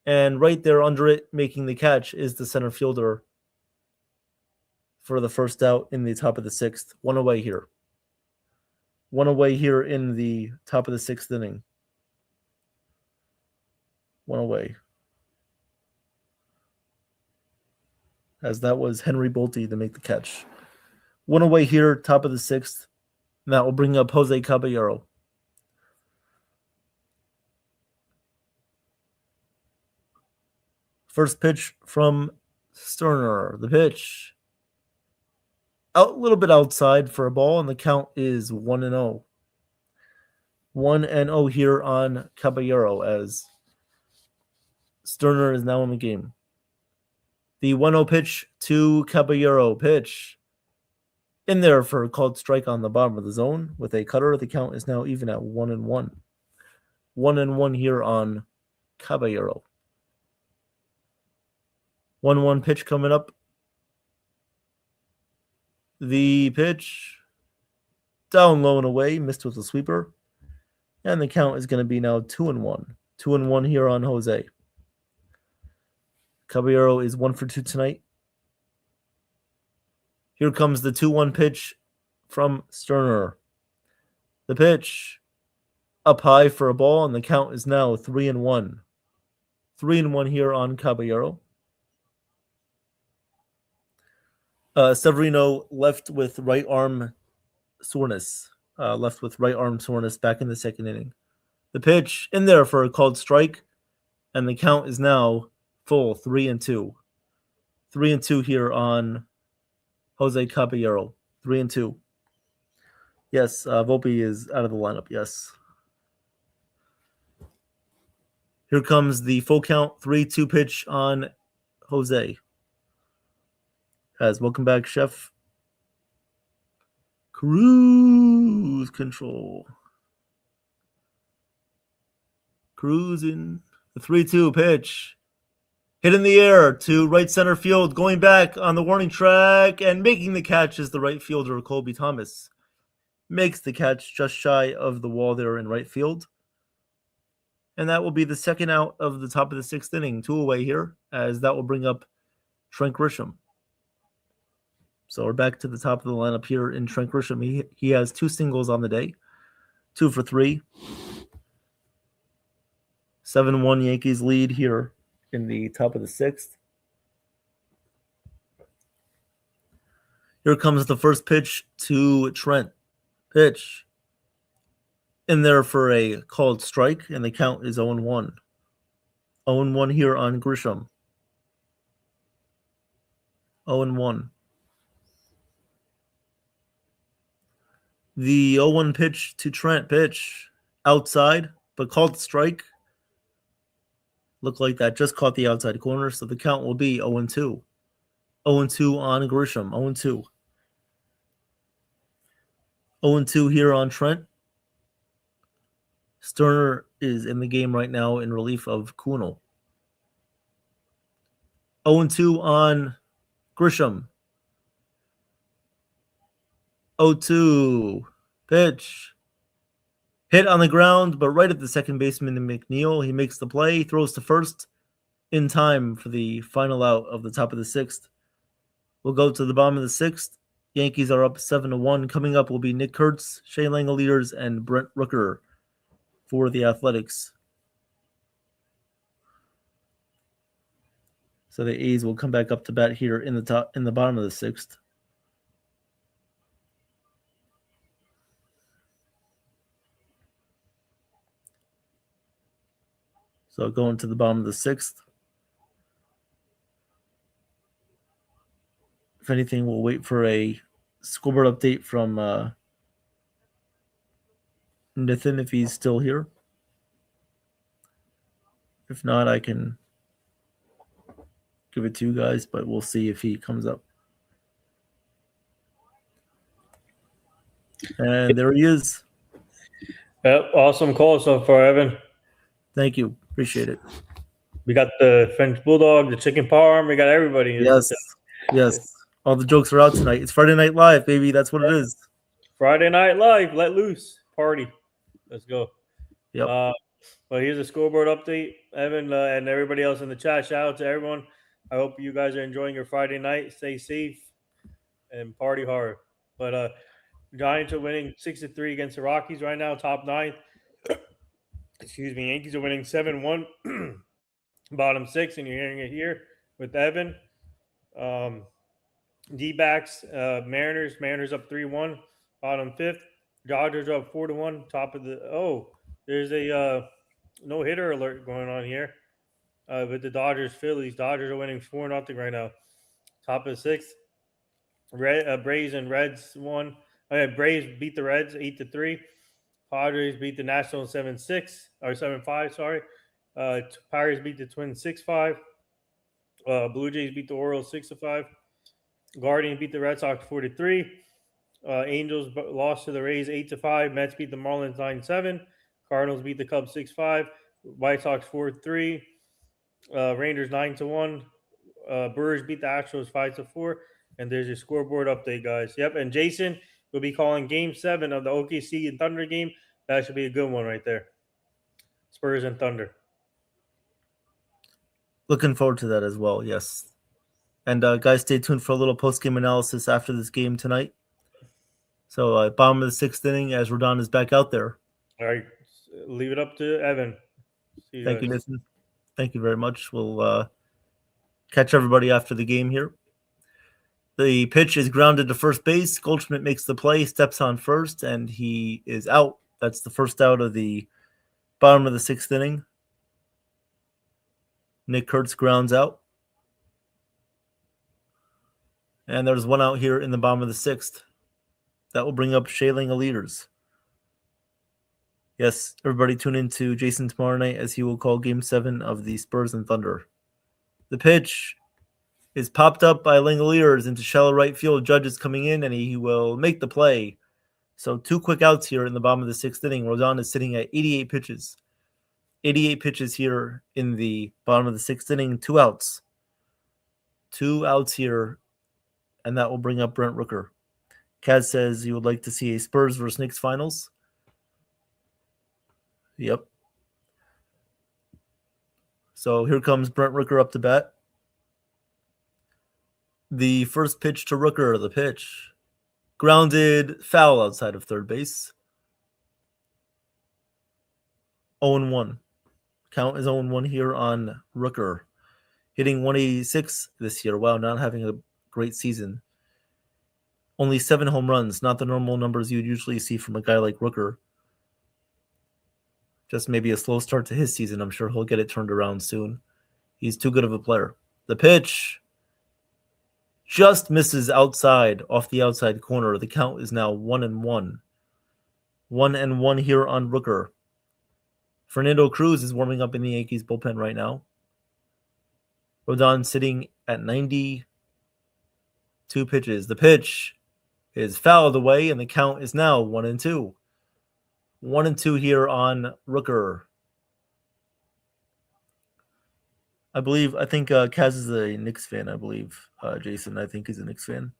And right there under it, making the catch, is the center fielder for the first out in the top of the 6th. 1 away here. 1 away here in the top of the 6th inning. 1 away. As that was Henry Bolte to make the catch. 1 away here, top of the 6th. And that will bring up Jose Caballero. First pitch from Sterner. The pitch out a little bit outside for a ball, and the count is 1-0. 1-0 here on Caballero as Sterner is now in the game. The 1-0 pitch to Caballero. Pitch in there for a called strike on the bottom of the zone with a cutter. The count is now even at 1-1. 1-1 here on Caballero. 1-1 pitch coming up. The pitch down low and away, missed with a sweeper. And the count is going to be now 2-1. 2-1 here on Jose. Caballero is 1 for 2 tonight. Here comes the 2-1 pitch from Sterner. The pitch up high for a ball, and the count is now 3-1. 3-1 here on Caballero. Severino left with right arm soreness. Back in the 2nd inning. The pitch in there for a called strike, and the count is now full 3-2. 3-2 here on Jose Caballero. 3-2. Yes, Volpe is out of the lineup. Yes. Here comes the full count 3-2 pitch on Jose. Guys, welcome back, Chef. Cruise control. Cruising. The 3-2 pitch. Hit in the air to right center field. Going back on the warning track and making the catch is the right fielder, Colby Thomas. Makes the catch just shy of the wall there in right field. And that will be the second out of the top of the 6th inning, 2 away here, as that will bring up Trent Grisham. So we're back to the top of the lineup here in Trent Grisham. He has 2 singles on the day, 2 for 3. 7-1 Yankees lead here in the top of the 6th. Here comes the first pitch to Trent. Pitch. In there for a called strike, and the count is 0-1. 0-1 here on Grisham. 0-1. The 0-1 pitch to Trent. Pitch. Outside, but called strike. Looked like that just caught the outside corner, so the count will be 0-2. 0-2 on Grisham. 0-2. 0-2 here on Trent. Sterner is in the game right now in relief of Kunal. 0-2 on Grisham. 0-2. Pitch. Hit on the ground, but right at the second baseman in McNeil. He makes the play, throws to first in time for the final out of the top of the 6th. We'll go to the bottom of the 6th. Yankees are up 7-1. Coming up will be Nick Kurtz, Shea Langeliers, and Brent Rooker for the Athletics. So the A's will come back up to bat here in the bottom of the 6th. So going to the bottom of the 6th. If anything, we'll wait for a scoreboard update from Nathan if he's still here. If not, I can give it to you guys, but we'll see if he comes up. And there he is. Yep, awesome call so far, Evan. Thank you. Appreciate it. We got the French Bulldog, the chicken parm. We got everybody. Yes. Yes. All the jokes are out tonight. It's Friday Night Live, baby. That's what it is. Friday Night Live. Let loose. Party. Let's go. Yep. Well, here's a scoreboard update. Evan and everybody else in the chat. Shout out to everyone. I hope you guys are enjoying your Friday night. Stay safe and party hard. But Giants are winning 6-3 against the Rockies right now, top 9. Excuse me. Yankees are winning 7-1, bottom 6, and you're hearing it here with Evan. D-backs, Mariners up 3-1, bottom 5th. Dodgers are up 4-1, top of the – there's a no-hitter alert going on here with the Dodgers-Phillies. Dodgers are winning 4-0 right now, top of the 6th. Braves and Reds won. Braves beat the Reds 8-3. Padres beat the Nationals 7-6 or 7-5. Sorry, Pirates beat the Twins 6-5. Blue Jays beat the Orioles 6-5. Guardians beat the Red Sox 4-3. Angels lost to the Rays 8-5. Mets beat the Marlins 9-7. Cardinals beat the Cubs 6-5. White Sox 4-3. Rangers 9-1. Brewers beat the Astros 5-4. And there's your scoreboard update, guys. Yep, and Jason will be calling Game 7 of the OKC and Thunder game. That should be a good one right there. Spurs and Thunder. Looking forward to that as well, yes. And guys, stay tuned for a little post-game analysis after this game tonight. So bottom of the 6th inning as Rodon is back out there. All right, leave it up to Evan. Thank you, Nathan. Thank you very much. We'll catch everybody after the game here. The pitch is grounded to first base. Goldschmidt makes the play, steps on first, and he is out. That's the first out of the bottom of the 6th inning. Nick Kurtz grounds out. And there's one out here in the bottom of the 6th. That will bring up Shea Langeliers. Yes, everybody tune in to Jason tomorrow night as he will call Game 7 of the Spurs and Thunder. The pitch is popped up by Langeliers into shallow right field. Judge is coming in, and he will make the play. So 2 quick outs here in the bottom of the 6th inning. Rodon is sitting at 88 pitches. 88 pitches here in the bottom of the 6th inning. 2 outs. 2 outs here, and that will bring up Brent Rooker. Kaz says you would like to see a Spurs versus Knicks finals. Yep. So here comes Brent Rooker up to bat. The first pitch to Rooker, the pitch. Grounded, foul outside of third base. 0-1. Count is 0-1 here on Rooker. Hitting 186 this year. Wow, not having a great season. Only 7 home runs, not the normal numbers you'd usually see from a guy like Rooker. Just maybe a slow start to his season. I'm sure he'll get it turned around soon. He's too good of a player. The pitch just misses outside, off the outside corner. The count is now 1-1. 1-1 here on Rooker. Fernando Cruz is warming up in the Yankees bullpen right now. Rodon sitting at 92 pitches. The pitch is fouled away, and the count is now 1-2. 1-2 here on Rooker. I think Kaz is a Knicks fan, I believe. Jason, I think he's a Knicks fan.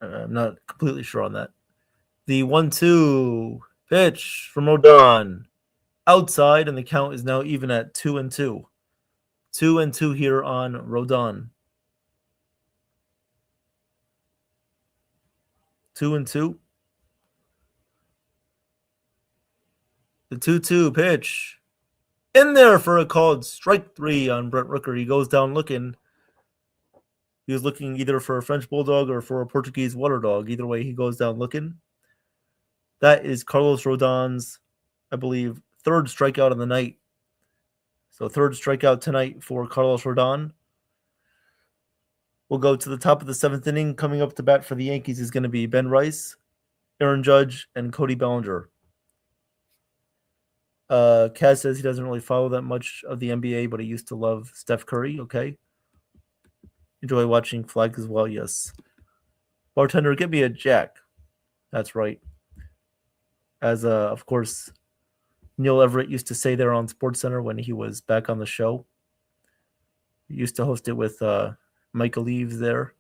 I'm not completely sure on that. The 1-2 pitch from Rodon. Outside, and the count is now even at 2-2. 2-2 here on Rodon. 2-2. The 2-2 pitch. In there for a called strike 3 on Brent Rooker. He goes down looking. He was looking either for a French Bulldog or for a Portuguese Water Dog. Either way, he goes down looking. That is Carlos Rodon's, I believe, 3rd strikeout of the night. So 3rd strikeout tonight for Carlos Rodon. We'll go to the top of the 7th inning. Coming up to bat for the Yankees is going to be Ben Rice, Aaron Judge, and Cody Bellinger. Kaz says he doesn't really follow that much of the NBA, but he used to love Steph Curry. Okay. Enjoy watching Flag as well. Yes. Bartender, give me a Jack. That's right. As, of course, Neil Everett used to say there on SportsCenter when he was back on the show. He used to host it with Michael Eaves there.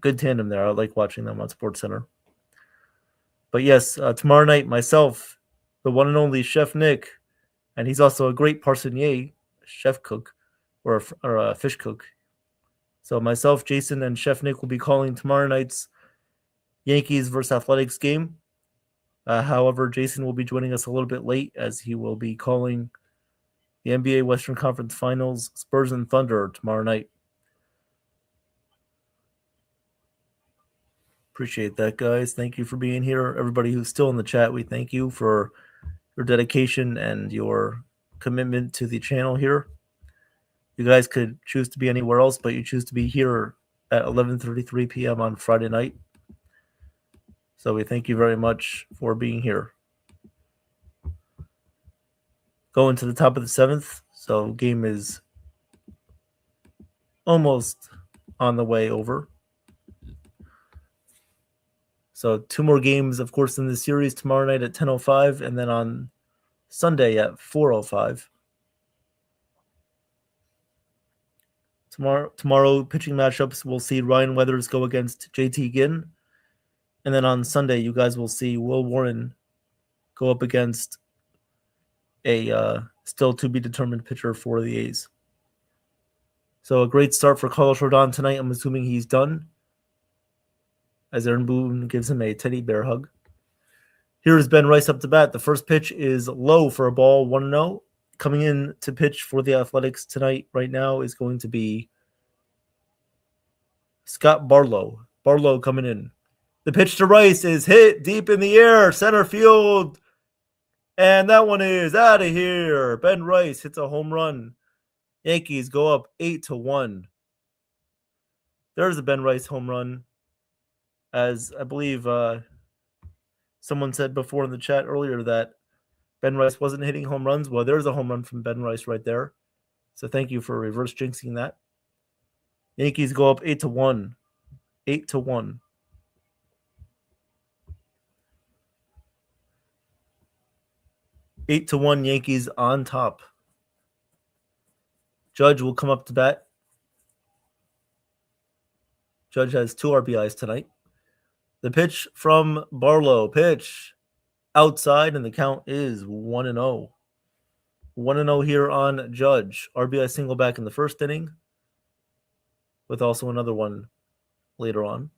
Good tandem there. I like watching them on SportsCenter. But yes, tomorrow night, myself, the one and only Chef Nick, and he's also a great parsonier, chef cook, or a fish cook. So myself, Jason, and Chef Nick will be calling tomorrow night's Yankees versus Athletics game. However, Jason will be joining us a little bit late as he will be calling the NBA Western Conference Finals, Spurs and Thunder, tomorrow night. Appreciate that, guys. Thank you for being here. Everybody who's still in the chat, we thank you for your dedication and your commitment to the channel here. You guys could choose to be anywhere else, but you choose to be here at 11:33 p.m. on Friday night. So we thank you very much for being here. Going to the top of the 7th. So game is almost on the way over. So 2 more games, of course, in the series tomorrow night at 10:05 and then on Sunday at 4:05. Tomorrow pitching matchups, we'll see Ryan Weathers go against JT Ginn. And then on Sunday, you guys will see Will Warren go up against a still to be determined pitcher for the A's. So a great start for Carlos Rodon tonight. I'm assuming he's done, as Aaron Boone gives him a teddy bear hug. Here's Ben Rice up to bat. The first pitch is low for a ball, 1-0. Coming in to pitch for the Athletics tonight right now is going to be Scott Barlow. Barlow coming in. The pitch to Rice is hit deep in the air, center field. And that one is out of here. Ben Rice hits a home run. Yankees go up 8-1. There's a Ben Rice home run. As I believe someone said before in the chat earlier that Ben Rice wasn't hitting home runs. Well, there's a home run from Ben Rice right there. So thank you for reverse jinxing that. Yankees go up 8-1. 8-1. Eight to 1 Yankees on top. Judge will come up to bat. Judge has 2 RBIs tonight. The pitch from Barlow. Pitch outside, and the count is 1-0. 1-0 here on Judge. RBI single back in the first inning, with also another one later on.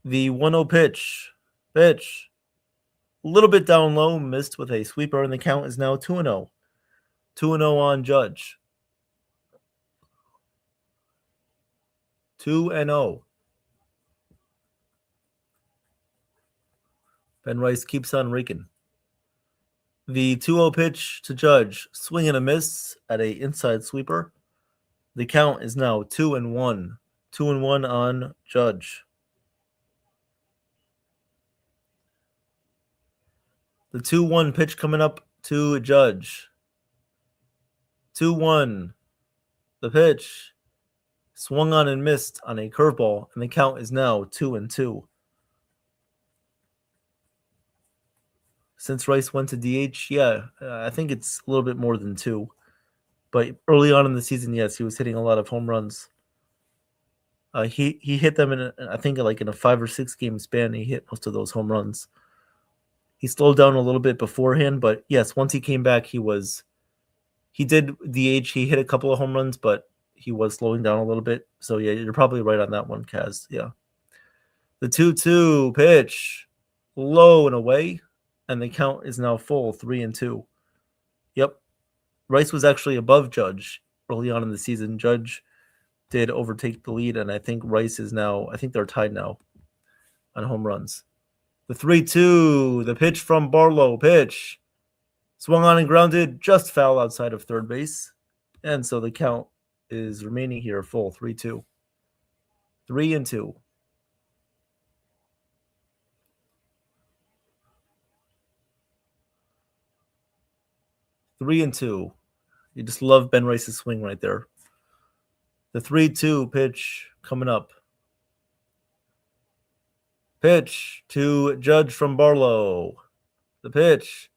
The 1-0 pitch. A little bit down low, missed with a sweeper, and the count is now 2-0. 2-0 on Judge. 2-0. Ben Rice keeps on raking. The 2-0 pitch to Judge. Swing and a miss at a inside sweeper. The count is now 2-1. 2-1 on Judge. The 2-1 pitch coming up to Judge. 2-1. The pitch. Swung on and missed on a curveball, and the count is now 2-2. Since Rice went to DH, I think it's a little bit more than 2. But early on in the season, yes, he was hitting a lot of home runs. He hit them in a 5 or 6 game span. He hit most of those home runs. He slowed down a little bit beforehand, but yes, once he came back, he did DH. He hit a couple of home runs, but he was slowing down a little bit. So yeah, you're probably right on that one, Kaz. Yeah. The 2-2 pitch, low and away, and the count is now full, 3-2. Yep. Rice was actually above Judge early on in the season. Judge did overtake the lead, and I think Rice is now, I think they're tied now on home runs. The 3-2, the pitch from Barlow, pitch. Swung on and grounded, just foul outside of third base. And so the count is remaining here full, 3-2. 3-2. You just love Ben Rice's swing right there. The 3-2 pitch coming up. Pitch to Judge from Barlow. The pitch.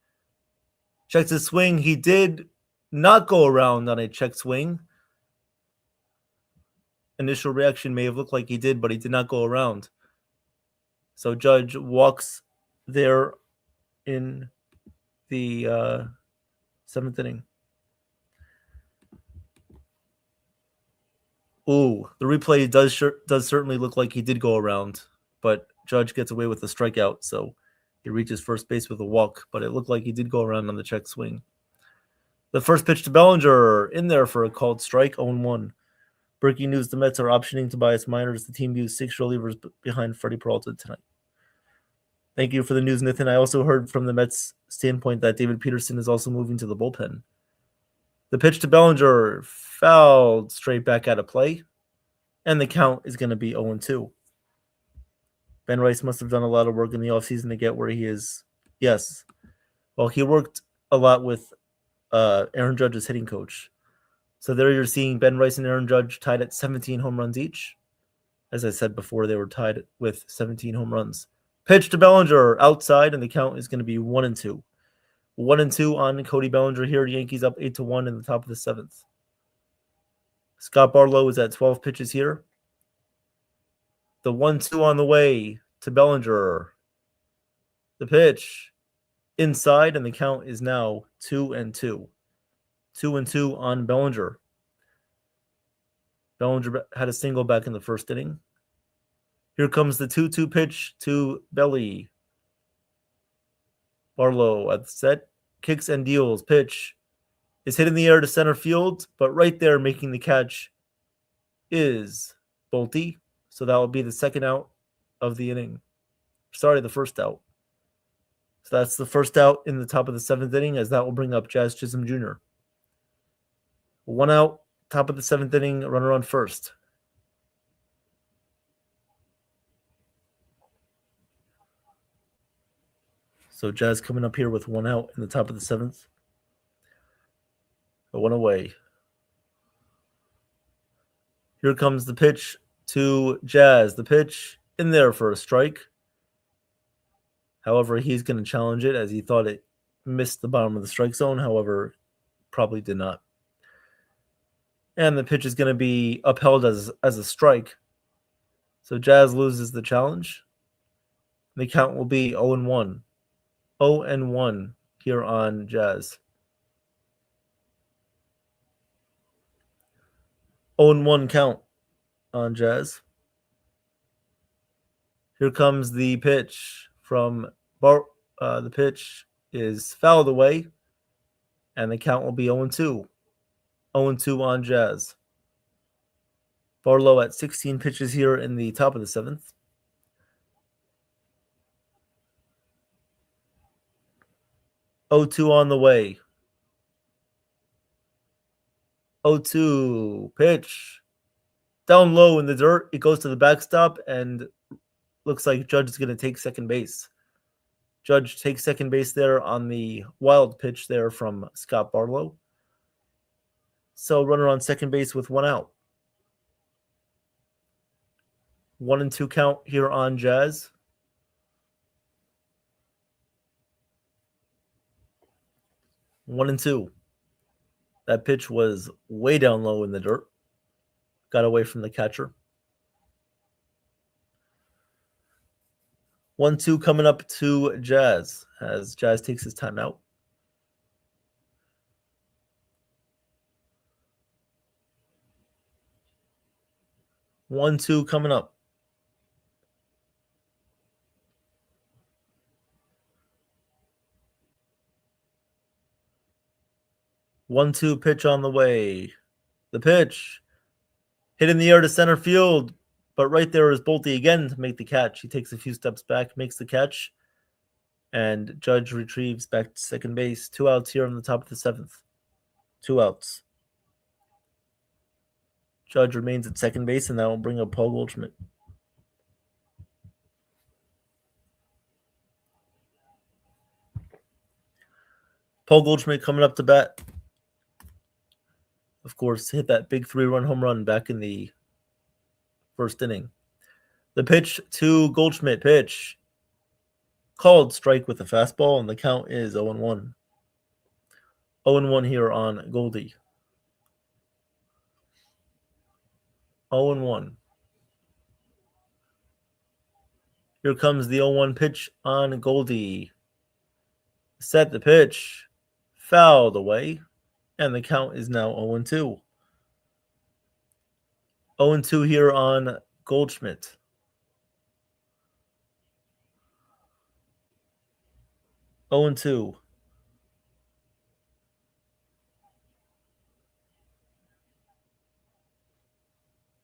Checks his swing. He did not go around on a check swing. Initial reaction may have looked like he did, but he did not go around. So Judge walks there in the 7th inning. Ooh, the replay does certainly look like he did go around, but Judge gets away with the strikeout, so he reaches first base with a walk, but it looked like he did go around on the check swing. The first pitch to Bellinger, in there for a called strike, 0-1. Breaking news, the Mets are optioning Tobias Minor as the team views 6 relievers behind Freddie Peralta tonight. Thank you for the news, Nathan. I also heard from the Mets standpoint that David Peterson is also moving to the bullpen. The pitch to Bellinger, fouled straight back out of play, and the count is going to be 0-2. Ben Rice must have done a lot of work in the offseason to get where he is. Yes. Well, he worked a lot with Aaron Judge's hitting coach. So there you're seeing Ben Rice and Aaron Judge tied at 17 home runs each. As I said before, they were tied with 17 home runs. Pitch to Bellinger, outside, and the count is going to be 1-2. 1-2 on Cody Bellinger here. Yankees up 8-1 in the top of the 7th. Scott Barlow is at 12 pitches here. The 1-2 on the way to Bellinger. The pitch inside, and the count is now 2-2. 2-2 on Bellinger. Bellinger had a single back in the first inning. Here comes the 2-2 pitch to Belly. Barlow at the set. Kicks and deals. Pitch is hit in the air to center field, but right there making the catch is Bolte. So that will be the second out of the inning. Sorry, the first out. So that's the first out in the top of the 7th inning, as that will bring up Jazz Chisholm Jr. 1 out, top of the 7th inning, runner on first. So Jazz coming up here with 1 out in the top of the 7th. 1 away. Here comes the pitch to Jazz. The pitch in there for a strike. However, he's going to challenge it as he thought it missed the bottom of the strike zone. However, probably did not. And the pitch is going to be upheld as a strike. So Jazz loses the challenge. The count will be 0-1. 0-1 here on Jazz. 0-1 count on Jazz. Here comes the pitch from Bart. The pitch is fouled away, and the count will be 0-2. 0-2 on Jazz. Barlow at 16 pitches here in the top of the seventh. O2 on the way. 0-2 pitch. Down low in the dirt. It goes to the backstop and looks like Judge is going to take second base. Judge takes second base there on the wild pitch there from Scott Barlow. So runner on second base with one out. 1-2 count here on Jazz. 1-2. That pitch was way down low in the dirt. Got away from the catcher. 1-2 coming up to Jazz as Jazz takes his timeout. One, two coming up. One, two pitch on the way. The pitch hit in the air to center field, but right there is Bolte again to make the catch. He takes a few steps back, makes the catch, and Judge retrieves back to second base. 2 outs here on the top of the seventh. 2 outs. Judge remains at second base, and that will bring up Paul Goldschmidt. Paul Goldschmidt coming up to bat. Of course, hit that big 3-run home run back in the first inning. The pitch to Goldschmidt. Pitch. Called strike with a fastball, and the count is 0-1. 0-1 here on Goldie. 0-1. Here comes the 0-1 pitch on Goldie. Set the pitch. Fouled away. And the count is now 0-2. 0-2 here on Goldschmidt. Oh and 2.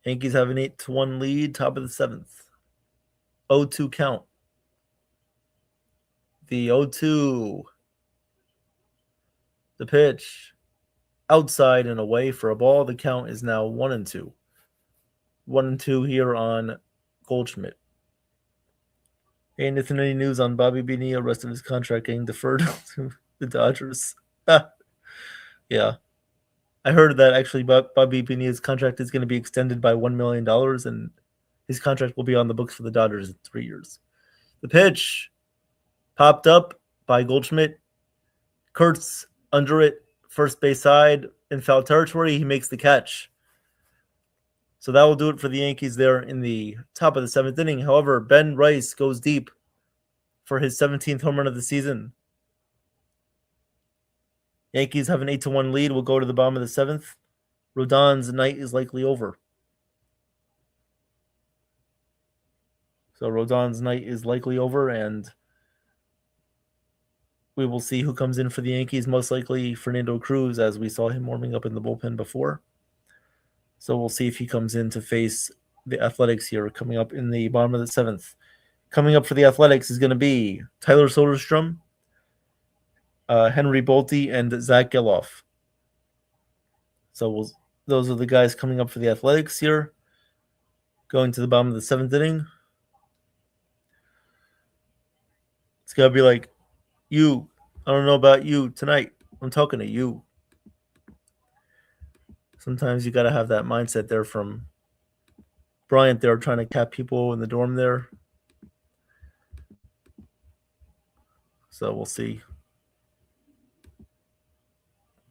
Yankees have an 8-1 lead, top of the seventh. 0-2 count. The 0-2. The pitch. Outside and away for a ball. The count is now 1-2. 1-2 here on Goldschmidt. Hey, Nathan, any news on Bobby Bonilla? Rest of his contract getting deferred to the Dodgers. Yeah. I heard that actually Bobby Bonilla's contract is going to be extended by $1 million, and his contract will be on the books for the Dodgers in 3 years. The pitch popped up by Goldschmidt. Kurtz under it, first base side in foul territory. He makes the catch. So that will do it for the Yankees there in the top of the seventh inning. However, Ben Rice goes deep for his 17th home run of the season. Yankees have an 8-1 lead. We'll go to the bottom of the seventh. Rodon's night is likely over. So Rodon's night is likely over, and we will see who comes in for the Yankees. Most likely Fernando Cruz, as we saw him warming up in the bullpen before. So we'll see if he comes in to face the Athletics here coming up in the bottom of the seventh. Coming up for the Athletics is going to be Tyler Soderstrom, Henry Bolte, and Zach Geloff. So those are the guys coming up for the Athletics here. Going to the bottom of the seventh inning. It's got to be like, you, I don't know about you tonight. I'm talking to you. Sometimes you got to have that mindset there from Bryant there trying to cap people in the dorm there. So we'll see.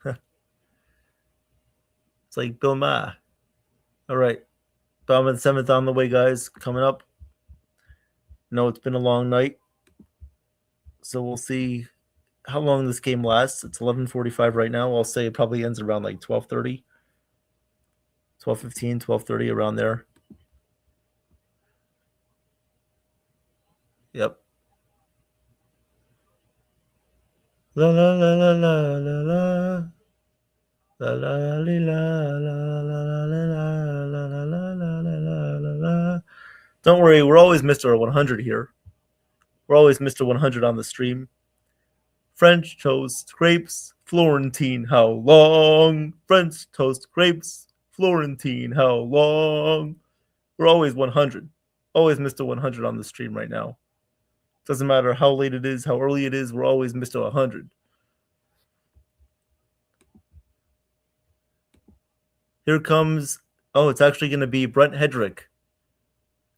It's like Bill Maher. All right. Bottom of the seventh on the way, guys. Coming up. No, it's been a long night. So we'll see how long this game lasts. It's 11:45 right now. I'll say it probably ends around like 12:30. 12:15, 12:30, around there. Yep. La la la la la la la. La la la la la la la la la la la la la. Don't worry, we're always Mr. 100 here. We're always Mr. 100 on the stream. French toast, grapes, Florentine, how long? French toast, grapes, Florentine, how long? We're always 100. Always Mr. 100 on the stream right now. Doesn't matter how late it is, how early it is, we're always Mr. 100. Here comes, it's actually going to be Brent Hedrick.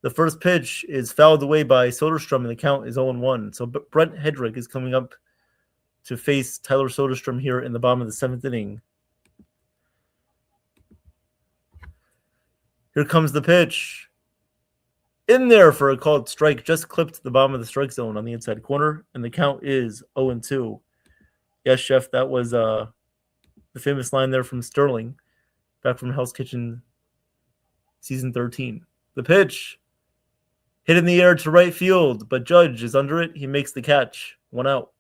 The first pitch is fouled away by Soderstrom, and the count is 0-1. So Brent Hedrick is coming up to face Tyler Soderstrom here in the bottom of the 7th inning. Here comes the pitch. In there for a called strike, just clipped the bottom of the strike zone on the inside corner, and the count is 0-2. Yes, Chef, that was the famous line there from Sterling, back from Hell's Kitchen season 13. The pitch, hit in the air to right field, but Judge is under it. He makes the catch. 1 out.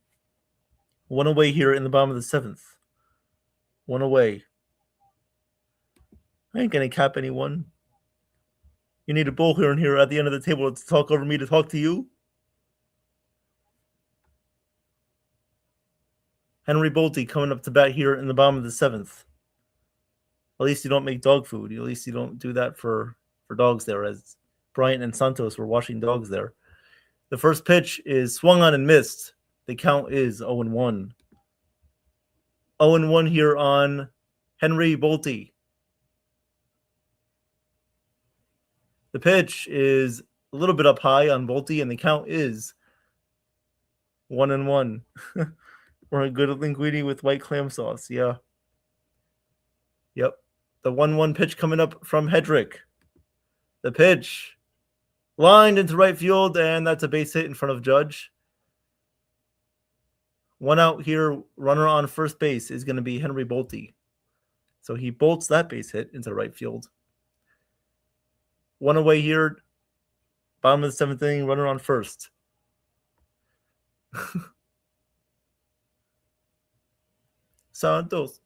1 away here in the bottom of the 7th. 1 away. I ain't going to cap anyone. You need a bullhorn here at the end of the table to talk over me to talk to you? Henry Bolte coming up to bat here in the bottom of the 7th. At least you don't make dog food. At least you don't do that for dogs there, as Bryant and Santos were washing dogs there. The first pitch is swung on and missed. The count is 0-1. 0-1 here on Henry Bolte. The pitch is a little bit up high on Bolte, and the count is 1-1. We're a good linguine with white clam sauce. Yeah. Yep. The 1-1 pitch coming up from Hedrick. The pitch lined into right field, and that's a base hit in front of Judge. 1 out here. Runner on first base is going to be Henry Bolte. So he bolts that base hit into right field. 1 away here. Bottom of the 7th inning, runner on first. Santos.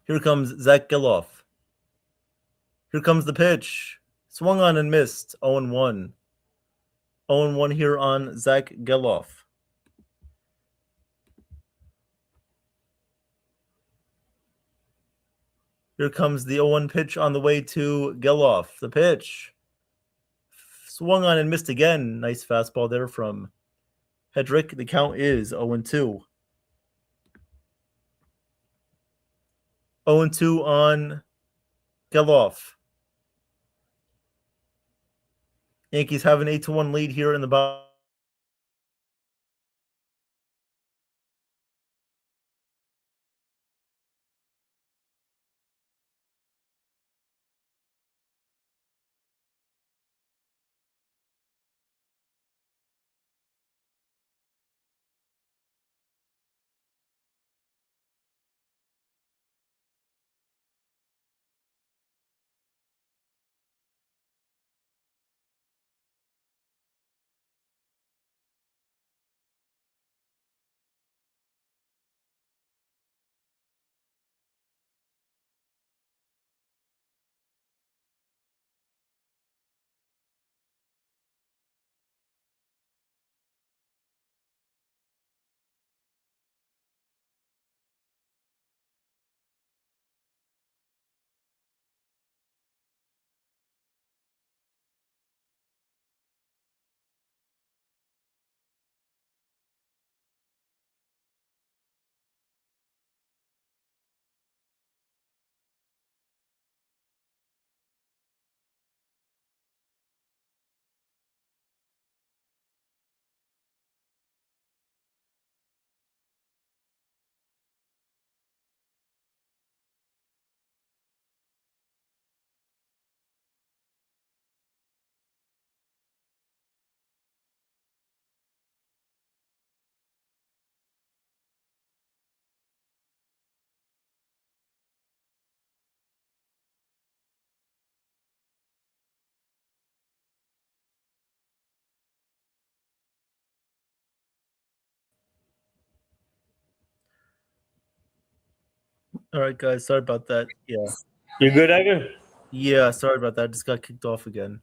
Here comes Zach Geloff. Here comes the pitch. Swung on and missed. 0-1. 0-1 here on Zach Geloff. Here comes the 0-1 pitch on the way to Geloff. The pitch. Swung on and missed again. Nice fastball there from Hedrick. The count is 0-2. 0-2 on Geloff. Yankees have an 8-1 lead here in the bottom. All right, guys. Sorry about that. Yeah. You good, Evan? Yeah. Sorry about that. I just got kicked off again.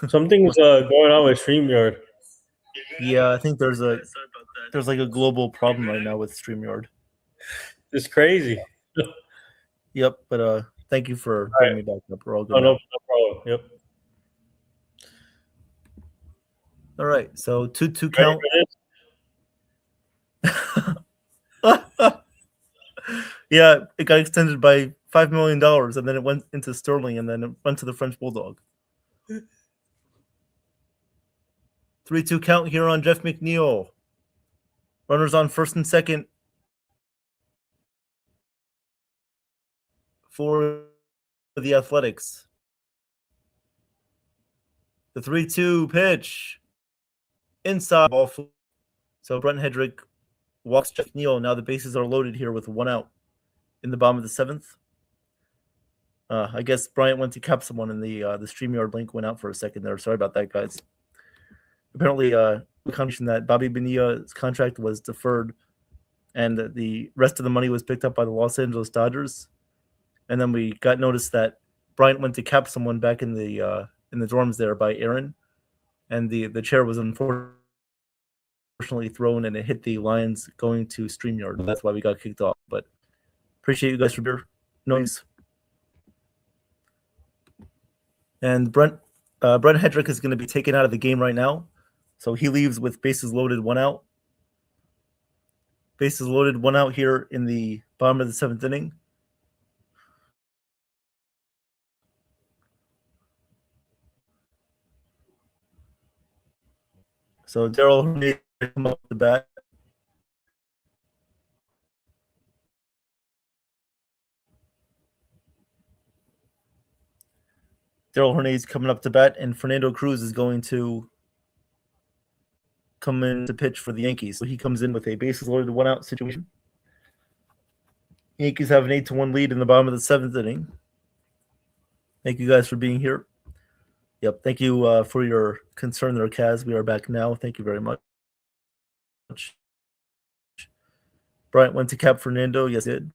Something's going on with StreamYard. Yeah, I think there's like a global problem right now with StreamYard. It's crazy. Yep. But thank you for All bringing right. me back up. We're all good Oh, now. no problem. Yep. All right. So 2-2 Ready count. for this? Yeah, it got extended by $5 million, and then it went into Sterling, and then it went to the French Bulldog. 3-2 count here on Jeff McNeil. Runners on first and second for the Athletics. The 3-2 pitch. Inside ball. So Brent Hedrick walks Jeff McNeil. Now the bases are loaded here with 1 out in the bottom of the 7th. I guess Bryant went to cap someone, and the StreamYard link went out for a second there. Sorry about that, guys. Apparently, we mentioned that Bobby Bonilla's contract was deferred, and the rest of the money was picked up by the Los Angeles Dodgers. And then we got notice that Bryant went to cap someone back in the dorms there by Aaron, and the chair was unfortunately thrown, and it hit the lines going to StreamYard. That's why we got kicked off. But appreciate you guys for your noise. And Brent Hedrick is going to be taken out of the game right now. So he leaves with bases loaded, 1 out. Bases loaded, 1 out here in the bottom of the 7th inning. So Daryl Hernandez come up the bat. Daryl Hernandez coming up to bat, and Fernando Cruz is going to come in to pitch for the Yankees. So he comes in with a bases loaded, 1 out situation. Yankees have an 8-1 lead in the bottom of the 7th inning. Thank you guys for being here. Yep, thank you for your concern there, Kaz. We are back now. Thank you very much. Bryant went to cap Fernando. Yes, he did.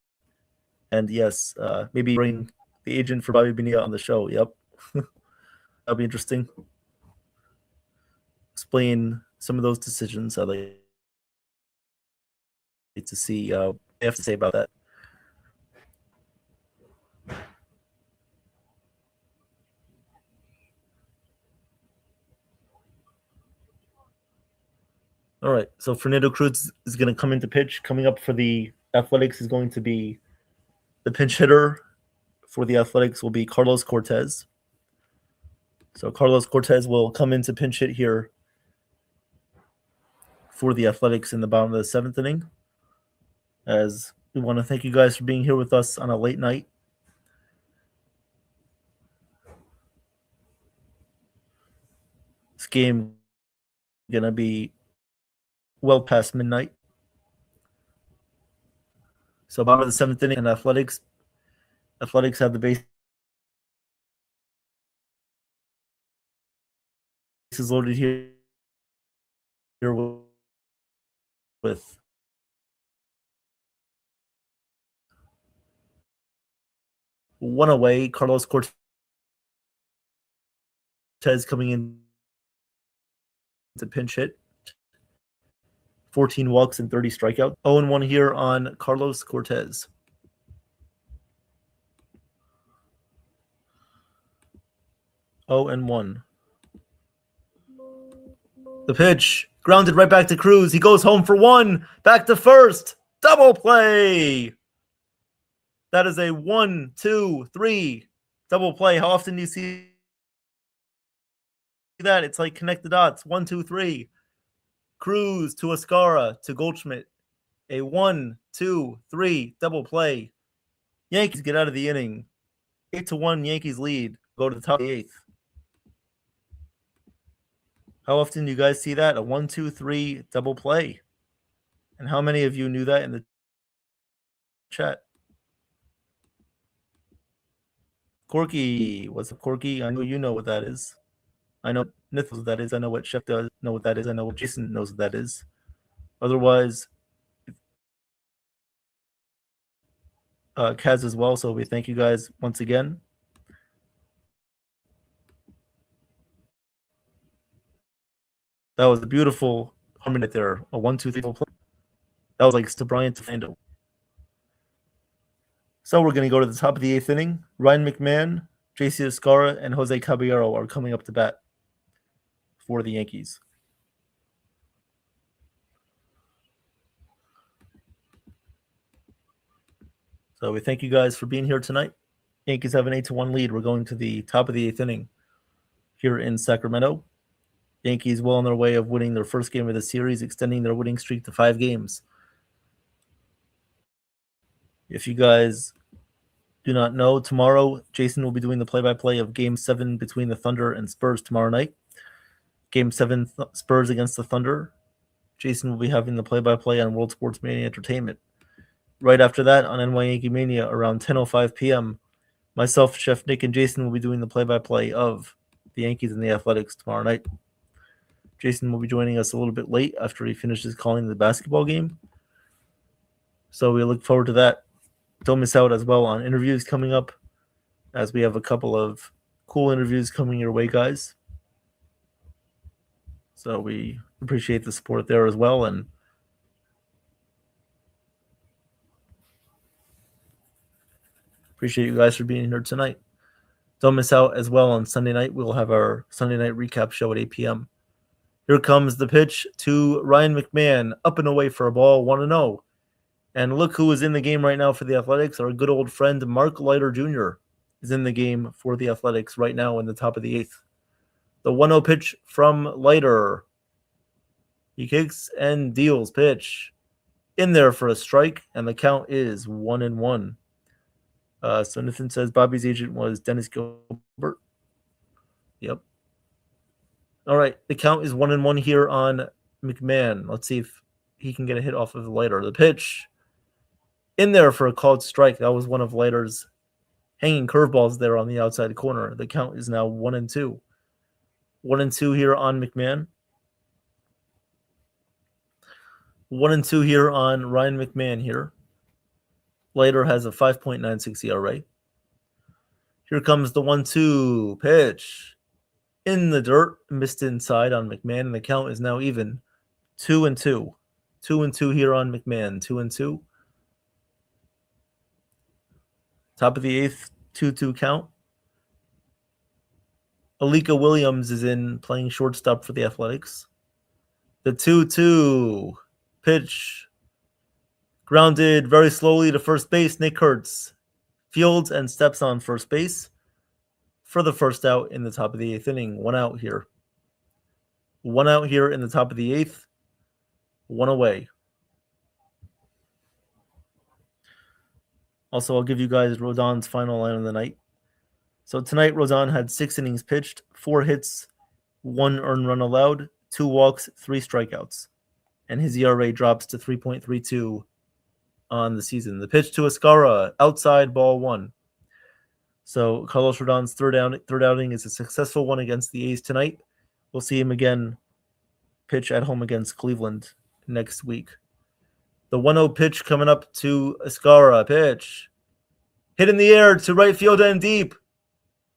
And yes, maybe bring the agent for Bobby Bonilla on the show. Yep. That'll be interesting. Explain some of those decisions. I'd like to see what they have to say about that. All right, so Fernando Cruz is going to come into pitch. Coming up for the Athletics is going to be the pinch hitter for the Athletics will be Carlos Cortez. So Carlos Cortez will come into pinch hit here for the Athletics in the bottom of the 7th inning. As we want to thank you guys for being here with us on a late night. This game going to be well past midnight. So bottom of the 7th inning, and Athletics have the bases loaded here with one away. Carlos Cortez coming in to pinch hit. 14 walks and 30 strikeouts. 0-1 here on Carlos Cortez. Oh, and 1. The pitch grounded right back to Cruz. He goes home for 1. Back to first. Double play. That is a 1, 2, 3 double play. How often do you see that? It's like connect the dots. 1, 2, 3. Cruz to Ascara to Goldschmidt. A 1, 2, 3 double play. Yankees get out of the inning. 8-1 Yankees lead. Go to the top of the 8th. How often do you guys see that? A 1, 2, 3 double play. And how many of you knew that in the chat? Corky. What's up, Corky? I know you know what that is. I know Nith knows what that is. I know what Chef does know what that is. I know what Jason knows what that is. Otherwise, Kaz as well. So we thank you guys once again. That was a beautiful harmony there. A 1, 2, 3 play. That was like Bryant to Fando. So we're going to go to the top of the 8th inning. Ryan McMahon, JC Escara, and Jose Caballero are coming up to bat for the Yankees. So we thank you guys for being here tonight. Yankees have an 8-1 lead. We're going to the top of the 8th inning here in Sacramento. Yankees well on their way of winning their first game of the series, extending their winning streak to 5 games. If you guys do not know, tomorrow Jason will be doing the play-by-play of Game 7 between the Thunder and Spurs tomorrow night. Game 7 Spurs against the Thunder. Jason will be having the play-by-play on World Sports Mania Entertainment. Right after that, on NY YankeeMania around 10:05 p.m., myself, Chef Nick, and Jason will be doing the play-by-play of the Yankees and the Athletics tomorrow night. Jason will be joining us a little bit late after he finishes calling the basketball game. So we look forward to that. Don't miss out as well on interviews coming up, as we have a couple of cool interviews coming your way, guys. So we appreciate the support there as well, and appreciate you guys for being here tonight. Don't miss out as well on Sunday night. We'll have our Sunday night recap show at 8 p.m. Here comes the pitch to Ryan McMahon, up and away for a ball, 1-0. And look who is in the game right now for the Athletics. Our good old friend Mark Leiter Jr. is in the game for the Athletics right now in the top of the 8th. The 1-0 pitch from Leiter. He kicks and deals pitch. In there for a strike, and the count is 1-1. So Nathan says Bobby's agent was Dennis Gilbert. Yep. All right, the count is 1-1 here on McMahon. Let's see if he can get a hit off of Leiter. The pitch in there for a called strike. That was one of Leiter's hanging curveballs there on the outside corner. The count is now 1-2. 1-2 here on McMahon. 1-2 here on Ryan McMahon here. Leiter has a 5.96 ERA. Here comes the 1-2 pitch. In the dirt, missed inside on McMahon, and the count is now even. 2-2. 2-2 here on McMahon. 2-2. Top of the 8th, 2-2 count. Alika Williams is in playing shortstop for the Athletics. The 2-2 pitch. Grounded very slowly to first base. Nick Kurtz fields and steps on first base for the first out in the top of the 8th inning. 1 out here. 1 out here in the top of the 8th. 1 away. Also, I'll give you guys Rodon's final line of the night. So tonight, Rodon had 6 innings pitched, 4 hits, 1 earned run allowed, 2 walks, 3 strikeouts. And his ERA drops to 3.32 on the season. The pitch to Escara, outside, ball 1. So Carlos Rodon's third outing is a successful one against the A's tonight. We'll see him again pitch at home against Cleveland next week. The 1-0 pitch coming up to Escara. Pitch. Hit in the air to right field and deep.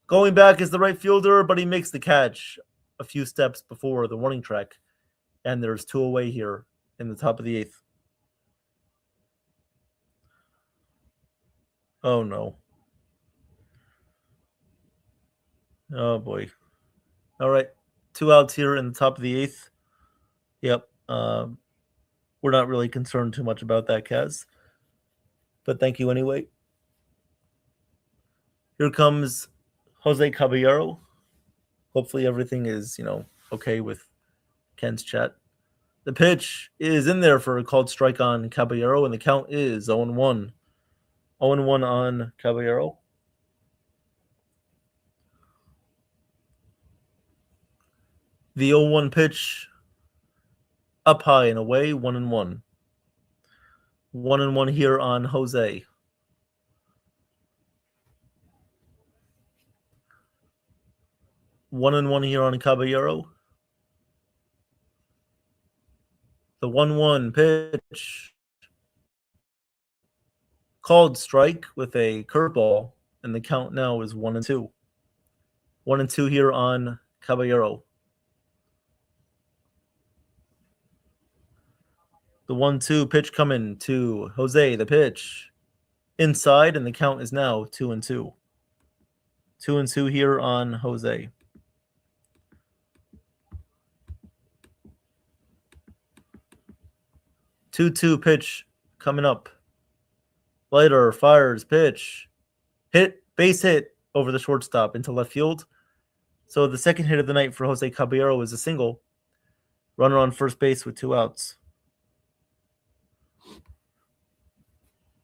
Going back is the right fielder, but he makes the catch a few steps before the warning track. And there's 2 away here in the top of the 8th. Oh, no. Oh, boy. All right. 2 outs here in the top of the 8th. Yep. We're not really concerned too much about that, Kaz. But thank you anyway. Here comes Jose Caballero. Hopefully everything is, okay with Ken's chat. The pitch is in there for a called strike on Caballero, and the count is 0-1. 0-1 on Caballero. The 0-1 pitch up high and away, 1-1. 1-1 here on Jose. One and one here on Caballero. The 1-1 pitch. called strike with a curveball, and the count now is 1-2. 1-2 here on Caballero. The 1-2 pitch coming to Jose. The pitch inside, and the count is now 2-2. 2-2 here on Jose. Two pitch coming up. Leiter fires pitch. Hit, base hit over the shortstop into left field. So the second hit of the night for Jose Caballero is a single. Runner on first base with 2 outs.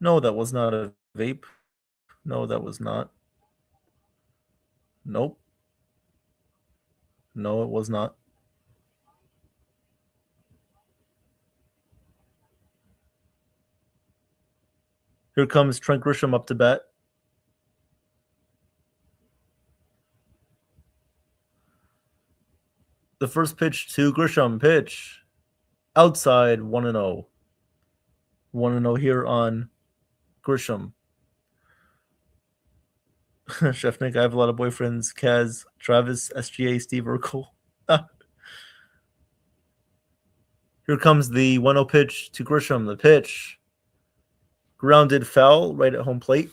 No, that was not a vape. No, that was not. Nope. No, it was not. Here comes Trent Grisham up to bat. The first pitch to Grisham. Pitch. Outside 1-0. 1-0 here on Grisham. Chef Nick, I have a lot of boyfriends. Kaz, Travis, SGA, Steve Urkel. Here comes the 1-0 pitch to Grisham. The pitch. Grounded foul right at home plate.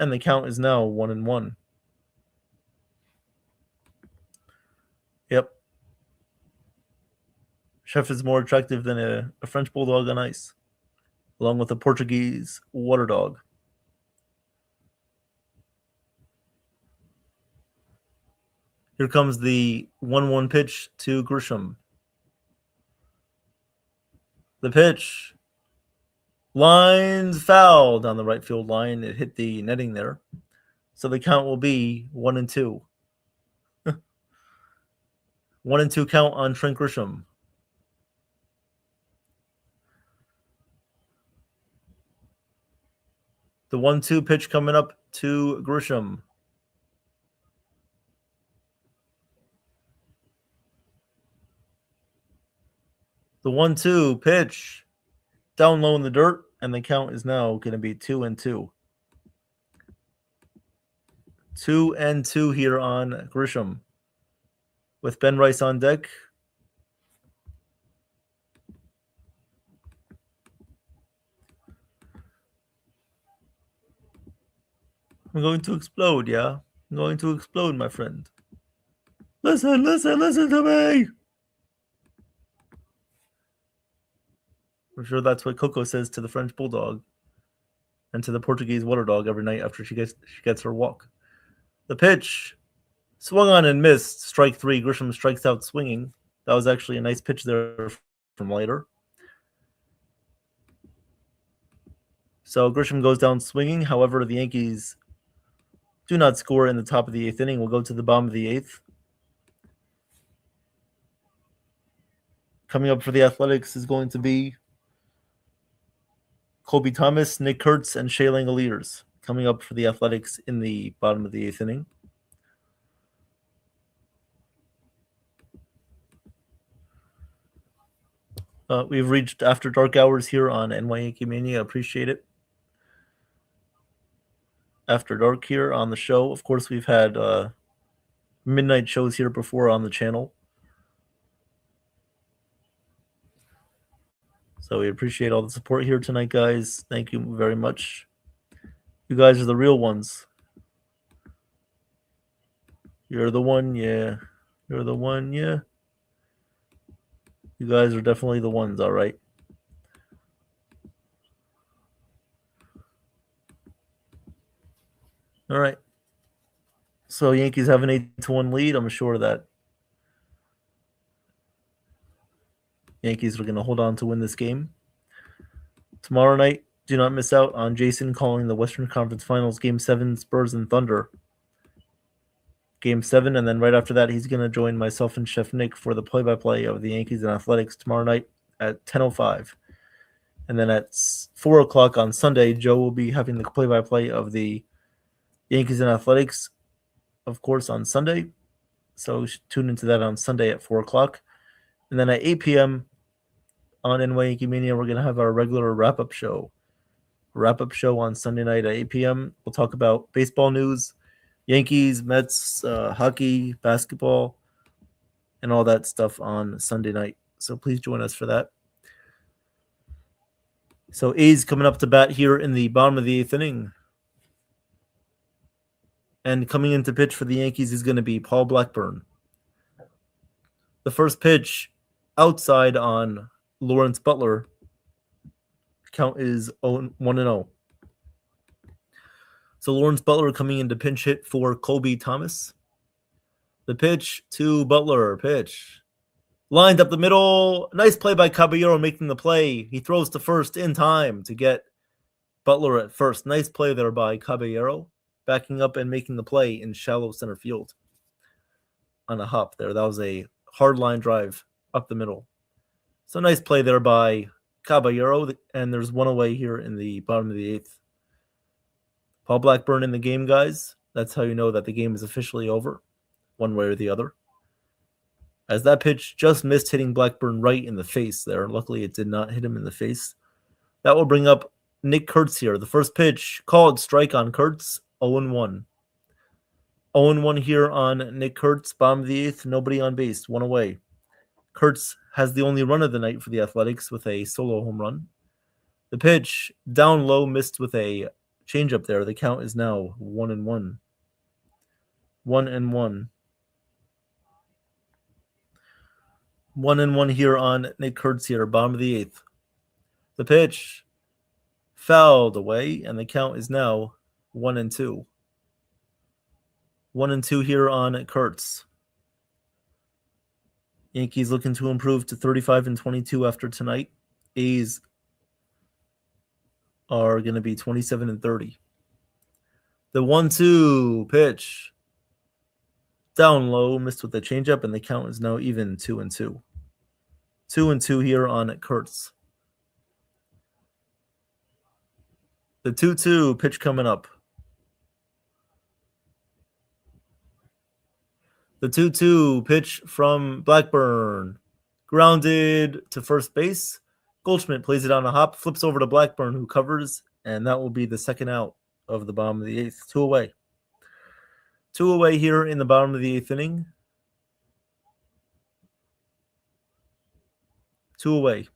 And the count is now 1-1. Yep. Chef is more attractive than a French bulldog on ice, along with a Portuguese water dog. Here comes the 1-1 pitch to Grisham. The pitch. Lines foul down the right field line. It hit the netting there. So the count will be 1-2. 1-2 count on Trent Grisham. The 1-2 pitch coming up to Grisham. The 1-2 pitch down low in the dirt, and the count is now going to be 2-2. 2-2 here on Grisham. With Ben Rice on deck. I'm going to explode, yeah? I'm going to explode, my friend. Listen to me! I'm sure that's what Coco says to the French bulldog and to the Portuguese water dog every night after she gets her walk. The pitch swung on and missed. Strike 3. Grisham strikes out swinging. That was actually a nice pitch there from Leiter. So Grisham goes down swinging. However, the Yankees do not score in the top of the 8th inning. We'll go to the bottom of the 8th. Coming up for the Athletics is going to be Colby Thomas, Nick Kurtz, and Shea Langoliers coming up for the Athletics in the bottom of the 8th inning. We've reached after dark hours here on NY YankeeMania. Appreciate it. After dark here on the show. Of course, we've had midnight shows here before on the channel. So we appreciate all the support here tonight, guys. Thank you very much. You guys are the real ones. You're the one, yeah. You're the one, yeah. You guys are definitely the ones, all right. All right. So Yankees have an 8-1 lead. I'm sure that Yankees are going to hold on to win this game. Tomorrow night, do not miss out on Jason calling the Western Conference Finals Game 7, Spurs and Thunder. Game 7, and then right after that, he's going to join myself and Chef Nick for the play-by-play of the Yankees and Athletics tomorrow night at 10:05. And then at 4 o'clock on Sunday, Joe will be having the play-by-play of the Yankees and Athletics, of course, on Sunday. So tune into that on Sunday at 4 o'clock. And then at 8 p.m. on NY YankeeMania, we're going to have our regular wrap-up show wrap-up show on Sunday night at 8 p.m. We'll talk about baseball news, Yankees, Mets, hockey, basketball, and all that stuff on Sunday night. So please join us for that. So A's coming up to bat here in the bottom of the 8th inning. And coming into pitch for the Yankees is going to be Paul Blackburn. The first pitch outside on Lawrence Butler. Count is 1-0. So Lawrence Butler coming in to pinch hit for Colby Thomas. The pitch to Butler. Pitch. Lined up the middle. Nice play by Caballero making the play. He throws to first in time to get Butler at first. Nice play there by Caballero. Backing up and making the play in shallow center field. On a hop there. That was a hard line drive up the middle. So nice play there by Caballero. And there's one away here in the bottom of the 8th. Paul Blackburn in the game, guys. That's how you know that the game is officially over, one way or the other. As that pitch just missed hitting Blackburn right in the face there. Luckily, it did not hit him in the face. That will bring up Nick Kurtz here. The first pitch called strike on Kurtz, 0-1. 0-1 here on Nick Kurtz, bottom of the 8th, nobody on base, one away. Kurtz has the only run of the night for the Athletics with a solo home run. The pitch down low, missed with a changeup there. The count is now 1-1. 1-1. 1-1 here on Nick Kurtz here, bottom of the 8th. The pitch fouled away, and the count is now 1-2. 1-2 here on Kurtz. Yankees looking to improve to 35-22 after tonight. A's are going to be 27-30. The 1-2 pitch down low, missed with the changeup, and the count is now even 2-2. 2-2 here on Kurtz. The 2-2 pitch coming up. The 2-2 pitch from Blackburn. Grounded to first base. Goldschmidt plays it on a hop, flips over to Blackburn, who covers, and that will be the second out of the bottom of the 8th. 2 away. 2 away here in the bottom of the 8th inning. 2 away.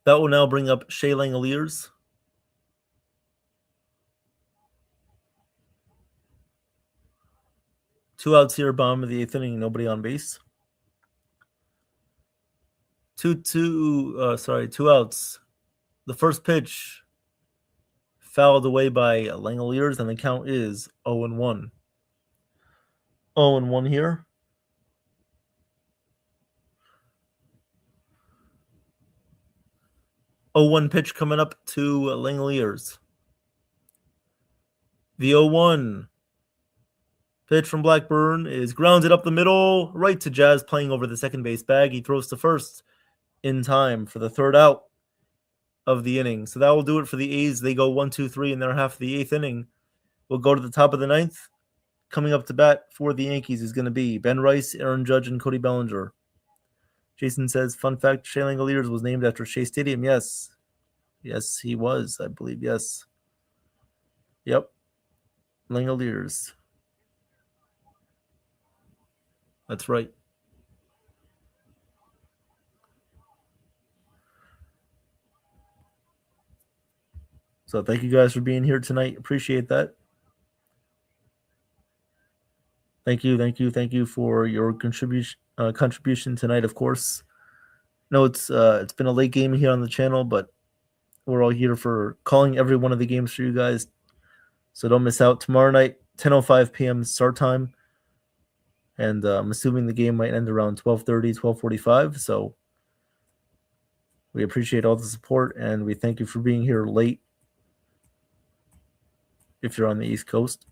That will now bring up Shea Langoliers. Two outs here, bottom of the 8th inning, nobody on base. 2 outs. The first pitch fouled away by Langoliers, and the count is 0-1. 0-1 here. Oh, 1 pitch coming up to Langoliers. The 0-1 pitch from Blackburn is grounded up the middle, right to Jazz, playing over the second base bag. He throws to first in time for the third out of the inning. So that will do it for the A's. They go 1-2-3 in their half of the 8th inning. We'll go to the top of the 9th. Coming up to bat for the Yankees is going to be Ben Rice, Aaron Judge, and Cody Bellinger. Jason says, fun fact, Shea Langoliers was named after Shea Stadium. Yes. Yes, he was, I believe. Yes. Yep. Langoliers. That's right. So thank you guys for being here tonight. Appreciate that. Thank you for your contribution tonight, of course. No, it's been a late game here on the channel, but we're all here for calling every one of the games for you guys. So don't miss out. Tomorrow night, 10:05 p.m. start time. And I'm assuming the game might end around 12:30, 12:45. So we appreciate all the support, and we thank you for being here late if you're on the East Coast.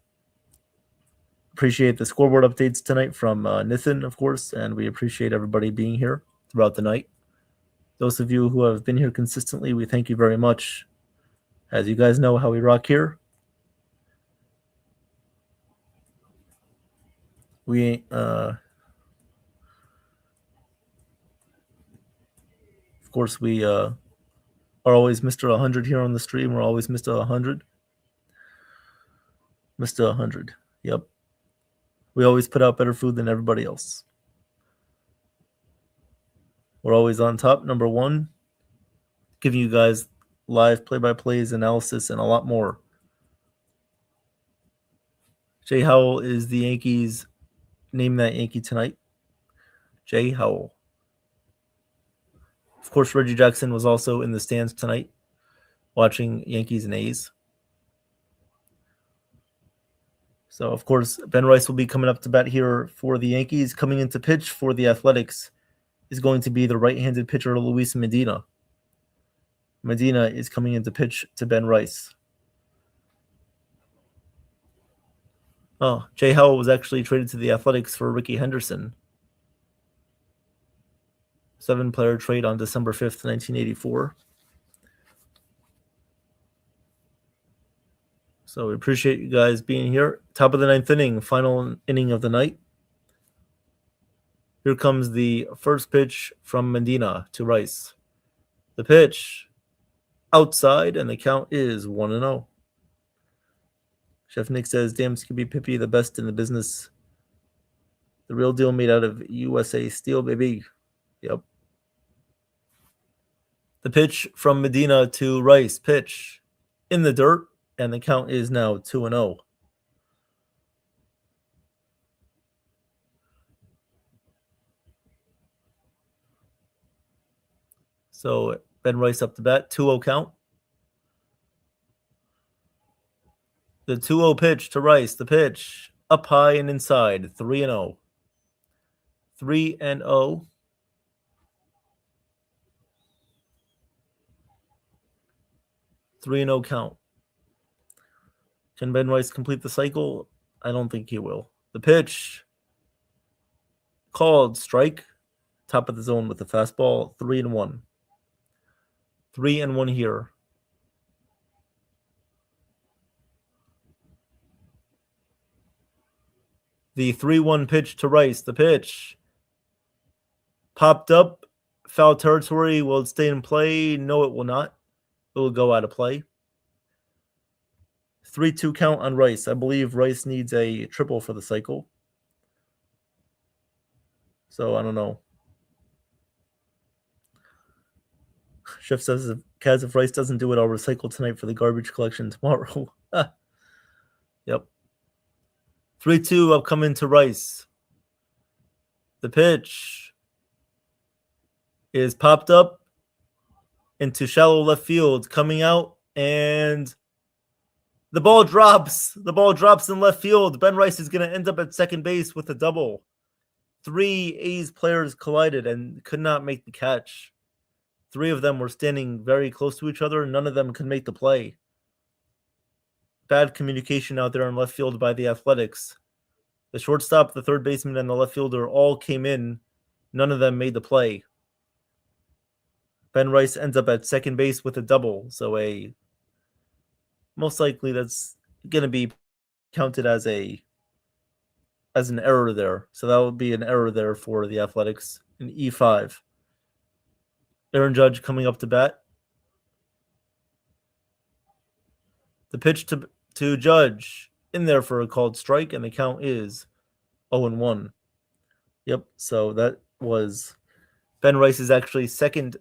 Appreciate the scoreboard updates tonight from Nathan, of course, and we appreciate everybody being here throughout the night. Those of you who have been here consistently, we thank you very much. As you guys know how we rock here. We of course we are always Mr. 100 here on the stream. We're always Mr. 100. Mr. 100. Yep. We always put out better food than everybody else. We're always on top, number one, giving you guys live play-by-plays, analysis, and a lot more. Jay Howell is the Yankees' name that Yankee tonight. Jay Howell. Of course, Reggie Jackson was also in the stands tonight watching Yankees and A's. So, of course, Ben Rice will be coming up to bat here for the Yankees. Coming into pitch for the Athletics is going to be the right-handed pitcher, Luis Medina. Medina is coming into pitch to Ben Rice. Oh, Jay Howell was actually traded to the Athletics for Ricky Henderson. 7-player trade on December 5th, 1984. So we appreciate you guys being here. Top of the 9th inning, final inning of the night. Here comes the first pitch from Medina to Rice. The pitch outside, and the count is 1-0. Chef Nick says, damn Skippy Pippy, the best in the business. The real deal made out of USA steel, baby. Yep. The pitch from Medina to Rice. Pitch in the dirt, and the count is now 2-0. So Ben Rice up to bat, 2-0 count. The 2-0 pitch to Rice. The pitch up high and inside, 3-0. 3-0. Three and 0 count. Can Ben Rice complete the cycle? I don't think he will. The pitch called strike. Top of the zone with the fastball. 3-1. 3-1 here. The 3-1 pitch to Rice. The pitch popped up. Foul territory. Will it stay in play? No, it will not. It will go out of play. 3-2 count on Rice. I believe Rice needs a triple for the cycle. So I don't know. Chef says, Kaz, if Rice doesn't do it, I'll recycle tonight for the garbage collection tomorrow. Yep. 3-2 upcoming to Rice. The pitch is popped up into shallow left field, coming out, and the ball drops. The ball drops in left field. Ben Rice is going to end up at second base with a double. 3 A's players collided and could not make the catch. 3 of them were standing very close to each other. None of them could make the play. Bad communication out there in left field by the Athletics. The shortstop, the third baseman, and the left fielder all came in. None of them made the play. Ben Rice ends up at second base with a double. So most likely that's going to be counted as an error there. So that would be an error there for the Athletics in E5. Aaron Judge coming up to bat. The pitch to Judge in there for a called strike, and the count is 0-1. Yep, so that was Ben Rice's actually second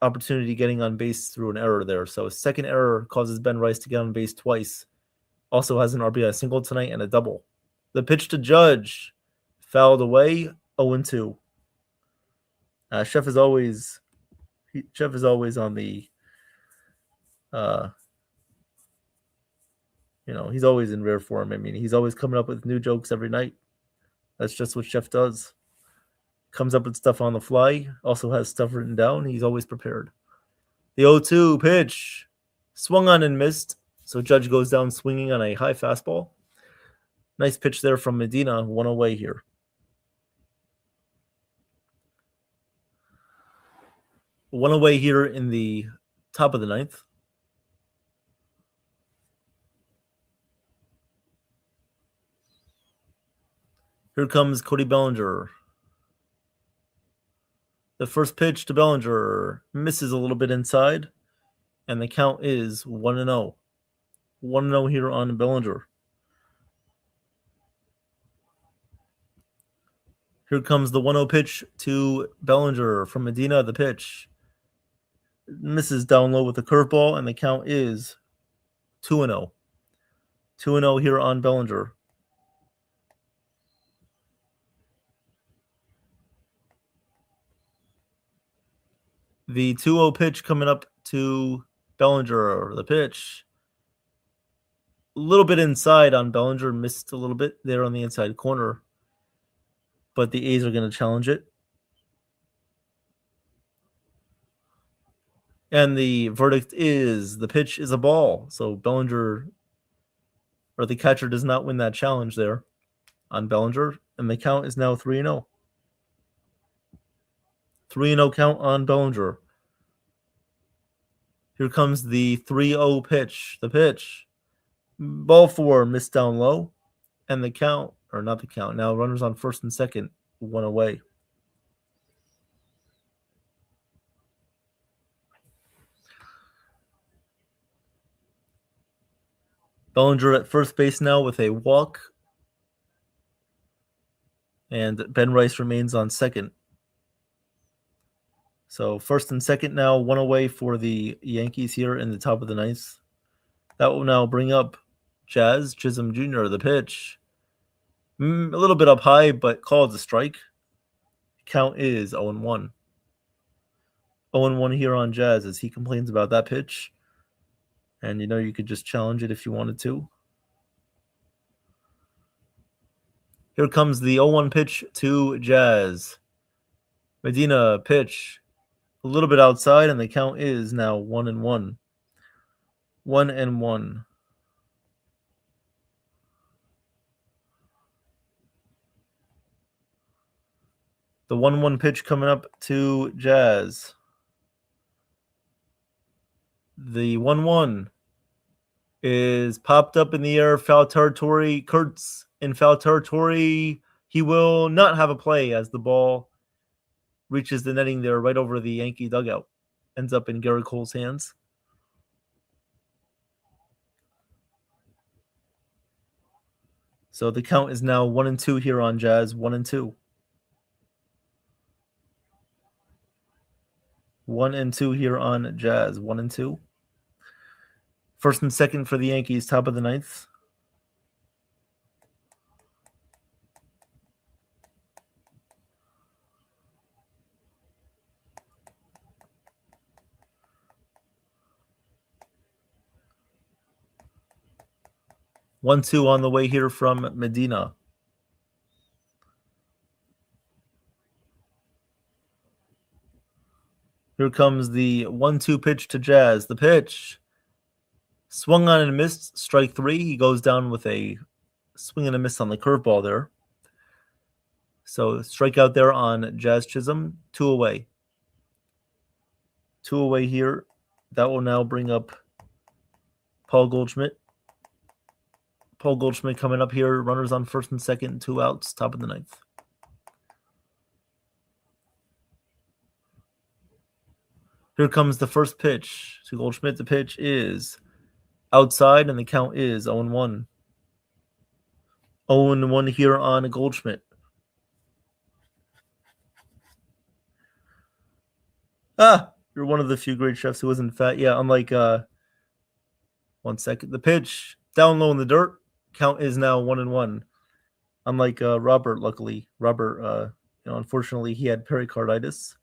opportunity getting on base through an error there. So a second error causes Ben Rice to get on base twice. Also has an RBI single tonight and a double. The pitch to Judge fouled away, 0-2. Chef is always on the he's always in rare form. I mean, he's always coming up with new jokes every night. That's just what Chef does. Comes up with stuff on the fly. Also has stuff written down. He's always prepared. The 0-2 pitch swung on and missed. So Judge goes down swinging on a high fastball. Nice pitch there from Medina. 1 away here. One away here in the top of the 9th. Here comes Cody Bellinger. The first pitch to Bellinger misses a little bit inside. and the count is 1-0. 1-0 here on Bellinger. Here comes the 1-0 pitch to Bellinger from Medina. The pitch misses down low with the curveball, and the count is 2-0. 2-0 here on Bellinger. The 2-0 pitch coming up to Bellinger. The pitch a little bit inside on Bellinger, missed a little bit there on the inside corner, but the A's are going to challenge it. And the verdict is the pitch is a ball. So Bellinger, or the catcher, does not win that challenge there on Bellinger, and the count is now 3-0. 3-0 count on Bellinger. Here comes the 3-0 pitch. The pitch. Ball 4 missed down low. And the count, or not the count, now runners on first and second, 1 away. Bellinger at first base now with a walk. And Ben Rice remains on second. So first and second now, 1 away for the Yankees here in the top of the ninth. That will now bring up Jazz Chisholm Jr. The pitch. A little bit up high, but called a strike. Count is 0-1. 0-1 here on Jazz as he complains about that pitch. And you could just challenge it if you wanted to. Here comes the 0-1 pitch to Jazz. Medina pitch. A little bit outside, and the count is now 1-1. 1-1. The 1-1 pitch coming up to Jazz. The 1-1 is popped up in the air, foul territory. Kurtz in foul territory. He will not have a play as the ball reaches the netting there right over the Yankee dugout. Ends up in Garrett Cole's hands. So the count is now 1-2 here on Jazz. 1-2. 1-2 here on Jazz. 1-2. First and second for the Yankees, top of the ninth. One, two on the way here from Medina. Here comes the 1-2 pitch to Jazz. The pitch. Swung on and missed. Strike 3. He goes down with a swing and a miss on the curveball there. So strikeout there on Jazz Chisholm. 2 away. 2 away here. That will now bring up Paul Goldschmidt. Paul Goldschmidt coming up here. Runners on first and second. 2 outs. Top of the ninth. Here comes the first pitch to Goldschmidt. The pitch is outside, and the count is 0-1. 0-1 here on Goldschmidt. You're one of the few great chefs who isn't fat. Yeah, unlike 1 second. The pitch down low in the dirt. Count is now 1-1. Unlike Robert, luckily. Robert, unfortunately, he had pericarditis.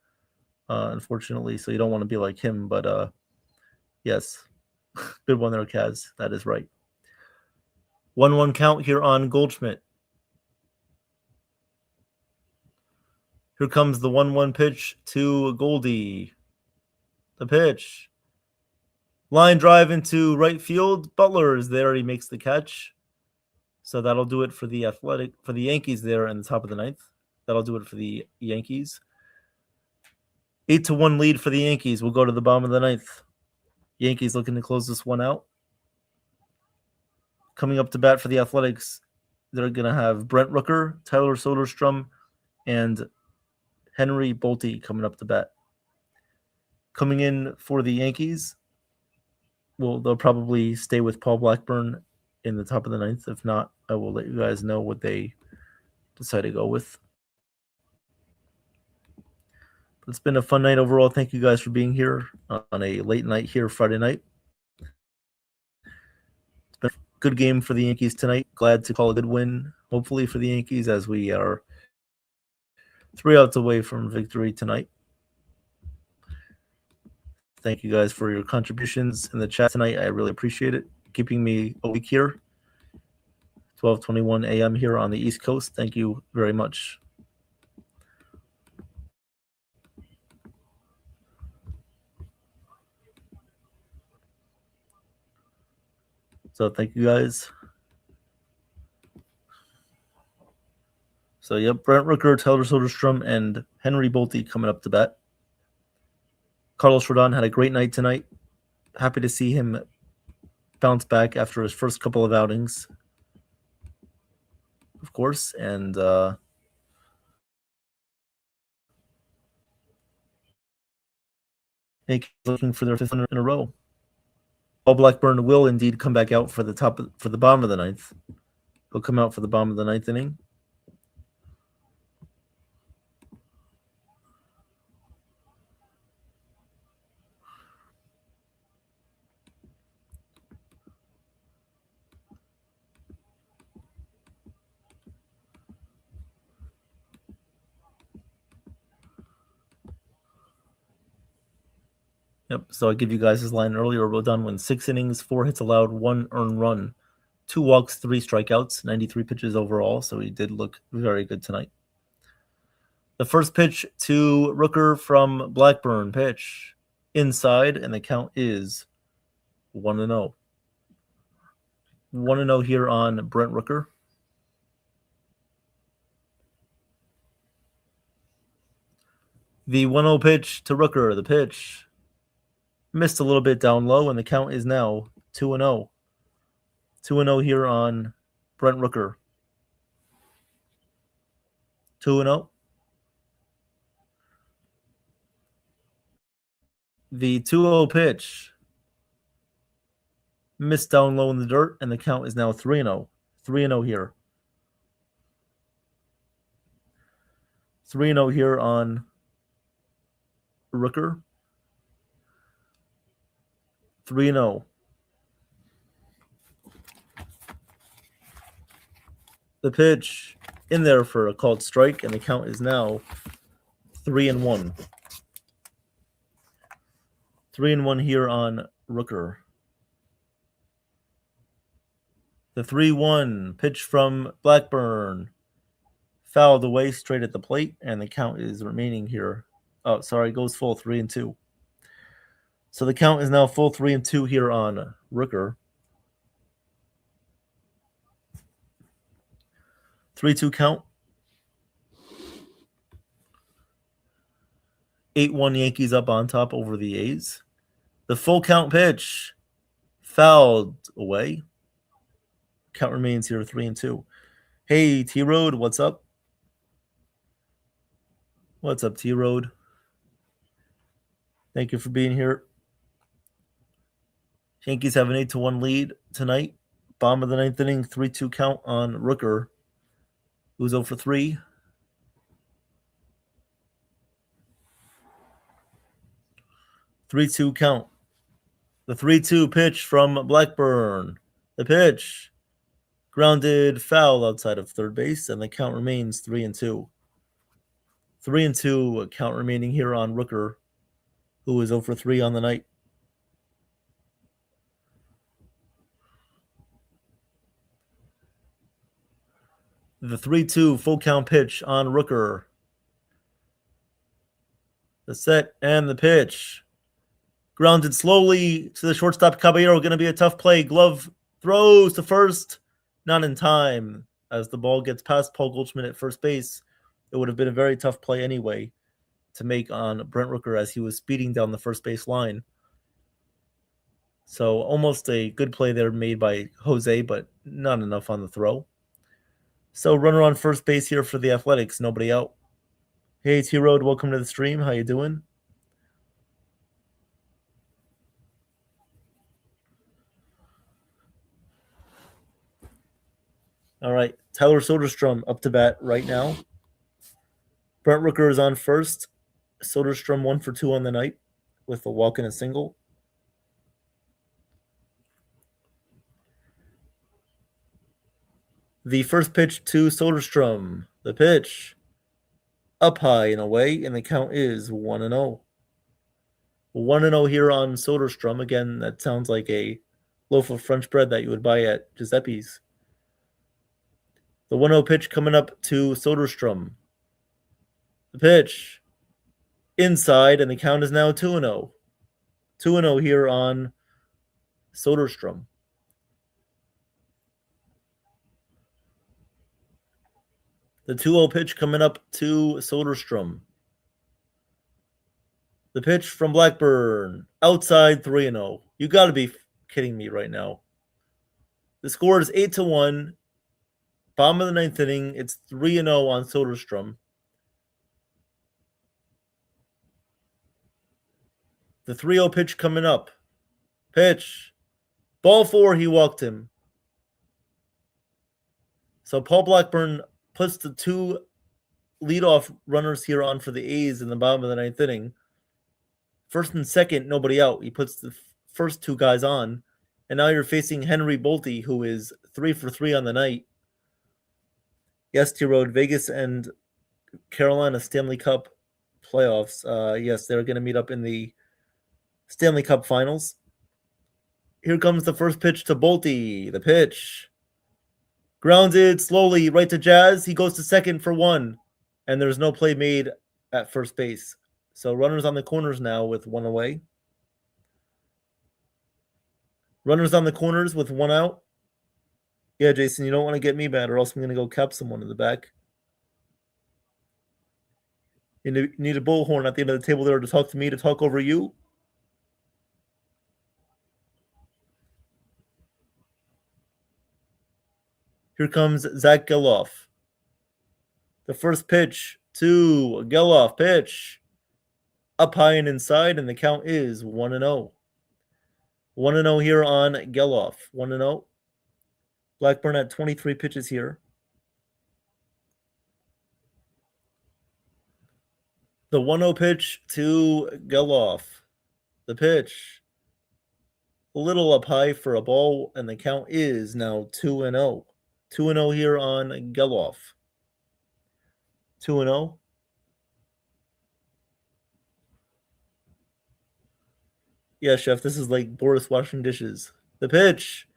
Unfortunately, so you don't want to be like him, but yes. Good one there, Kaz. That is right. 1-1 count here on Goldschmidt. Here comes the 1-1 pitch to Goldie. The pitch. Line drive into right field. Butler is there. He makes the catch. So that'll do it for the Yankees there in the top of the ninth. That'll do it for the Yankees. 8-1 lead for the Yankees. We'll go to the bottom of the ninth. Yankees looking to close this one out. Coming up to bat for the Athletics, they're going to have Brent Rooker, Tyler Soderstrom, and Henry Bolte coming up to bat. Coming in for the Yankees, they'll probably stay with Paul Blackburn in the top of the ninth. If not, I will let you guys know what they decide to go with. It's been a fun night overall. Thank you guys for being here on a late night here Friday night. It's been a good game for the Yankees tonight. Glad to call a good win, hopefully, for the Yankees, as we are 3 outs away from victory tonight. Thank you guys for your contributions in the chat tonight. I really appreciate it. Keeping me awake here. 12:21 a.m. here on the East Coast. Thank you very much. So thank you guys. So yep, Brent Rooker, Taylor Soderstrom, and Henry Bolte coming up to bat. Carlos Rodon had a great night tonight. Happy to see him bounce back after his first couple of outings, of course. And Yankees looking for their 5th win in a row. Paul Blackburn will indeed come back out for the bottom of the ninth. He'll come out for the bottom of the ninth inning. Yep. So I give you guys his line earlier. Rodon went 6 innings, 4 hits allowed, 1 earned run, 2 walks, 3 strikeouts, 93 pitches overall. So he did look very good tonight. The first pitch to Rooker from Blackburn. Pitch inside, and the count is 1-0. 1-0 here on Brent Rooker. The 1-0 pitch to Rooker. The pitch missed a little bit down low, and the count is now 2-0. 2-0 here on Brent Rooker. 2-0. The 2-0 pitch missed down low in the dirt, and the count is now 3-0. 3-0 here. 3-0 here on Rooker. 3-0. The pitch in there for a called strike, and the count is now 3-1. 3-1 here on Rooker. The 3-1 pitch from Blackburn fouled away straight at the plate, and the count is remaining here. Oh, sorry, goes full 3-2. So the count is now full 3-2 here on Rooker. 3-2 count. 8-1 Yankees up on top over the A's. The full count pitch fouled away. Count remains here 3-2. Hey, T-Road, what's up? What's up, T-Road? Thank you for being here. Yankees have an 8-1 lead tonight. Bottom of the ninth inning, 3-2 count on Rooker, who's 0 for 3. Three-two count. The 3-2 pitch from Blackburn. The pitch grounded foul outside of third base, and the count remains 3-2. 3-2 count remaining here on Rooker, who is 0 for 3 on the night. The 3-2 full count pitch on Rooker. The set and the pitch. Grounded slowly to the shortstop Caballero. Going to be a tough play. Glove throws to first. Not in time. As the ball gets past Paul Goldschmidt at first base, it would have been a very tough play anyway to make on Brent Rooker as he was speeding down the first base line. So almost a good play there made by Jose, but not enough on the throw. So runner on first base here for the Athletics. Nobody out. Hey, T-Road, welcome to the stream. How you doing? All right. Tyler Soderstrom up to bat right now. Brent Rooker is on first. Soderstrom 1 for 2 on the night with a walk and a single. The first pitch to Soderstrom. The pitch up high and away, and the count is 1-0. 1-0 here on Soderstrom. Again, that sounds like a loaf of French bread that you would buy at Giuseppe's. The 1-0 pitch coming up to Soderstrom. The pitch inside, and the count is now 2-0. 2-0 here on Soderstrom. The 2-0 pitch coming up to Soderstrom. The pitch from Blackburn. Outside 3-0. You got to be kidding me right now. The score is 8-1. Bottom of the ninth inning. It's 3-0 on Soderstrom. The 3-0 pitch coming up. Pitch. Ball 4, he walked him. So Paul Blackburn puts the 2 leadoff runners here on for the A's in the bottom of the ninth inning. First and second, nobody out. He puts the first 2 guys on. And now you're facing Henry Bolte, who is 3 for 3 on the night. Yes, T-Road, Vegas and Carolina Stanley Cup playoffs. Yes, they're going to meet up in the Stanley Cup finals. Here comes the first pitch to Bolte. The pitch. Grounded slowly right to Jazz. He goes to second for 1. And there's no play made at first base. So runners on the corners now with 1 away. Runners on the corners with 1 out. Yeah, Jason, you don't want to get me mad or else I'm going to go cap someone in the back. You need a bullhorn at the end of the table there to talk to me, to talk over you. Here comes Zach Geloff. The first pitch to Geloff. Pitch. Up high and inside, and the count is 1-0. 1-0 here on Geloff. 1-0. Blackburn at 23 pitches here. The 1-0 pitch to Geloff. The pitch. A little up high for a ball, and the count is now 2-0. 2-0 here on Geloff. 2-0. Yeah, Chef, this is like Boris washing dishes. The pitch.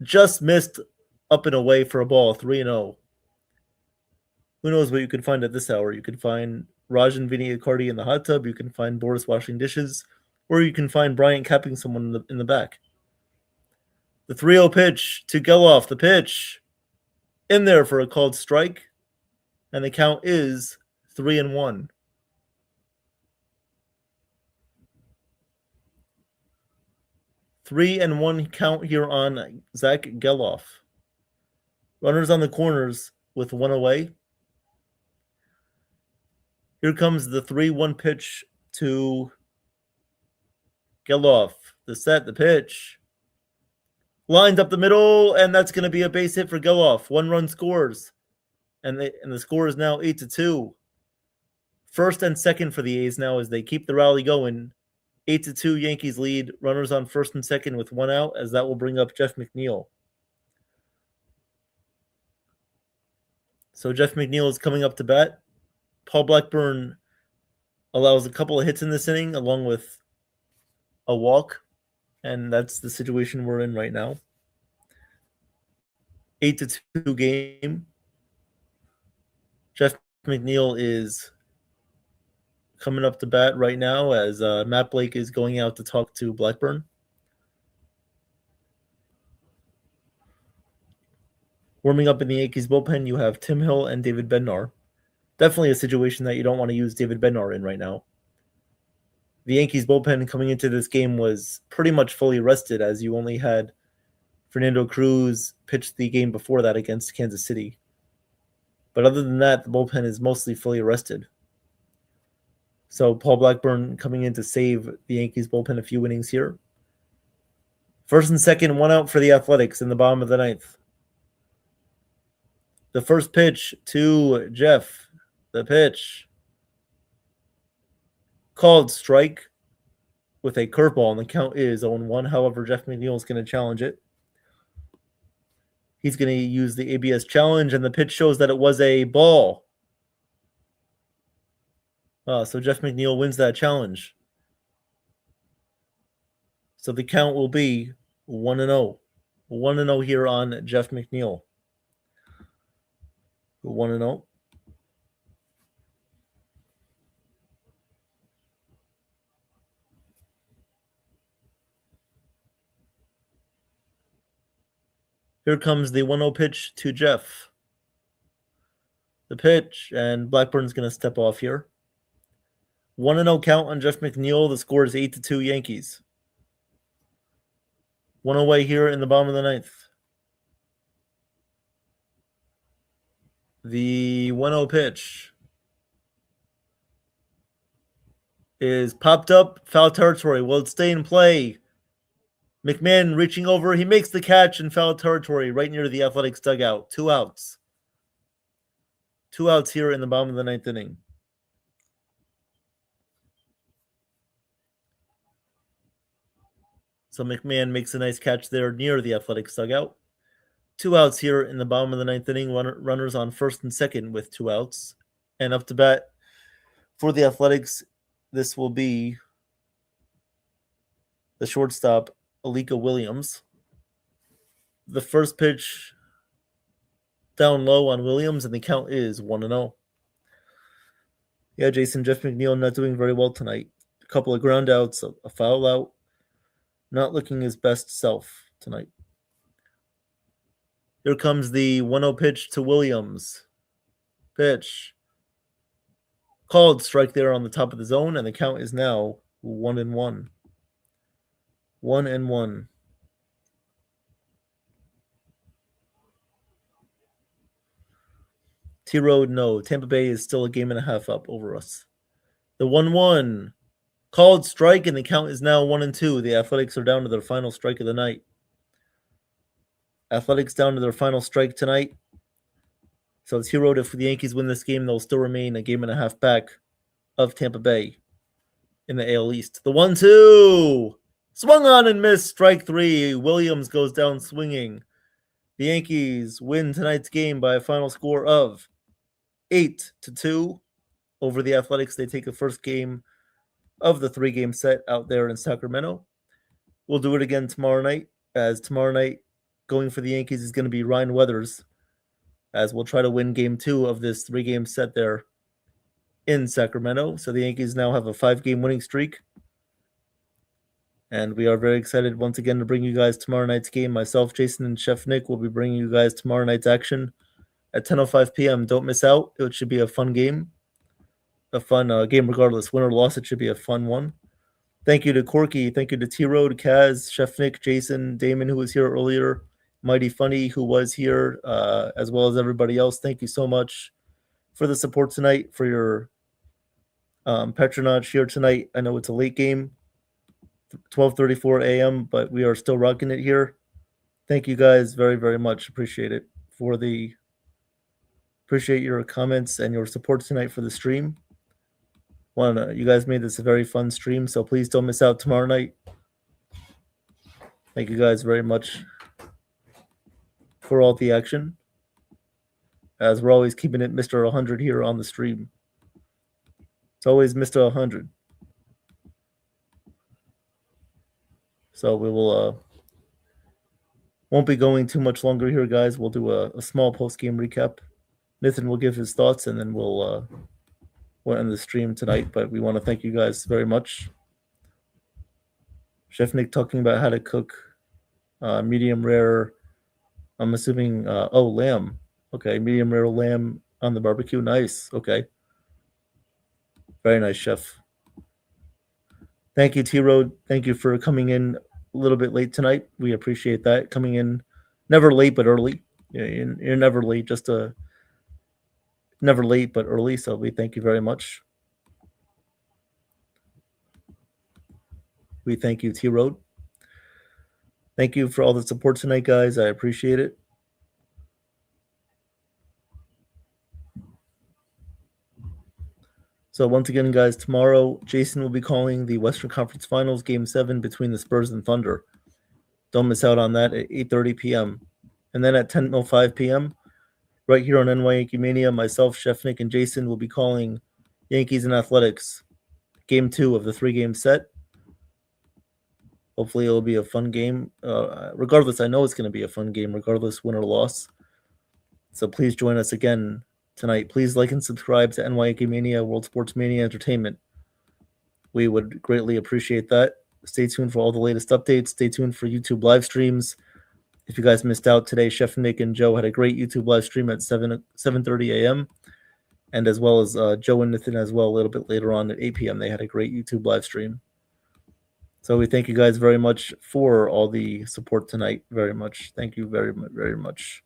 Just missed up and away for a ball, 3-0. Who knows what you could find at this hour? You could find Rajan Viniakardi in the hot tub. You can find Boris washing dishes. Or you can find Bryant capping someone in the back. The 3-0 pitch to Geloff. The pitch. In there for a called strike. And the count is 3-1. 3-1 count here on Zach Geloff. Runners on the corners with 1 away. Here comes the 3-1 pitch to Geloff. The set, the pitch. Lines up the middle, and that's going to be a base hit for Geloff. 1 run scores. And the score is now 8-2. First and second for the A's now as they keep the rally going. 8-2 Yankees lead. Runners on first and second with 1 out, as that will bring up Jeff McNeil. So Jeff McNeil is coming up to bat. Paul Blackburn allows a couple of hits in this inning along with a walk, and that's the situation we're in right now. 8-2 game. Jeff McNeil is coming up to bat right now as Matt Blake is going out to talk to Blackburn. Warming up in the Yankees bullpen, you have Tim Hill and David Bednar. Definitely a situation that you don't want to use David Bednar in right now. The Yankees bullpen coming into this game was pretty much fully rested, as you only had Fernando Cruz pitch the game before that against Kansas City. But other than that, the bullpen is mostly fully rested. So Paul Blackburn coming in to save the Yankees bullpen a few innings here. First and second, 1 out for the Athletics in the bottom of the ninth. The first pitch to Jeff. The pitch. Called strike with a curveball, and the count is 0-1. However, Jeff McNeil is going to challenge it. He's going to use the ABS challenge, and the pitch shows that it was a ball. So Jeff McNeil wins that challenge. So the count will be 1-0. 1-0 here on Jeff McNeil. 1-0. Here comes the 1-0 pitch to Jeff. The pitch, and Blackburn's going to step off here. 1-0 count on Jeff McNeil. The score is 8-2 Yankees. 1 away here in the bottom of the ninth. The 1-0 pitch is popped up, foul territory. Will it stay in play? McMahon reaching over. He makes the catch in foul territory right near the Athletics dugout. 2 outs. 2 outs here in the bottom of the ninth inning. So McMahon makes a nice catch there near the Athletics dugout. 2 outs here in the bottom of the ninth inning. Runners on first and second with 2 outs. And up to bat for the Athletics, this will be the shortstop, Alika Williams. The first pitch down low on Williams, and the count is 1-0. Yeah, Jason, Jeff McNeil not doing very well tonight. A couple of ground outs, a foul out. Not looking his best self tonight. Here comes the 1-0 pitch to Williams. Pitch. Called strike there on the top of the zone, and the count is now 1-1. 1-1. T-Road, no. Tampa Bay is still a game and a half up over us. The 1-1. Called strike, and the count is now 1-2. The Athletics are down to their final strike of the night. Athletics down to their final strike tonight. So it's T-Road. If the Yankees win this game, they'll still remain a game and a half back of Tampa Bay in the AL East. The 1-2. Swung on and missed. Strike 3. Williams goes down swinging. The Yankees win tonight's game by a final score of 8-2 over the Athletics. They take the first game of the 3-game set out there in Sacramento. We'll do it again tomorrow night, as tomorrow night going for the Yankees is going to be Ryan Weathers, as we'll try to win game 2 of this 3-game set there in Sacramento. So the Yankees now have a 5-game winning streak. And we are very excited once again to bring you guys tomorrow night's game. Myself, Jason, and Chef Nick will be bringing you guys tomorrow night's action at 10:05 p.m. Don't miss out. It should be a fun game. A fun game regardless. Win or loss, it should be a fun one. Thank you to Corky. Thank you to T-Road, Kaz, Chef Nick, Jason, Damon, who was here earlier, Mighty Funny, who was here, as well as everybody else. Thank you so much for the support tonight, for your patronage here tonight. I know it's a late game, 12:34 a.m., but we are still rocking it here. Thank you guys very, very much. Appreciate it. Appreciate your comments and your support tonight for the stream. You guys made this a very fun stream, so please don't miss out tomorrow night. Thank you guys very much for all the action, as we're always keeping it Mr. 100 here on the stream. It's always Mr. 100. So we will won't be going too much longer here, guys. We'll do a small post-game recap. Nathan will give his thoughts, and then we'll end the stream tonight. But we want to thank you guys very much. Chef Nick talking about how to cook medium rare. I'm assuming lamb. Okay, medium rare lamb on the barbecue. Nice. Okay, very nice, Chef. Thank you, T-Road. Thank you for coming in a little bit late tonight. We appreciate that. Coming in never late but early. You're never late, never late but early. So we thank you very much. We thank you, T-Road. Thank you for all the support tonight, guys. I appreciate it. So once again, guys, tomorrow Jason will be calling the Western Conference Finals Game 7 between the Spurs and Thunder. Don't miss out on that at 8:30 p.m. And then at 10:05 p.m., right here on NY YankeeMania, myself, Chef Nick, and Jason will be calling Yankees and Athletics, Game 2 of the 3-game set. Hopefully it'll be a fun game. Regardless, I know it's going to be a fun game, regardless win or loss. So please join us again tonight. Please like and subscribe to NY YankeeMania, World Sports Mania Entertainment. We would greatly appreciate that. Stay tuned for all the latest updates. Stay tuned for YouTube live streams. If you guys missed out today, Chef Nick and Joe had a great YouTube live stream at 7:30 a.m. And as well as Joe and Nathan as well a little bit later on at 8 p.m. They had a great YouTube live stream. So we thank you guys very much for all the support tonight. Very much. Thank you very much, very much.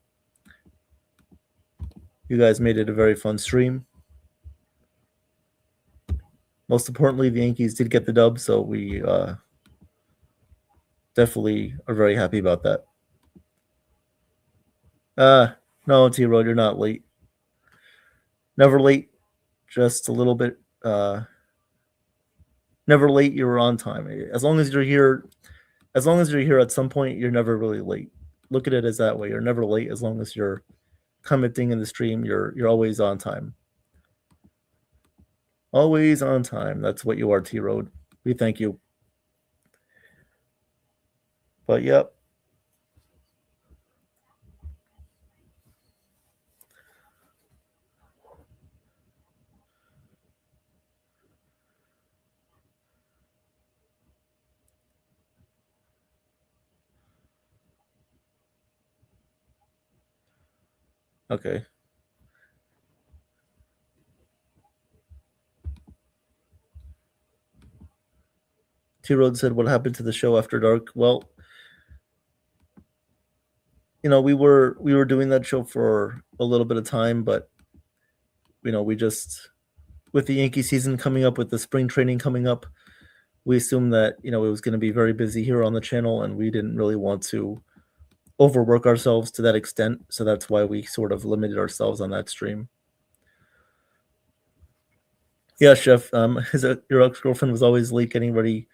You guys made it a very fun stream. Most importantly, the Yankees did get the dub, so we definitely are very happy about that. No, T-Road, you're not late. Never late, just a little bit. Never late, you were on time. As long as you're here at some point, you're never really late. Look at it as that way. You're never late as long as you're commenting in the stream. You're always on time. Always on time. That's what you are, T-Road. We thank you. But yep. Okay. T-Road said, what happened to the show after dark? Well, you know, we were doing that show for a little bit of time, but you know, we just, with the Yankee season coming up, with the spring training coming up, we assumed that, you know, it was going to be very busy here on the channel, and we didn't really want to overwork ourselves to that extent. So that's why we sort of limited ourselves on that stream. Yeah, Chef. Your ex-girlfriend was always late getting ready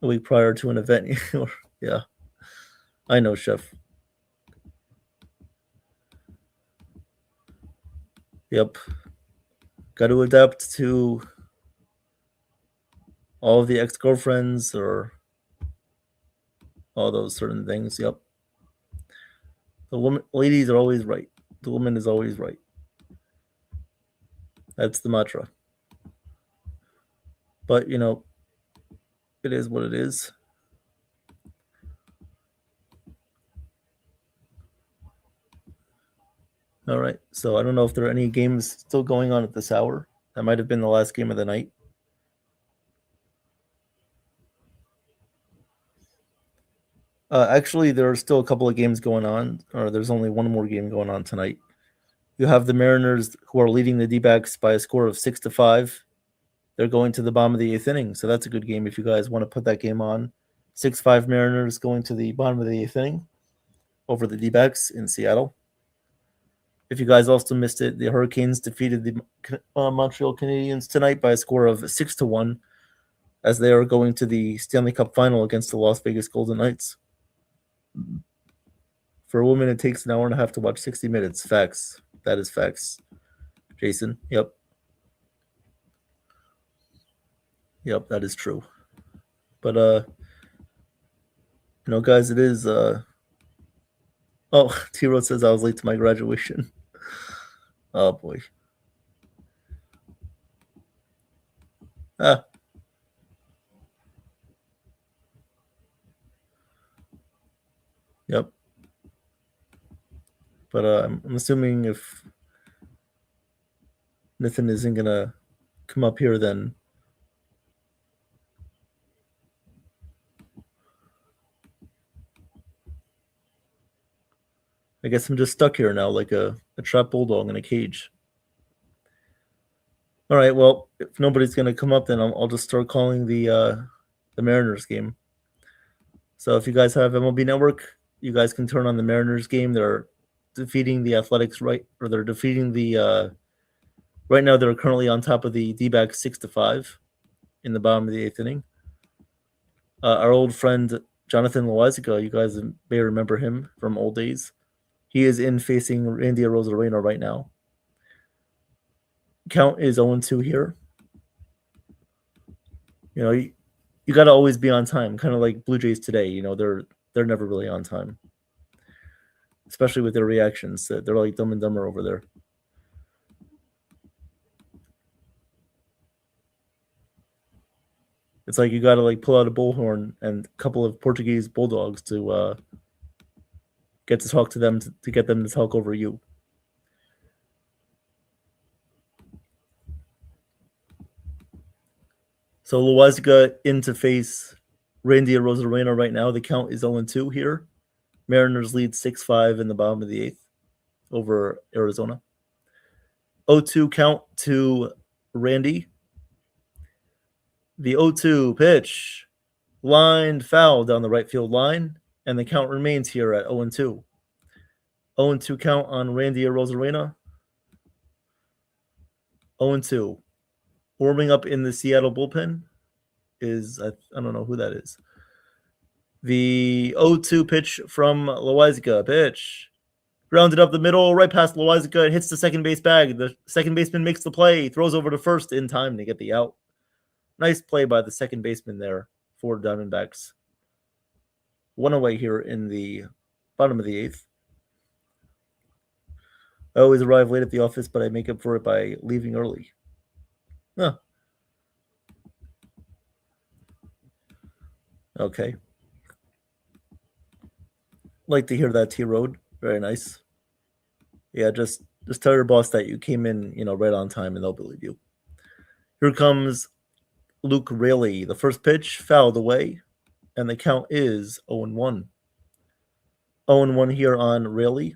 a week prior to an event. Yeah, I know, Chef. Yep. Got to adapt to all of the ex-girlfriends or all those certain things. Yep. The ladies are always right. The woman is always right. That's the mantra. But, you know, it is what it is. All right. So I don't know if there are any games still going on at this hour. That might have been the last game of the night. Actually, there are still a couple of games going on, or there's only one more game going on tonight. You have the Mariners, who are leading the D-backs by a score of 6-5. They're going to the bottom of the 8th inning, so that's a good game if you guys want to put that game on. 6-5 Mariners going to the bottom of the 8th inning over the D-backs in Seattle. If you guys also missed it, the Hurricanes defeated the Montreal Canadiens tonight by a score of 6-1, as they are going to the Stanley Cup final against the Las Vegas Golden Knights. For a woman, it takes an hour and a half to watch 60 minutes. Facts. That is facts. Jason, yep. Yep, that is true. But, you know, guys, it is, oh, T-Road says I was late to my graduation. Oh, boy. Yep. But I'm assuming if Nathan isn't going to come up here, then I guess I'm just stuck here now like a trapped bulldog in a cage. All right, well, if nobody's going to come up, then I'll just start calling the Mariners game. So if you guys have MLB Network, you guys can turn on the Mariners game. They're defeating the Athletics, right? Or they're defeating the Right now, they're currently on top of the D-backs 6-5 in the bottom of the 8th inning. Our old friend Jonathan Loizaga, you guys may remember him from old days. He is in facing Randy Arozarena right now. Count is 0-2 here. You know, you got to always be on time, kind of like Blue Jays today. You know, they're never really on time, especially with their reactions. They're like Dumb and Dumber over there. It's like you got to like pull out a bullhorn and a couple of Portuguese bulldogs to get to talk to them to get them to talk over you. So Loizaga in to face Randy Arozarena right now. The count is 0-2 here. Mariners lead 6-5 in the bottom of the 8th over Arizona. 0-2 count to Randy. The 0-2 pitch. Lined foul down the right field line, and the count remains here at 0-2. 0-2 count on Randy Arozarena. 0-2. Warming up in the Seattle bullpen is, I don't know who that is. The 0-2 pitch from Loizaga. Pitch. Grounded up the middle, right past Loizaga. It hits the second base bag. The second baseman makes the play. Throws over to first in time to get the out. Nice play by the second baseman there for Diamondbacks. One away here in the bottom of the 8th. I always arrive late at the office, but I make up for it by leaving early. Huh. Okay. Like to hear that, T-Road. Very nice. Yeah, just tell your boss that you came in, right on time, and they'll believe you. Here comes Luke Raley. The first pitch fouled away, and the count is 0-1. 0-1 here on Raley.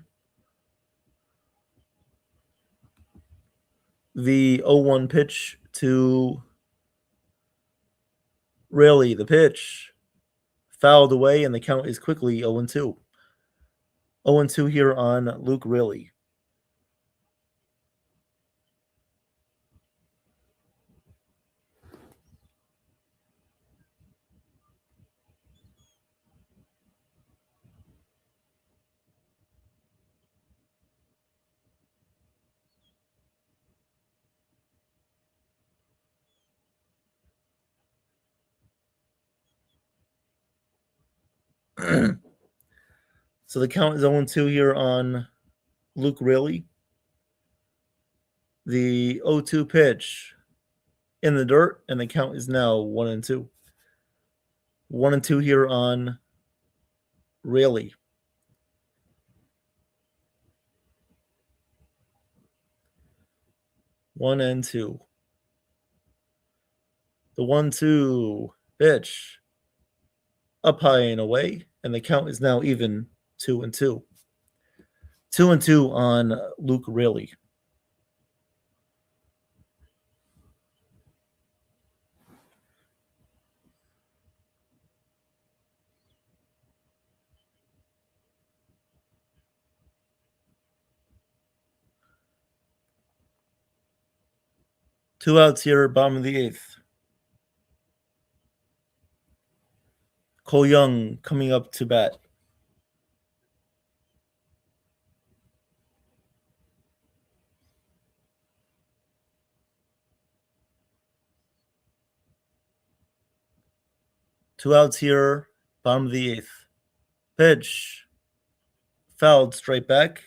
The 0-1 pitch to Raley. The pitch fouled away, and the count is quickly 0-2. 0-2 here on Luke Raley. So the count is 0-2 here on Luke Raley. The 0-2 pitch in the dirt, and the count is now 1-2. 1-2 here on Raley. One and two. The 1-2 pitch up high and away, and the count is now even 2-2. 2-2 on Luke Raley. Two outs here, bottom of the 8th. Cole Young coming up to bat. Two outs here, bottom of the 8th. Pitch fouled straight back,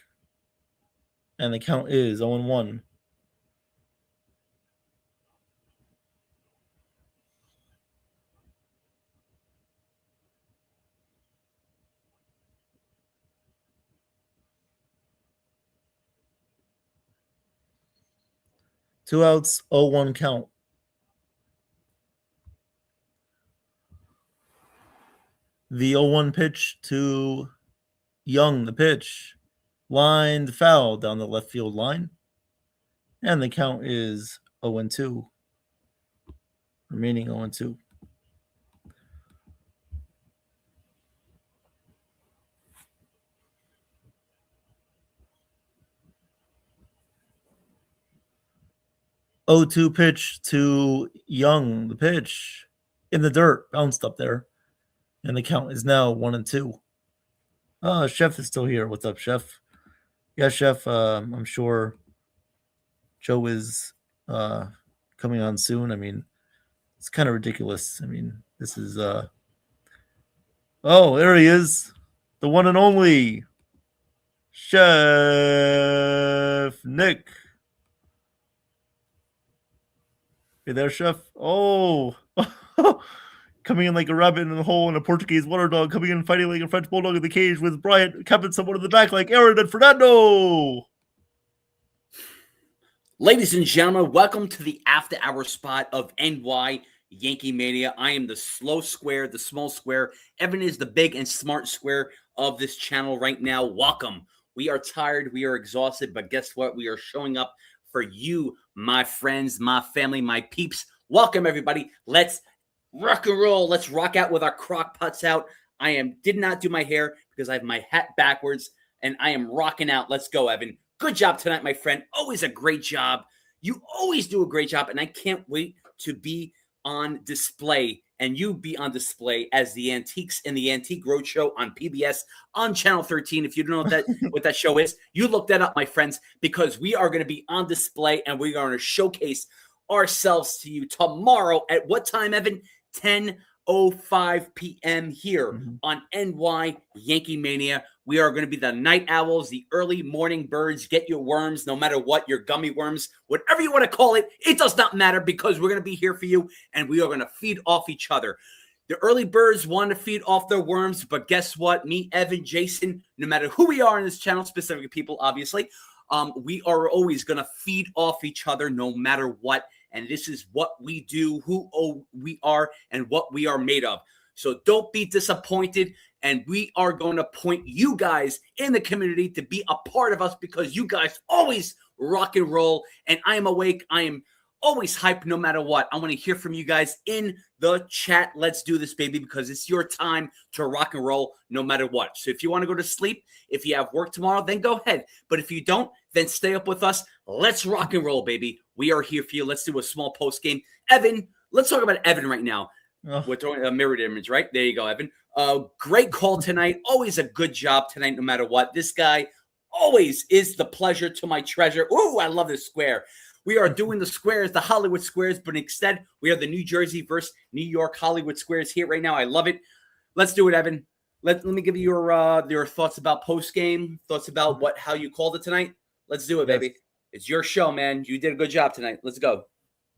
and the count is 0-1. Two outs, 0-1 count. The 0-1 pitch to Young, the pitch. Lined foul down the left field line. And the count is 0-2. Remaining 0-2. 0-2 pitch to Young. The pitch in the dirt, bounced up there. And the count is now 1-2. Chef is still here. What's up, Chef? Yeah, Chef. I'm sure Joe is coming on soon. I mean, it's kind of ridiculous. I mean, this is oh, there he is. The one and only Chef Nick. Hey there, Chef. Oh. Coming in like a rabbit in a hole in a Portuguese water dog, coming in fighting like a French bulldog in the cage with Bryant capping someone in the back like Aaron and Fernando. Ladies and gentlemen, welcome to the after hour spot of NY Yankee Mania. I am the slow square, the small square. Evan is the big and smart square of this channel right now. Welcome. We are tired, we are exhausted, but guess what? We are showing up for you, my friends, my family, my peeps. Welcome, everybody. Let's rock and roll. Let's rock out with our crock pots out. Did not do my hair because I have my hat backwards and I am rocking out. Let's go, Evan. Good job tonight, my friend. Always a great job. You always do a great job, and I can't wait to be on display and you be on display as the Antiques in the Antique Roadshow on PBS on Channel 13. If you don't know what that show is, you look that up, my friends, because we are going to be on display and we are going to showcase ourselves to you tomorrow at what time, Evan? 10:05 p.m. here on NY Yankee Mania. We are going to be the night owls, the early morning birds. Get your worms, no matter what, your gummy worms, whatever you want to call it. It does not matter because we're going to be here for you and we are going to feed off each other. The early birds want to feed off their worms, but guess what? Me, Evan, Jason, no matter who we are in this channel, specifically people, obviously, we are always going to feed off each other no matter what. And this is what we do, who we are, and what we are made of. So don't be disappointed. And we are going to point you guys in the community to be a part of us because you guys always rock and roll. And I am awake. I am always hyped no matter what. I want to hear from you guys in the chat. Let's do this, baby, because it's your time to rock and roll no matter what. So if you want to go to sleep, if you have work tomorrow, then go ahead. But if you don't, then stay up with us. Let's rock and roll, baby. We are here for you. Let's do a small post game. Evan, let's talk about Evan right now. Oh. We're throwing a mirrored image, right? There you go, Evan. Great call tonight. Always a good job tonight, no matter what. This guy always is the pleasure to my treasure. Ooh, I love this square. We are doing the squares, the Hollywood squares, but instead we are the New Jersey versus New York Hollywood squares here right now. I love it. Let's do it, Evan. Let me give you your thoughts about post game, thoughts about how you called it tonight. Let's do it, baby. It's your show, man. You did a good job tonight. Let's go.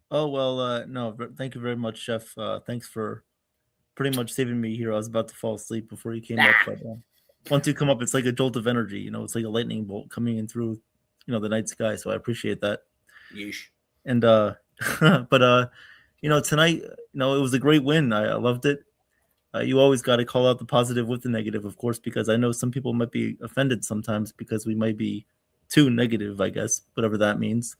Oh, well, no, thank you very much, Chef. Thanks for pretty much saving me here. I was about to fall asleep before you came up. But once you come up, it's like a jolt of energy. You know, it's like a lightning bolt coming in through, the night sky. So I appreciate that. Yeesh. And, but, tonight, it was a great win. I loved it. You always got to call out the positive with the negative, of course, because I know some people might be offended sometimes because we might be too negative, I guess, whatever that means.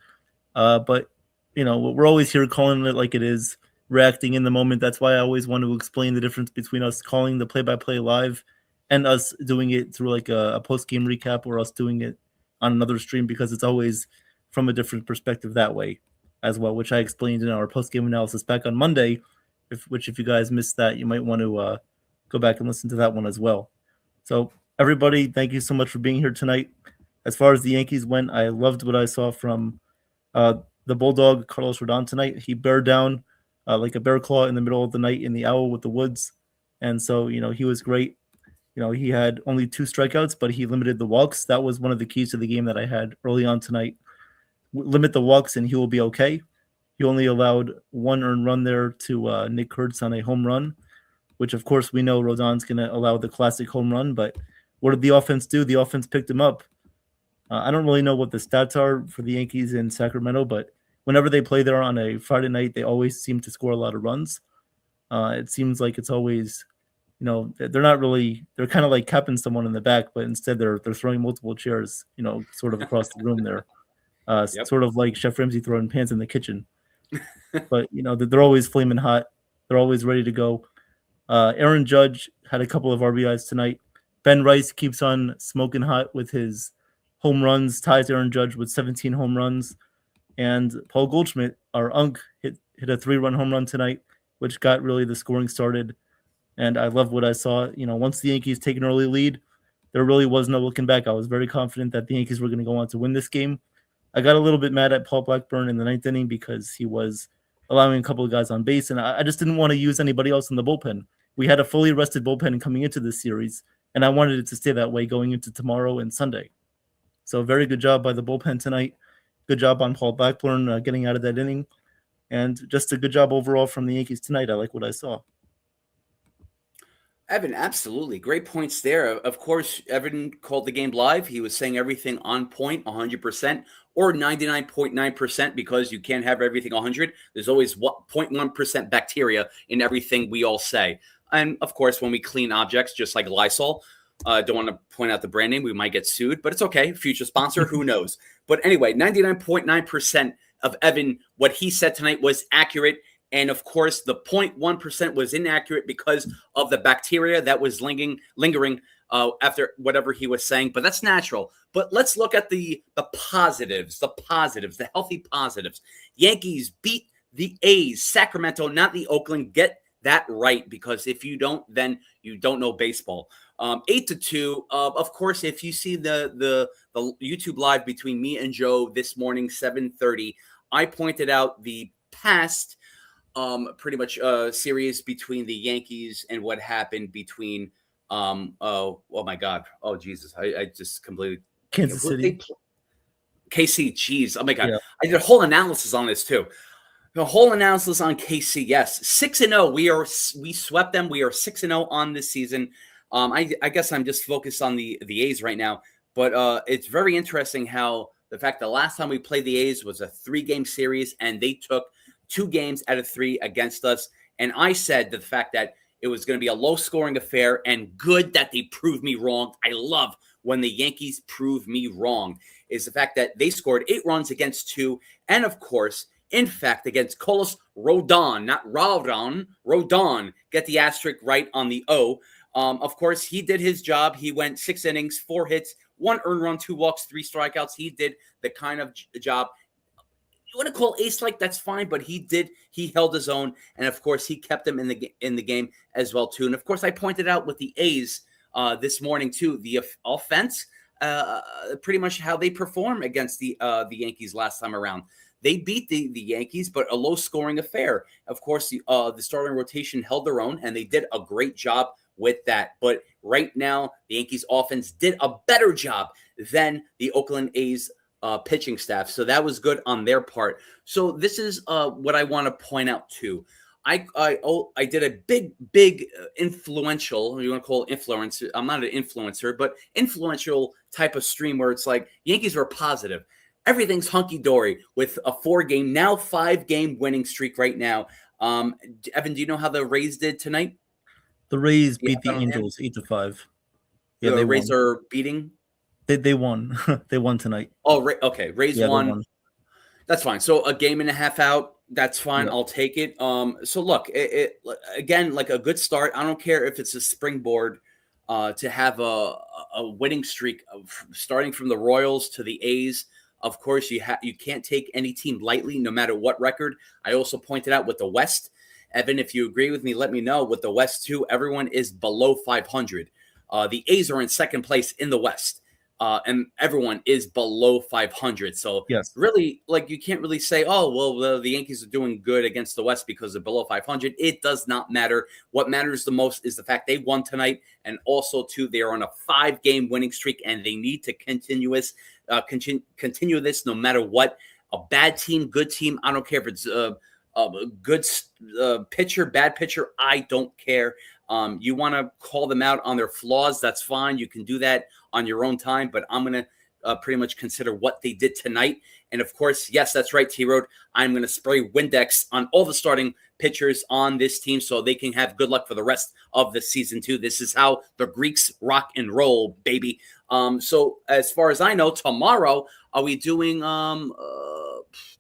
But, we're always here calling it like it is, reacting in the moment. That's why I always want to explain the difference between us calling the play-by-play live and us doing it through like a post-game recap or us doing it on another stream, because it's always from a different perspective that way as well, which I explained in our post-game analysis back on Monday, if you guys missed that, you might want to go back and listen to that one as well. So everybody, thank you so much for being here tonight. As far as the Yankees went, I loved what I saw from the Bulldog, Carlos Rodon, tonight. He bared down like a bear claw in the middle of the night in the owl with the woods. And so, he was great. He had only 2 strikeouts, but he limited the walks. That was one of the keys to the game that I had early on tonight. Limit the walks and he will be okay. He only allowed 1 earned run there to Nick Kurtz on a home run, which, of course, we know Rodon's going to allow the classic home run. But what did the offense do? The offense picked him up. I don't really know what the stats are for the Yankees in Sacramento, but whenever they play there on a Friday night, they always seem to score a lot of runs. It seems like it's always, they're not really, they're kind of like capping someone in the back, but instead they're throwing multiple chairs, sort of across the room there. Yep. Sort of like Chef Ramsay throwing pans in the kitchen. But, they're always flaming hot. They're always ready to go. Aaron Judge had a couple of RBIs tonight. Ben Rice keeps on smoking hot with his home runs, ties Aaron Judge with 17 home runs. And Paul Goldschmidt, our Unk, hit a 3-run home run tonight, which got really the scoring started. And I love what I saw. Once the Yankees take an early lead, there really was no looking back. I was very confident that the Yankees were going to go on to win this game. I got a little bit mad at Paul Blackburn in the ninth inning because he was allowing a couple of guys on base, and I just didn't want to use anybody else in the bullpen. We had a fully rested bullpen coming into this series, and I wanted it to stay that way going into tomorrow and Sunday. So very good job by the bullpen tonight. Good job on Paul Blackburn getting out of that inning, and just a good job overall from the Yankees tonight. I like what I saw. Evan, absolutely. Great points there. Of course, Evan called the game live. He was saying everything on point, 100%, or 99.9% because you can't have everything 100. There's always 0.1% bacteria in everything we all say. And, of course, when we clean objects, just like Lysol, don't want to point out the brand name. We might get sued, but it's okay. Future sponsor, who knows? But anyway, 99.9% of Evan, what he said tonight was accurate. And of course, the 0.1% was inaccurate because of the bacteria that was lingering after whatever he was saying. But that's natural. But let's look at the positives, the healthy positives. Yankees beat the A's, Sacramento, not the Oakland. Get that right, because if you don't, then you don't know baseball. 8-2. Of course, if you see the YouTube live between me and Joe this morning, 7:30, I pointed out the past pretty much series between the Yankees and what happened between oh my God, oh Jesus, I just completely Kansas City, KC. Jeez, oh my God, yeah. I did a whole analysis on this too. The whole analysis on KC. Yes, 6-0. We swept them. We are 6-0 on this season. I guess I'm just focused on the A's right now, but it's very interesting how the fact the last time we played the A's was a 3-game series and they took 2 games out of 3 against us. And I said the fact that it was going to be a low-scoring affair, and good that they proved me wrong. I love when the Yankees prove me wrong, is the fact that they scored 8 runs against 2. And, of course, in fact, against Carlos Rodon, not Rodon, Rodon, get the asterisk right on the O. Of course, he did his job. He went 6 innings, 4 hits, 1 earned run, 2 walks, 3 strikeouts. He did the kind of job you want to call ace-like, that's fine, but he held his own, and of course he kept them in the game as well too. And of course I pointed out with the A's this morning too, the offense, pretty much how they perform against the Yankees last time around. They beat the Yankees, but a low-scoring affair. Of course, the starting rotation held their own, and they did a great job with that. But right now, the Yankees offense did a better job than the Oakland A's pitching staff. So that was good on their part. So this is what I want to point out too. I did a big influential, you want to call it influencer. I'm not an influencer, but influential type of stream where it's like Yankees are positive. Everything's hunky-dory with a 4-game, now 5-game winning streak right now. Evan, do you know how the Rays did tonight? The Rays beat the Angels 8-5. Yeah, the Rays are beating. They won. They won tonight. Oh, okay. Rays won. That's fine. So a game and a half out. That's fine. Yeah. I'll take it. So look, it again, like a good start. I don't care if it's a springboard to have a winning streak starting from the Royals to the A's. Of course, you can't take any team lightly, no matter what record. I also pointed out with the West, Evan, if you agree with me, let me know. With the West too, everyone is below 500. The A's are in second place in the West. And everyone is below 500. So yes, really, like you can't really say, oh, well, the Yankees are doing good against the West because they're below 500. It does not matter. What matters the most is the fact they won tonight. And also, too, they are on a 5-game winning streak, and they need to continue this no matter what. A bad team, good team, I don't care if it's a good pitcher, bad pitcher, I don't care. You want to call them out on their flaws, that's fine. You can do that on your own time, but I'm going to pretty much consider what they did tonight. And of course, yes, that's right, T-Road. I'm going to spray Windex on all the starting pitchers on this team so they can have good luck for the rest of the season too. This is how the Greeks rock and roll, baby. So as far as I know, tomorrow, are we doing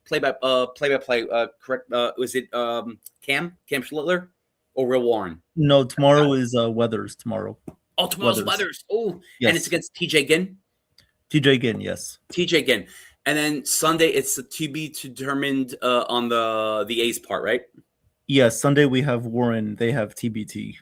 play-by-play, correct? Was it Cam Schlittler or Will Warren? No, tomorrow is Weathers tomorrow. Oh, tomorrow's Weathers. Oh, yes. And it's against TJ Ginn? TJ Ginn, yes. TJ Ginn. And then Sunday, it's to be determined on the A's part, right? Yes, Sunday we have Warren. They have TBT.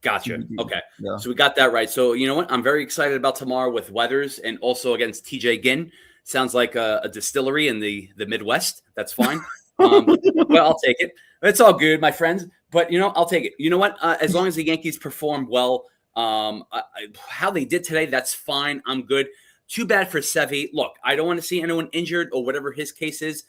Gotcha. TBT. Okay. Yeah. So we got that right. So you know what? I'm very excited about tomorrow with Weathers and also against TJ Ginn. Sounds like a distillery in the Midwest. That's fine. Well, I'll take it. It's all good, my friends. But I'll take it. You know what? As long as the Yankees perform well, how they did today, that's fine. I'm good. Too bad for Sevy. Look, I don't want to see anyone injured or whatever his case is.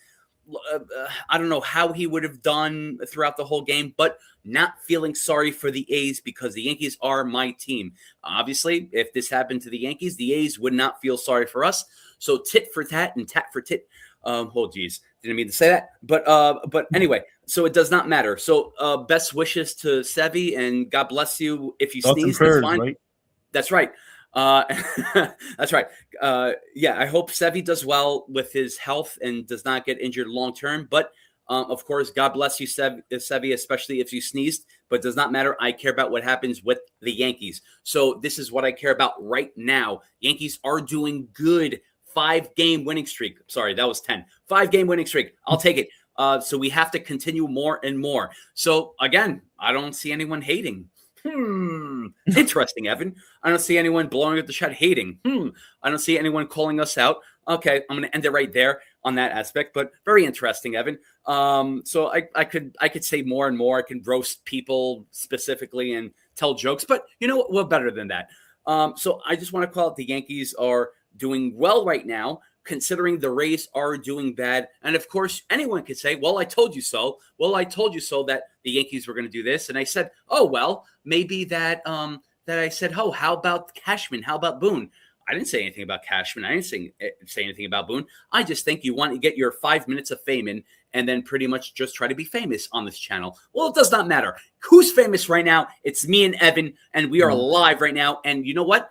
I don't know how he would have done throughout the whole game, but not feeling sorry for the A's because the Yankees are my team. Obviously, if this happened to the Yankees, the A's would not feel sorry for us. So tit for tat and tat for tit. Oh, geez. Didn't mean to say that. But anyway, so it does not matter. So best wishes to Sevy, and God bless you. If you sneeze, that's fine. Right? That's right. That's right. Yeah, I hope Sevy does well with his health and does not get injured long term. But of course, God bless you, Sevy, especially if you sneezed. But it does not matter. I care about what happens with the Yankees. So this is what I care about right now. Yankees are doing good. 5-game winning streak. Sorry, that was 10. 5-game winning streak. I'll take it. So we have to continue more and more. So again, I don't see anyone hating. Interesting, Evan. I don't see anyone blowing up the chat hating. I don't see anyone calling us out. Okay, I'm going to end it right there on that aspect. But very interesting, Evan. So I could say more and more. I can roast people specifically and tell jokes. But you know what? We're better than that. So I just want to call out the Yankees are doing well right now, considering the Rays are doing bad. And of course, anyone could say, well, I told you so. Well, I told you so that the Yankees were going to do this. And I said, oh, well, maybe that I said, oh, how about Cashman? How about Boone? I didn't say anything about Cashman. I didn't say anything about Boone. I just think you want to get your 5 minutes of fame in and then pretty much just try to be famous on this channel. Well, it does not matter. Who's famous right now? It's me and Evan, and we are live right now. And you know what?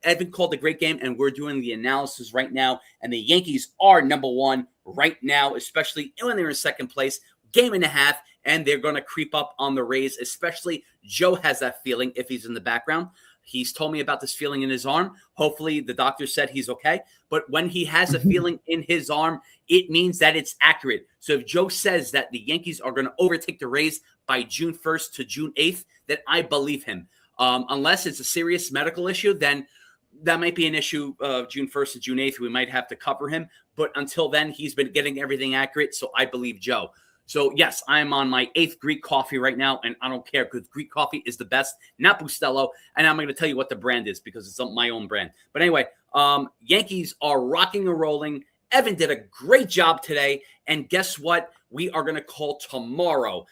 Evan called a great game, and we're doing the analysis right now. And the Yankees are number one right now, especially when they're in second place. Game and a half, and they're going to creep up on the Rays, especially Joe has that feeling if he's in the background. He's told me about this feeling in his arm. Hopefully, the doctor said he's okay. But when he has a feeling in his arm, it means that it's accurate. So if Joe says that the Yankees are going to overtake the Rays by June 1st to June 8th, then I believe him. Unless it's a serious medical issue, then that might be an issue of June 1st to June 8th. We might have to cover him. But until then, he's been getting everything accurate. So I believe Joe. So, yes, I'm on my 8th Greek coffee right now, and I don't care because Greek coffee is the best, not Bustelo. And I'm going to tell you what the brand is because it's my own brand. But anyway, Yankees are rocking and rolling. Evan did a great job today. And guess what? We are going to call tomorrow.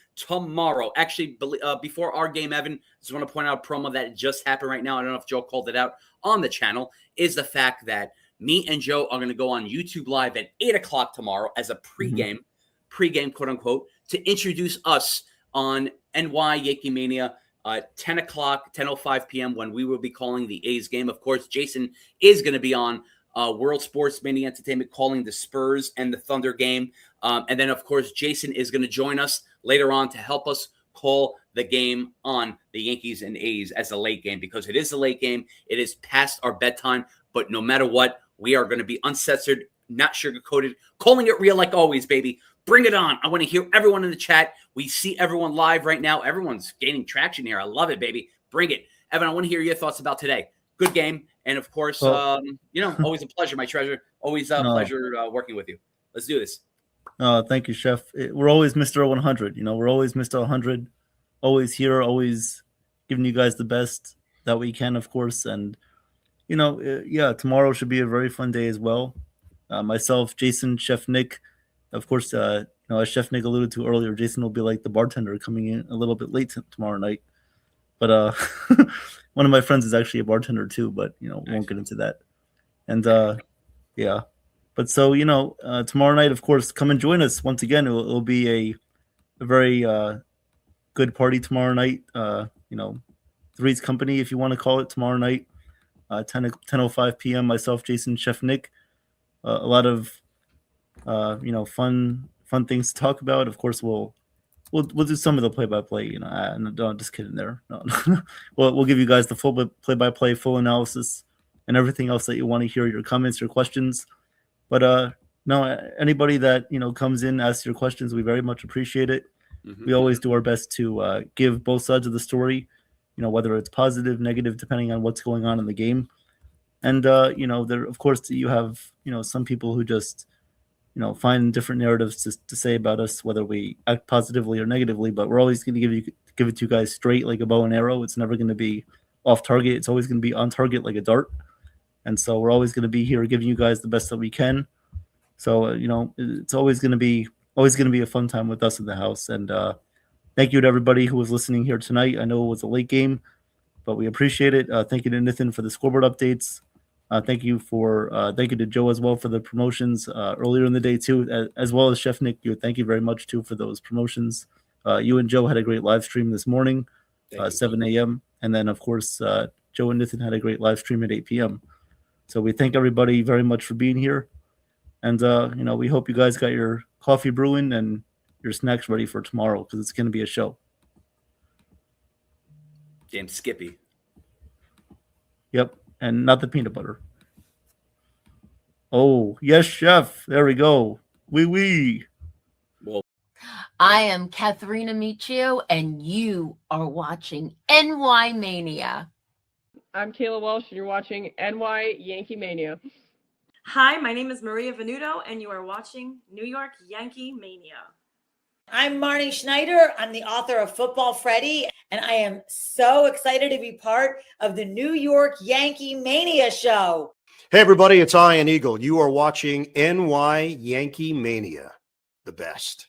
Actually, before our game, Evan, I just want to point out a promo that just happened right now. I don't know if Joe called it out on the channel, is the fact that me and Joe are going to go on YouTube Live at 8 o'clock tomorrow as a pregame, quote unquote, to introduce us on NY YankeeMania 10 o'clock, 10:05 p.m. when we will be calling the A's game. Of course, Jason is going to be on World Sports Mania Entertainment calling the Spurs and the Thunder game. And then, of course, Jason is going to join us later on to help us call the game on the Yankees and A's as a late game because it is a late game. It is past our bedtime. But no matter what, we are going to be uncensored, not sugar-coated, calling it real like always, baby. Bring it on. I want to hear everyone in the chat. We see everyone live right now. Everyone's gaining traction here. I love it, baby. Bring it. Evan, I want to hear your thoughts about today. Good game. And, of course, always a pleasure, my treasure. Always a pleasure working with you. Let's do this. Thank you, Chef. We're always Mr. 100. We're always Mr. 100. Always here, always giving you guys the best that we can, of course. And, tomorrow should be a very fun day as well. Myself, Jason, Chef Nick, of course, as Chef Nick alluded to earlier, Jason will be like the bartender coming in a little bit late tomorrow night. But one of my friends is actually a bartender too, but, won't get into that. And, yeah. But so, tomorrow night, of course, come and join us once again. It'll be a very good party tomorrow night. Three's Company, if you want to call it, tomorrow night, 10:05 p.m. Myself, Jason, Chef Nick. A lot of fun things to talk about. Of course, we'll do some of the play-by-play. No, just kidding there. No. we'll give you guys the full play-by-play, full analysis, and everything else that you want to hear. Your comments, your questions. But No, anybody that comes in, asks your questions, we very much appreciate it. Mhm. We always do our best to give both sides of the story, whether it's positive, negative, depending on what's going on in the game. And there, of course, you have some people who just find different narratives to say about us, whether we act positively or negatively. But we're always going to give it to you guys straight like a bow and arrow. It's never going to be off target. It's always going to be on target like a dart. And so we're always going to be here giving you guys the best that we can. So it's always going to be a fun time with us in the house. And thank you to everybody who was listening here tonight. I know it was a late game, but we appreciate it. Thank you to Nathan for the scoreboard updates. Thank you to Joe as well for the promotions earlier in the day too, as well as Chef Nick. Thank you very much too for those promotions. You and Joe had a great live stream this morning, 7 a.m. And then of course Joe and Nathan had a great live stream at 8 p.m. So we thank everybody very much for being here, and we hope you guys got your coffee brewing and your snacks ready for tomorrow because it's going to be a show. Damn Skippy. Yep. And not the peanut butter. Oh, yes, chef. There we go. Wee. Well, I am Katharina Michio, and you are watching NY Mania. I'm Kayla Welsh, and you're watching NY YankeeMania. Hi, my name is Maria Venuto, and you are watching New York Yankee Mania. I'm Marnie Schneider. I'm the author of Football Freddy, and I am so excited to be part of the New York Yankee Mania show. Hey, everybody, it's Ian Eagle. You are watching NY Yankee Mania, the best.